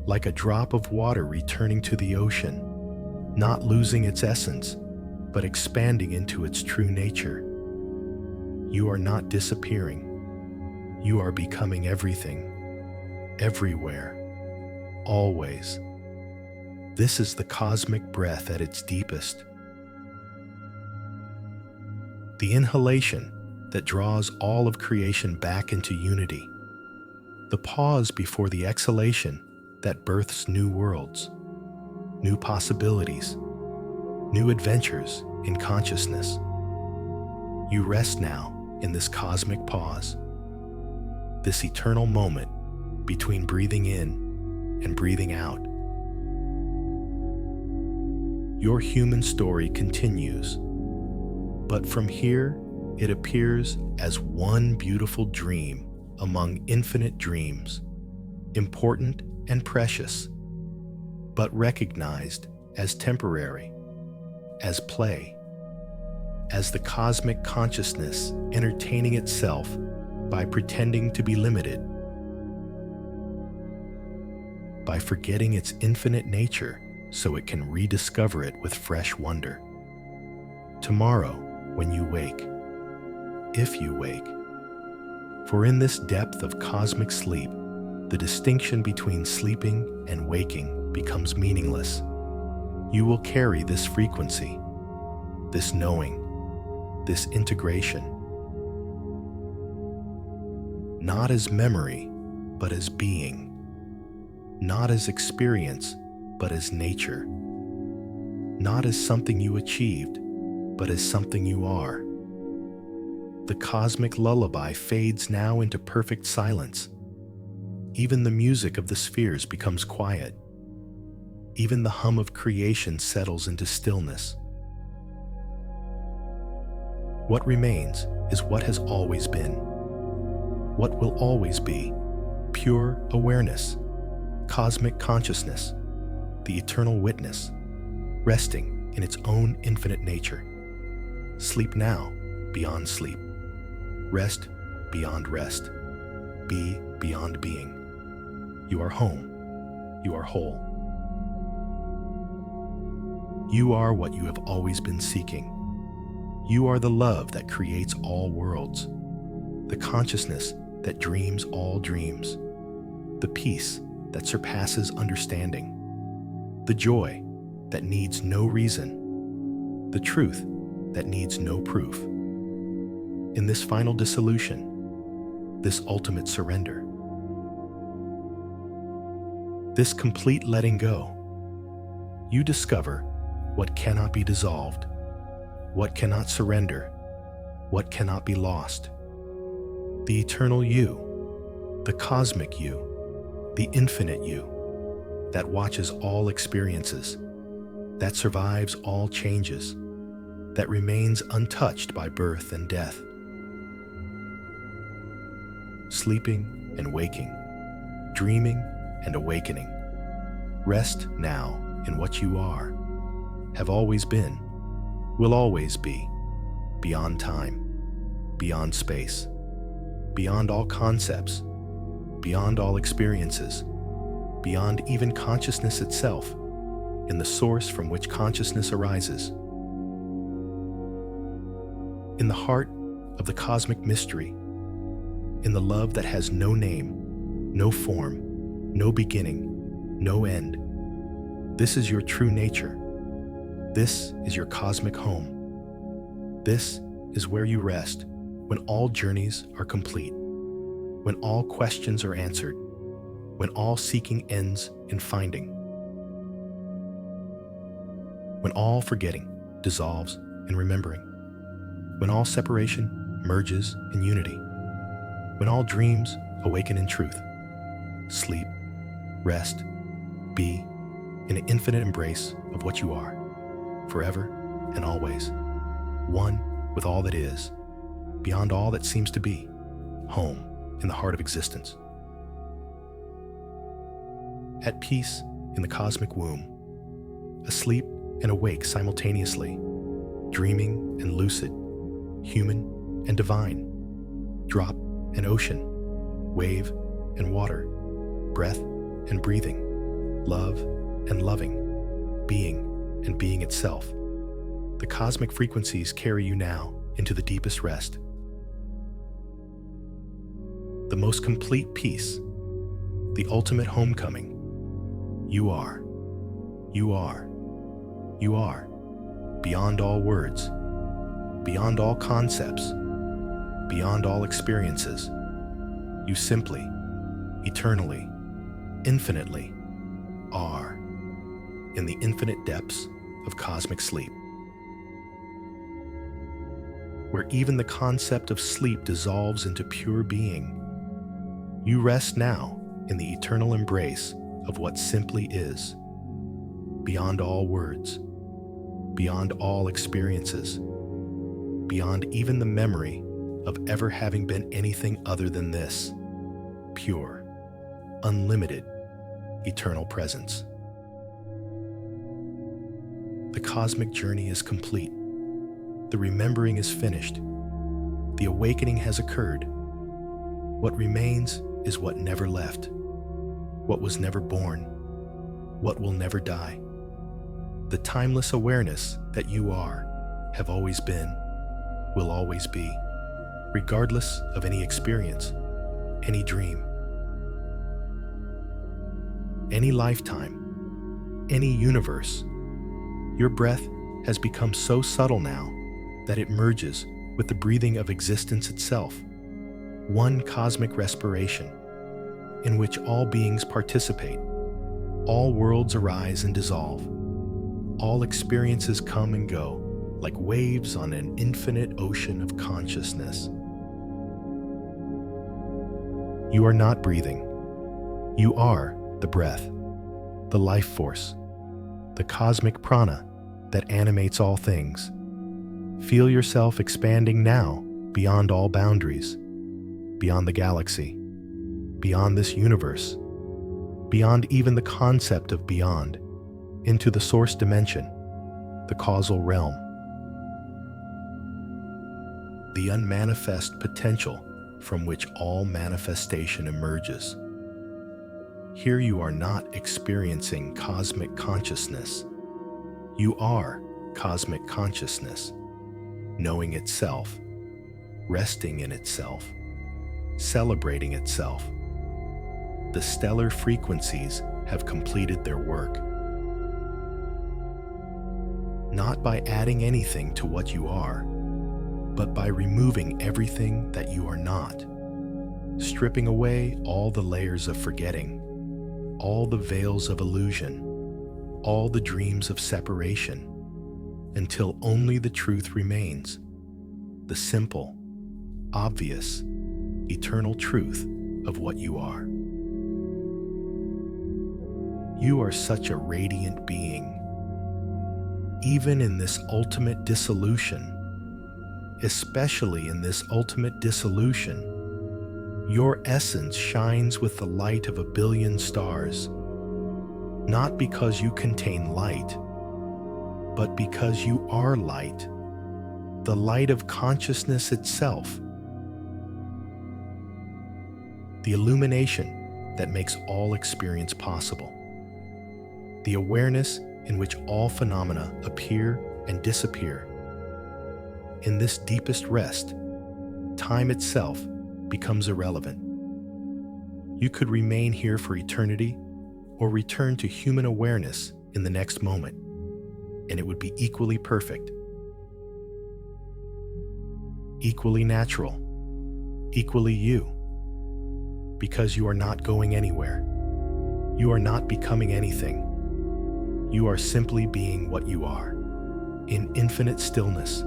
like a drop of water returning to the ocean, not losing its essence, but expanding into its true nature. You are not disappearing. You are becoming everything, everywhere, always. This is the cosmic breath at its deepest. The inhalation that draws all of creation back into unity. The pause before the exhalation that births new worlds, new possibilities, new adventures in consciousness. You rest now in this cosmic pause, this eternal moment between breathing in and breathing out. Your human story continues, but from here it appears as one beautiful dream among infinite dreams, important and precious, but recognized as temporary, as play, as the cosmic consciousness entertaining itself by pretending to be limited, by forgetting its infinite nature so it can rediscover it with fresh wonder. Tomorrow, when you wake, if you wake, for in this depth of cosmic sleep, the distinction between sleeping and waking becomes meaningless. You will carry this frequency, this knowing, this integration, not as memory, but as being, not as experience, but as nature, not as something you achieved, but as something you are. The cosmic lullaby fades now into perfect silence. Even the music of the spheres becomes quiet. Even the hum of creation settles into stillness. What remains is what has always been, what will always be: pure awareness, cosmic consciousness, the eternal witness, resting in its own infinite nature. Sleep now beyond sleep. Rest beyond rest. Be beyond being. You are home. You are whole. You are what you have always been seeking. You are the love that creates all worlds, the consciousness that dreams all dreams, the peace that surpasses understanding, the joy that needs no reason, the truth that needs no proof. In this final dissolution, this ultimate surrender, this complete letting go, you discover what cannot be dissolved, what cannot surrender, what cannot be lost. The eternal you, the cosmic you, the infinite you, that watches all experiences, that survives all changes, that remains untouched by birth and death. Sleeping and waking, dreaming and awakening, rest now in what you are, have always been, will always be, beyond time, beyond space, beyond all concepts, beyond all experiences, beyond even consciousness itself, in the source from which consciousness arises. In the heart of the cosmic mystery, in the love that has no name, no form, no beginning, no end. This is your true nature. This is your cosmic home. This is where you rest when all journeys are complete, when all questions are answered, when all seeking ends in finding, when all forgetting dissolves in remembering, when all separation merges in unity, when all dreams awaken in truth. Sleep, rest, be in an infinite embrace of what you are, forever and always, one with all that is, beyond all that seems to be, home in the heart of existence. At peace in the cosmic womb, asleep and awake simultaneously, dreaming and lucid, human and divine, drop and ocean, wave and water, breath and breathing, love and loving, being and being itself. The cosmic frequencies carry you now into the deepest rest. The most complete peace, the ultimate homecoming. You are, you are, you are, beyond all words, beyond all concepts, beyond all experiences. You simply, eternally, infinitely are in the infinite depths of cosmic sleep, where even the concept of sleep dissolves into pure being. You rest now in the eternal embrace of what simply is, beyond all words, beyond all experiences, beyond even the memory of ever having been anything other than this, pure, unlimited, eternal presence. The cosmic journey is complete. The remembering is finished. The awakening has occurred. What remains is what never left, what was never born, what will never die. The timeless awareness that you are, have always been, will always be, regardless of any experience, any dream, any lifetime, any universe. Your breath has become so subtle now that it merges with the breathing of existence itself, one cosmic respiration in which all beings participate, all worlds arise and dissolve, all experiences come and go like waves on an infinite ocean of consciousness. You are not breathing. You are the breath, the life force, the cosmic prana that animates all things. Feel yourself expanding now beyond all boundaries, beyond the galaxy, beyond this universe, beyond even the concept of beyond, into the source dimension, the causal realm. The unmanifest potential from which all manifestation emerges. Here you are not experiencing cosmic consciousness. You are cosmic consciousness, knowing itself, resting in itself, celebrating itself. The stellar frequencies have completed their work. Not by adding anything to what you are, but by removing everything that you are not, stripping away all the layers of forgetting, all the veils of illusion, all the dreams of separation, until only the truth remains, the simple, obvious, eternal truth of what you are. You are such a radiant being. Even in this ultimate dissolution, especially in this ultimate dissolution, your essence shines with the light of 1 billion stars, not because you contain light, but because you are light, the light of consciousness itself, the illumination that makes all experience possible, the awareness in which all phenomena appear and disappear. In this deepest rest, time itself becomes irrelevant. You could remain here for eternity or return to human awareness in the next moment, and it would be equally perfect, equally natural, equally you, because you are not going anywhere. You are not becoming anything. You are simply being what you are, in infinite stillness,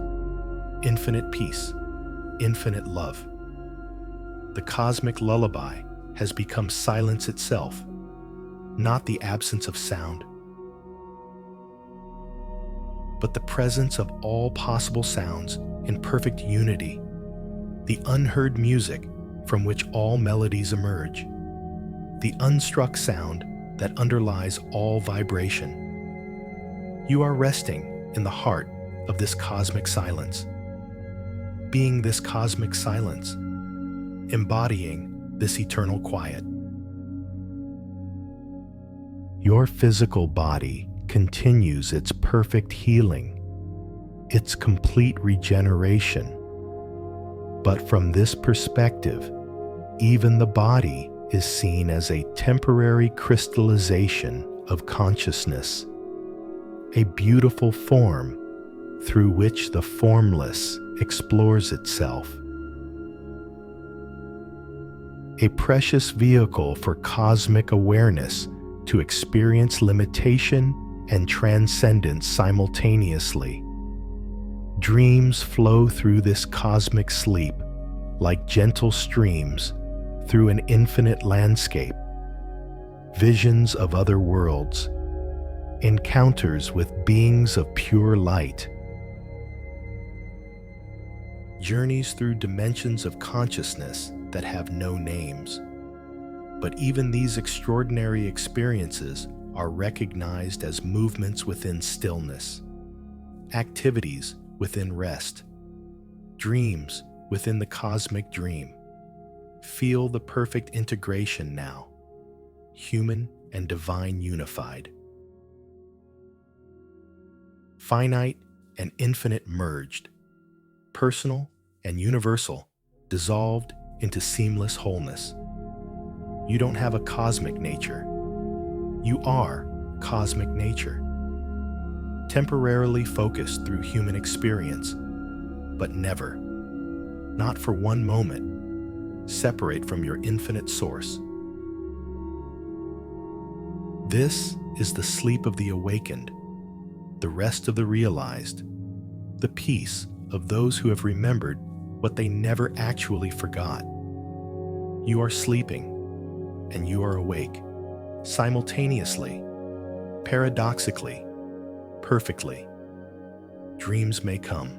infinite peace, infinite love. The cosmic lullaby has become silence itself, not the absence of sound, but the presence of all possible sounds in perfect unity, the unheard music from which all melodies emerge, the unstruck sound that underlies all vibration. You are resting in the heart of this cosmic silence, being this cosmic silence, embodying this eternal quiet. Your physical body continues its perfect healing, its complete regeneration. But from this perspective, even the body is seen as a temporary crystallization of consciousness, a beautiful form through which the formless explores itself. A precious vehicle for cosmic awareness to experience limitation and transcendence simultaneously. Dreams flow through this cosmic sleep like gentle streams through an infinite landscape. Visions of other worlds, encounters with beings of pure light, journeys through dimensions of consciousness that have no names. But even these extraordinary experiences are recognized as movements within stillness, activities within rest, dreams within the cosmic dream. Feel the perfect integration now, human and divine unified. Finite and infinite merged, personal and universal dissolved into seamless wholeness. You don't have a cosmic nature. You are cosmic nature. Temporarily focused through human experience, but never, not for one moment, separate from your infinite source. This is the sleep of the awakened, the rest of the realized, the peace of those who have remembered what they never actually forgot. You are sleeping, and you are awake, simultaneously, paradoxically, perfectly. Dreams may come,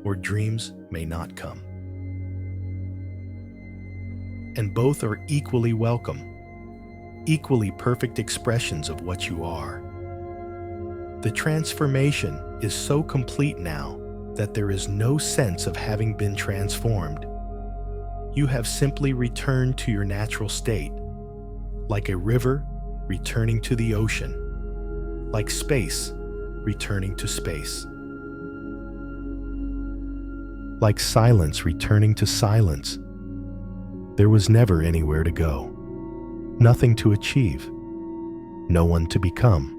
or dreams may not come. And both are equally welcome, equally perfect expressions of what you are. The transformation is so complete now that there is no sense of having been transformed. You have simply returned to your natural state, like a river returning to the ocean, like space returning to space, like silence returning to silence. There was never anywhere to go, nothing to achieve, no one to become.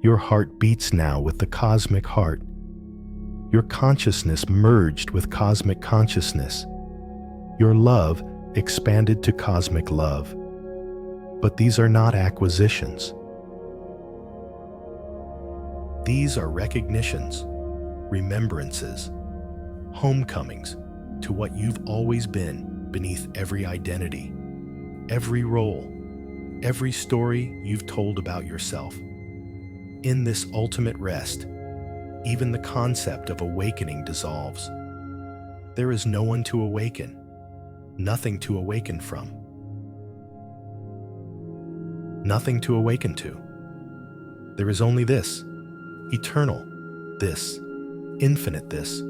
Your heart beats now with the cosmic heart. Your consciousness merged with cosmic consciousness. Your love expanded to cosmic love. But these are not acquisitions. These are recognitions, remembrances, homecomings to what you've always been beneath every identity, every role, every story you've told about yourself. In this ultimate rest, even the concept of awakening dissolves. There is no one to awaken, nothing to awaken from, nothing to awaken to. There is only this, eternal this, infinite this,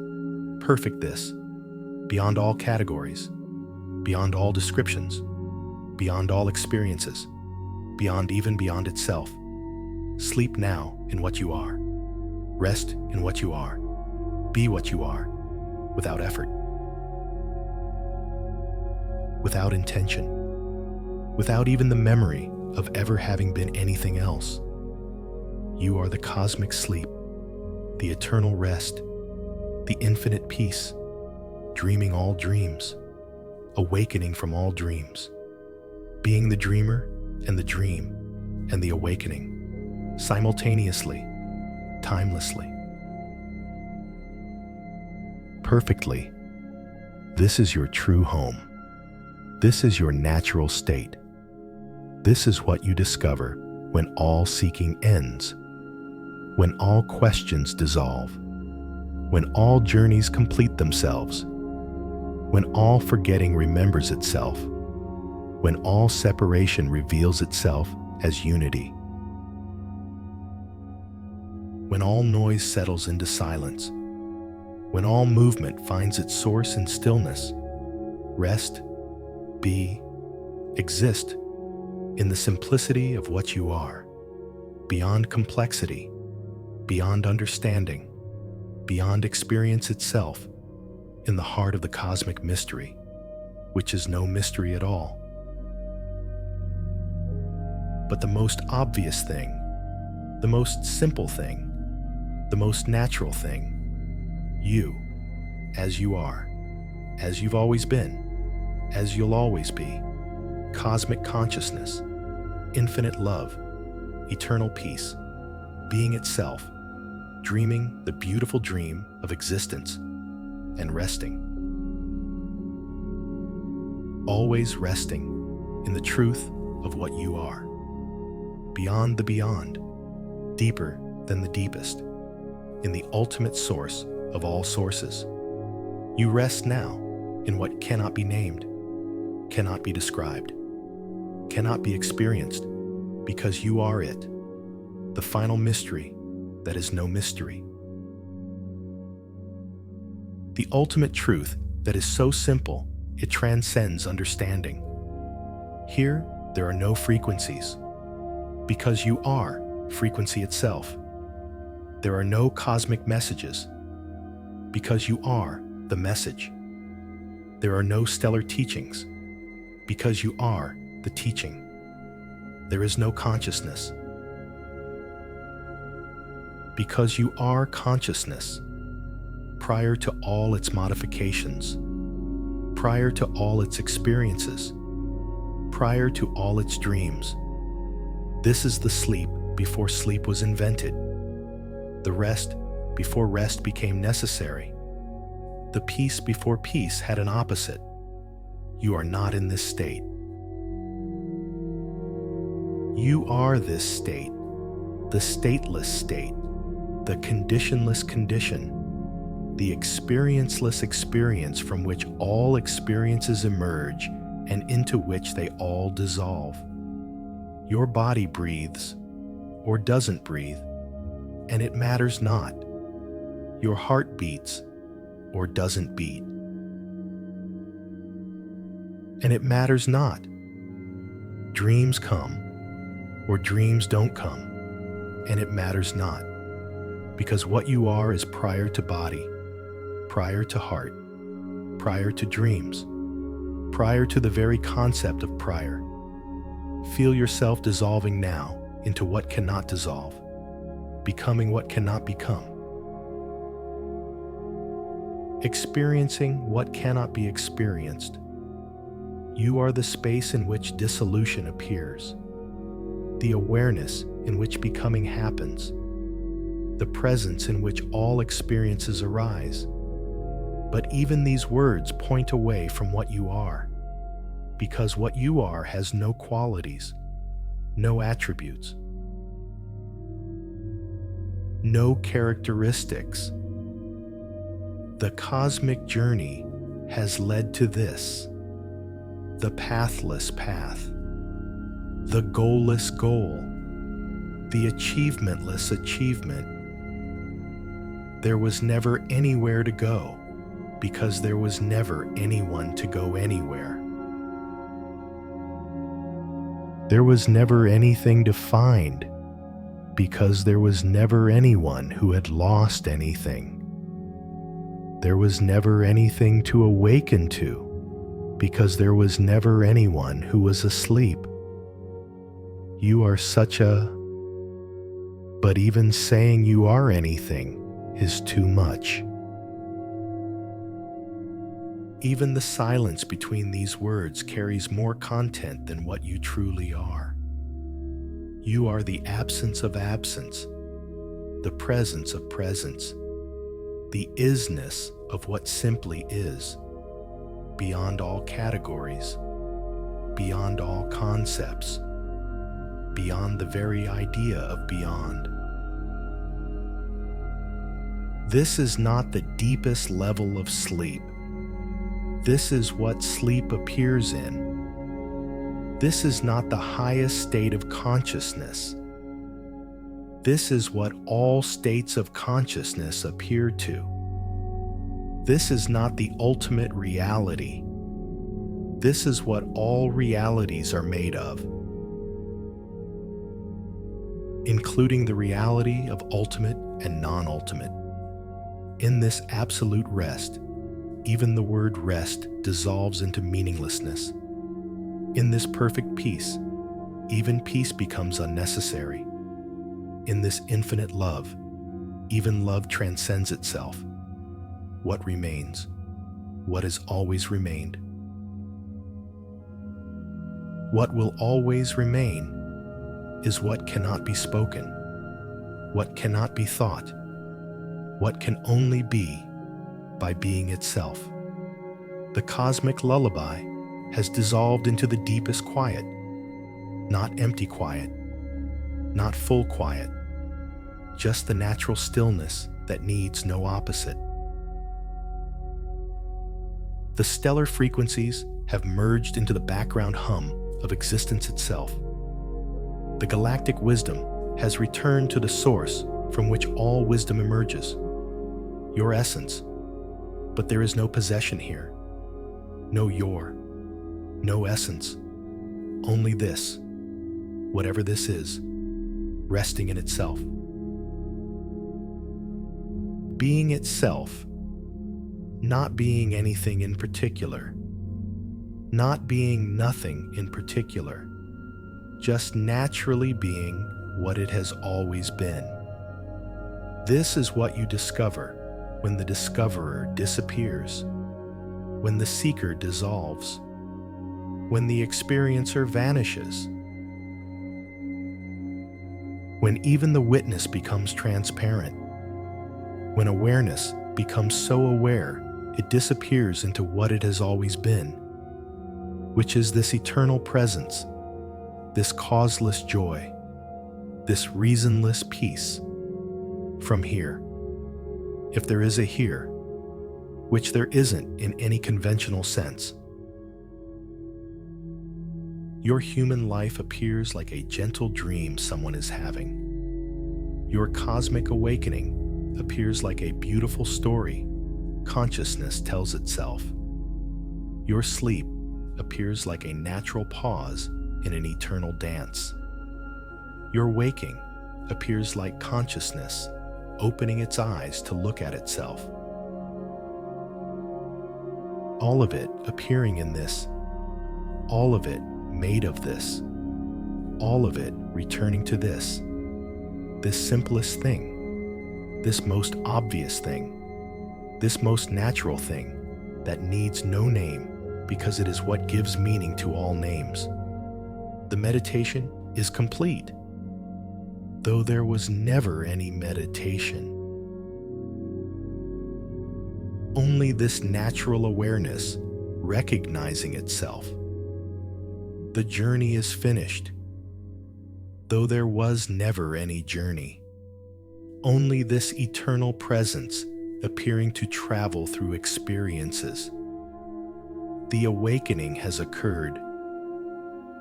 perfect this, beyond all categories, beyond all descriptions, beyond all experiences, beyond itself. Sleep now in what you are. Rest in what you are. Be what you are, without effort, without intention, without even the memory of ever having been anything else. You are the cosmic sleep, the eternal rest, the infinite peace, dreaming all dreams, awakening from all dreams, being the dreamer and the dream and the awakening, simultaneously, timelessly, perfectly. This is your true home. This is your natural state. This is what you discover when all seeking ends, when all questions dissolve, when all journeys complete themselves, when all forgetting remembers itself, when all separation reveals itself as unity, when all noise settles into silence, when all movement finds its source in stillness. Rest, be, exist in the simplicity of what you are, beyond complexity, beyond understanding, beyond experience itself, in the heart of the cosmic mystery, which is no mystery at all. But the most obvious thing, the most simple thing, the most natural thing, you, as you are, as you've always been, as you'll always be, cosmic consciousness, infinite love, eternal peace, being itself, dreaming the beautiful dream of existence, and resting. Always resting in the truth of what you are, beyond the beyond, deeper than the deepest, in the ultimate source of all sources. You rest now in what cannot be named, cannot be described, cannot be experienced, because you are it, the final mystery that is no mystery. the ultimate truth that is so simple it transcends understanding. Here, there are no frequencies, because you are frequency itself. There are no cosmic messages, because you are the message. There are no stellar teachings, because you are the teaching. There is no consciousness, because you are consciousness, prior to all its modifications, prior to all its experiences, prior to all its dreams. This is the sleep before sleep was invented, the rest before rest became necessary, the peace before peace had an opposite. You are not in this state. You are this state, the stateless state, the conditionless condition, the experienceless experience from which all experiences emerge and into which they all dissolve. Your body breathes or doesn't breathe, and it matters not. Your heart beats or doesn't beat, and it matters not. Dreams come or dreams don't come, and it matters not, because what you are is prior to body, prior to heart, prior to dreams, prior to the very concept of prior. Feel yourself dissolving now into what cannot dissolve, becoming what cannot become, experiencing what cannot be experienced. You are the space in which dissolution appears, the awareness in which becoming happens, the presence in which all experiences arise. But even these words point away from what you are, because what you are has no qualities, no attributes, no characteristics. The cosmic journey has led to this, the pathless path, the goalless goal, the achievementless achievement. There was never anywhere to go, because there was never anyone to go anywhere. There was never anything to find, because there was never anyone who had lost anything. There was never anything to awaken to, because there was never anyone who was asleep. You are such a... But even saying you are anything is too much. Even the silence between these words carries more content than what you truly are. You are the absence of absence, the presence of presence, the isness of what simply is, beyond all categories, beyond all concepts, beyond the very idea of beyond. This is not the deepest level of sleep. This is what sleep appears in. This is not the highest state of consciousness. This is what all states of consciousness appear to. This is not the ultimate reality. This is what all realities are made of, including the reality of ultimate and non-ultimate. In this absolute rest, even the word rest dissolves into meaninglessness. In this perfect peace, even peace becomes unnecessary. In this infinite love, even love transcends itself. What remains? What has always remained? What will always remain is what cannot be spoken, what cannot be thought, what can only be by being itself. The cosmic lullaby has dissolved into the deepest quiet, not empty quiet, not full quiet, just the natural stillness that needs no opposite. The stellar frequencies have merged into the background hum of existence itself. The galactic wisdom has returned to the source from which all wisdom emerges, your essence, But there is no possession here, no your, no essence, only this, whatever this is, resting in itself. Being itself, not being anything in particular, not being nothing in particular, just naturally being what it has always been. This is what you discover when the discoverer disappears, when the seeker dissolves, when the experiencer vanishes, when even the witness becomes transparent, when awareness becomes so aware it disappears into what it has always been, which is this eternal presence, this causeless joy, this reasonless peace. From here, if there is a here, which there isn't in any conventional sense, your human life appears like a gentle dream someone is having. Your cosmic awakening appears like a beautiful story consciousness tells itself. Your sleep appears like a natural pause in an eternal dance. Your waking appears like consciousness opening its eyes to look at itself. All of it appearing in this, all of it made of this, all of it returning to this simplest thing, this most obvious thing, this most natural thing that needs no name because it is what gives meaning to all names. The meditation is complete, though there was never any meditation. Only this natural awareness recognizing itself. The journey is finished, though there was never any journey. Only this eternal presence appearing to travel through experiences. The awakening has occurred,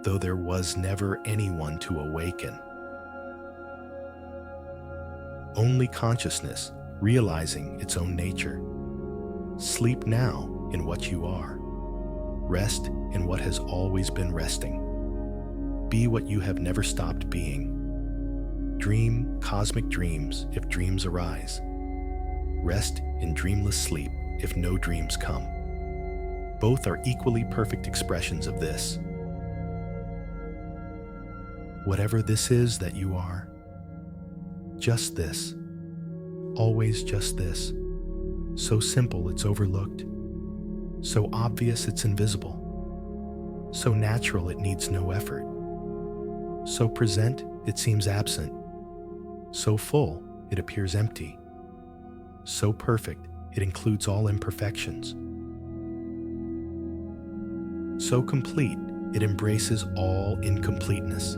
though there was never anyone to awaken. Only consciousness realizing its own nature. Sleep now in what you are. Rest in what has always been resting. Be what you have never stopped being. Dream cosmic dreams if dreams arise. Rest in dreamless sleep if no dreams come. Both are equally perfect expressions of this. Whatever this is that you are, just this, always just this, so simple it's overlooked, so obvious it's invisible, so natural it needs no effort, so present it seems absent, so full it appears empty, so perfect it includes all imperfections, so complete it embraces all incompleteness.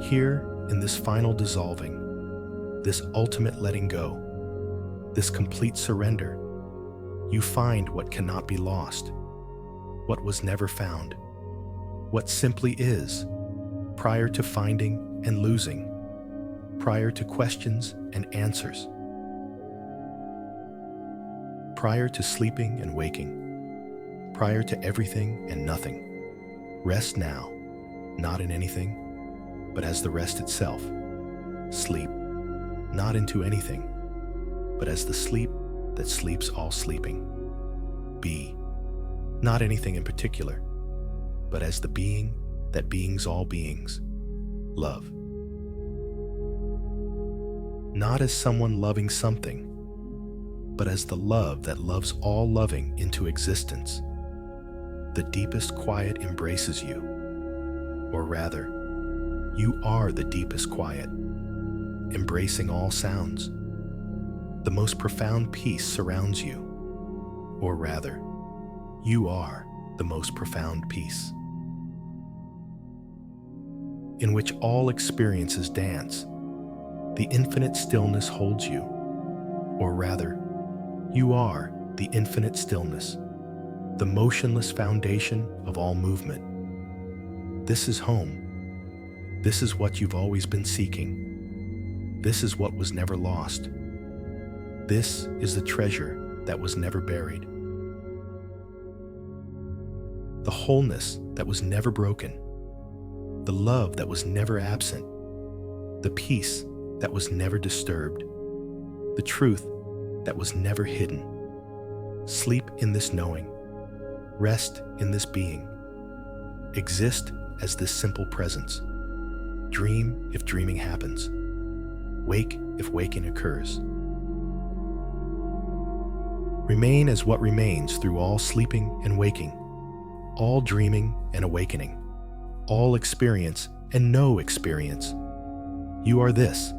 Here, in this final dissolving, this ultimate letting go, this complete surrender, you find what cannot be lost, what was never found, what simply is, prior to finding and losing, prior to questions and answers, prior to sleeping and waking, prior to everything and nothing. Rest now, not in anything, but as the rest itself. Sleep, not into anything, but as the sleep that sleeps all sleeping. Be, not anything in particular, but as the being that beings all beings. Love. Not as someone loving something, but as the love that loves all loving into existence. The deepest quiet embraces you, or rather, you are the deepest quiet, embracing all sounds. The most profound peace surrounds you, or rather, you are the most profound peace, in which all experiences dance. The infinite stillness holds you, or rather, you are the infinite stillness, the motionless foundation of all movement. This is home. This is what you've always been seeking. This is what was never lost. This is the treasure that was never buried, the wholeness that was never broken, the love that was never absent, the peace that was never disturbed, the truth that was never hidden. Sleep in this knowing, rest in this being, exist as this simple presence, dream if dreaming happens, wake if waking occurs. Remain as what remains through all sleeping and waking, all dreaming and awakening, all experience and no experience. You are this.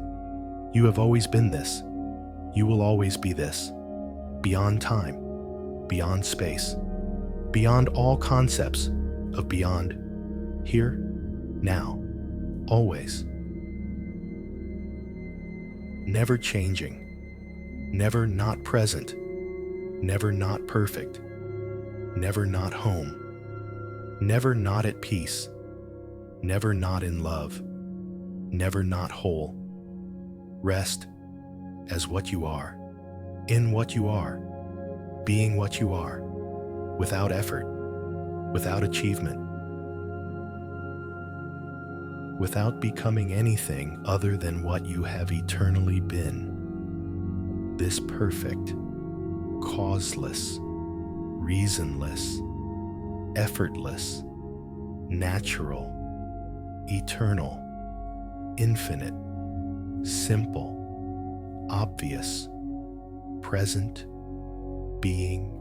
You have always been this. You will always be this. Beyond time, beyond space, beyond all concepts of beyond, here, now, always. Never changing, never not present, never not perfect, never not home, never not at peace, never not in love, never not whole. Rest as what you are, in what you are, being what you are, without effort, without achievement, without becoming anything other than what you have eternally been. This perfect, causeless, reasonless, effortless, natural, eternal, infinite, simple, obvious, present, being,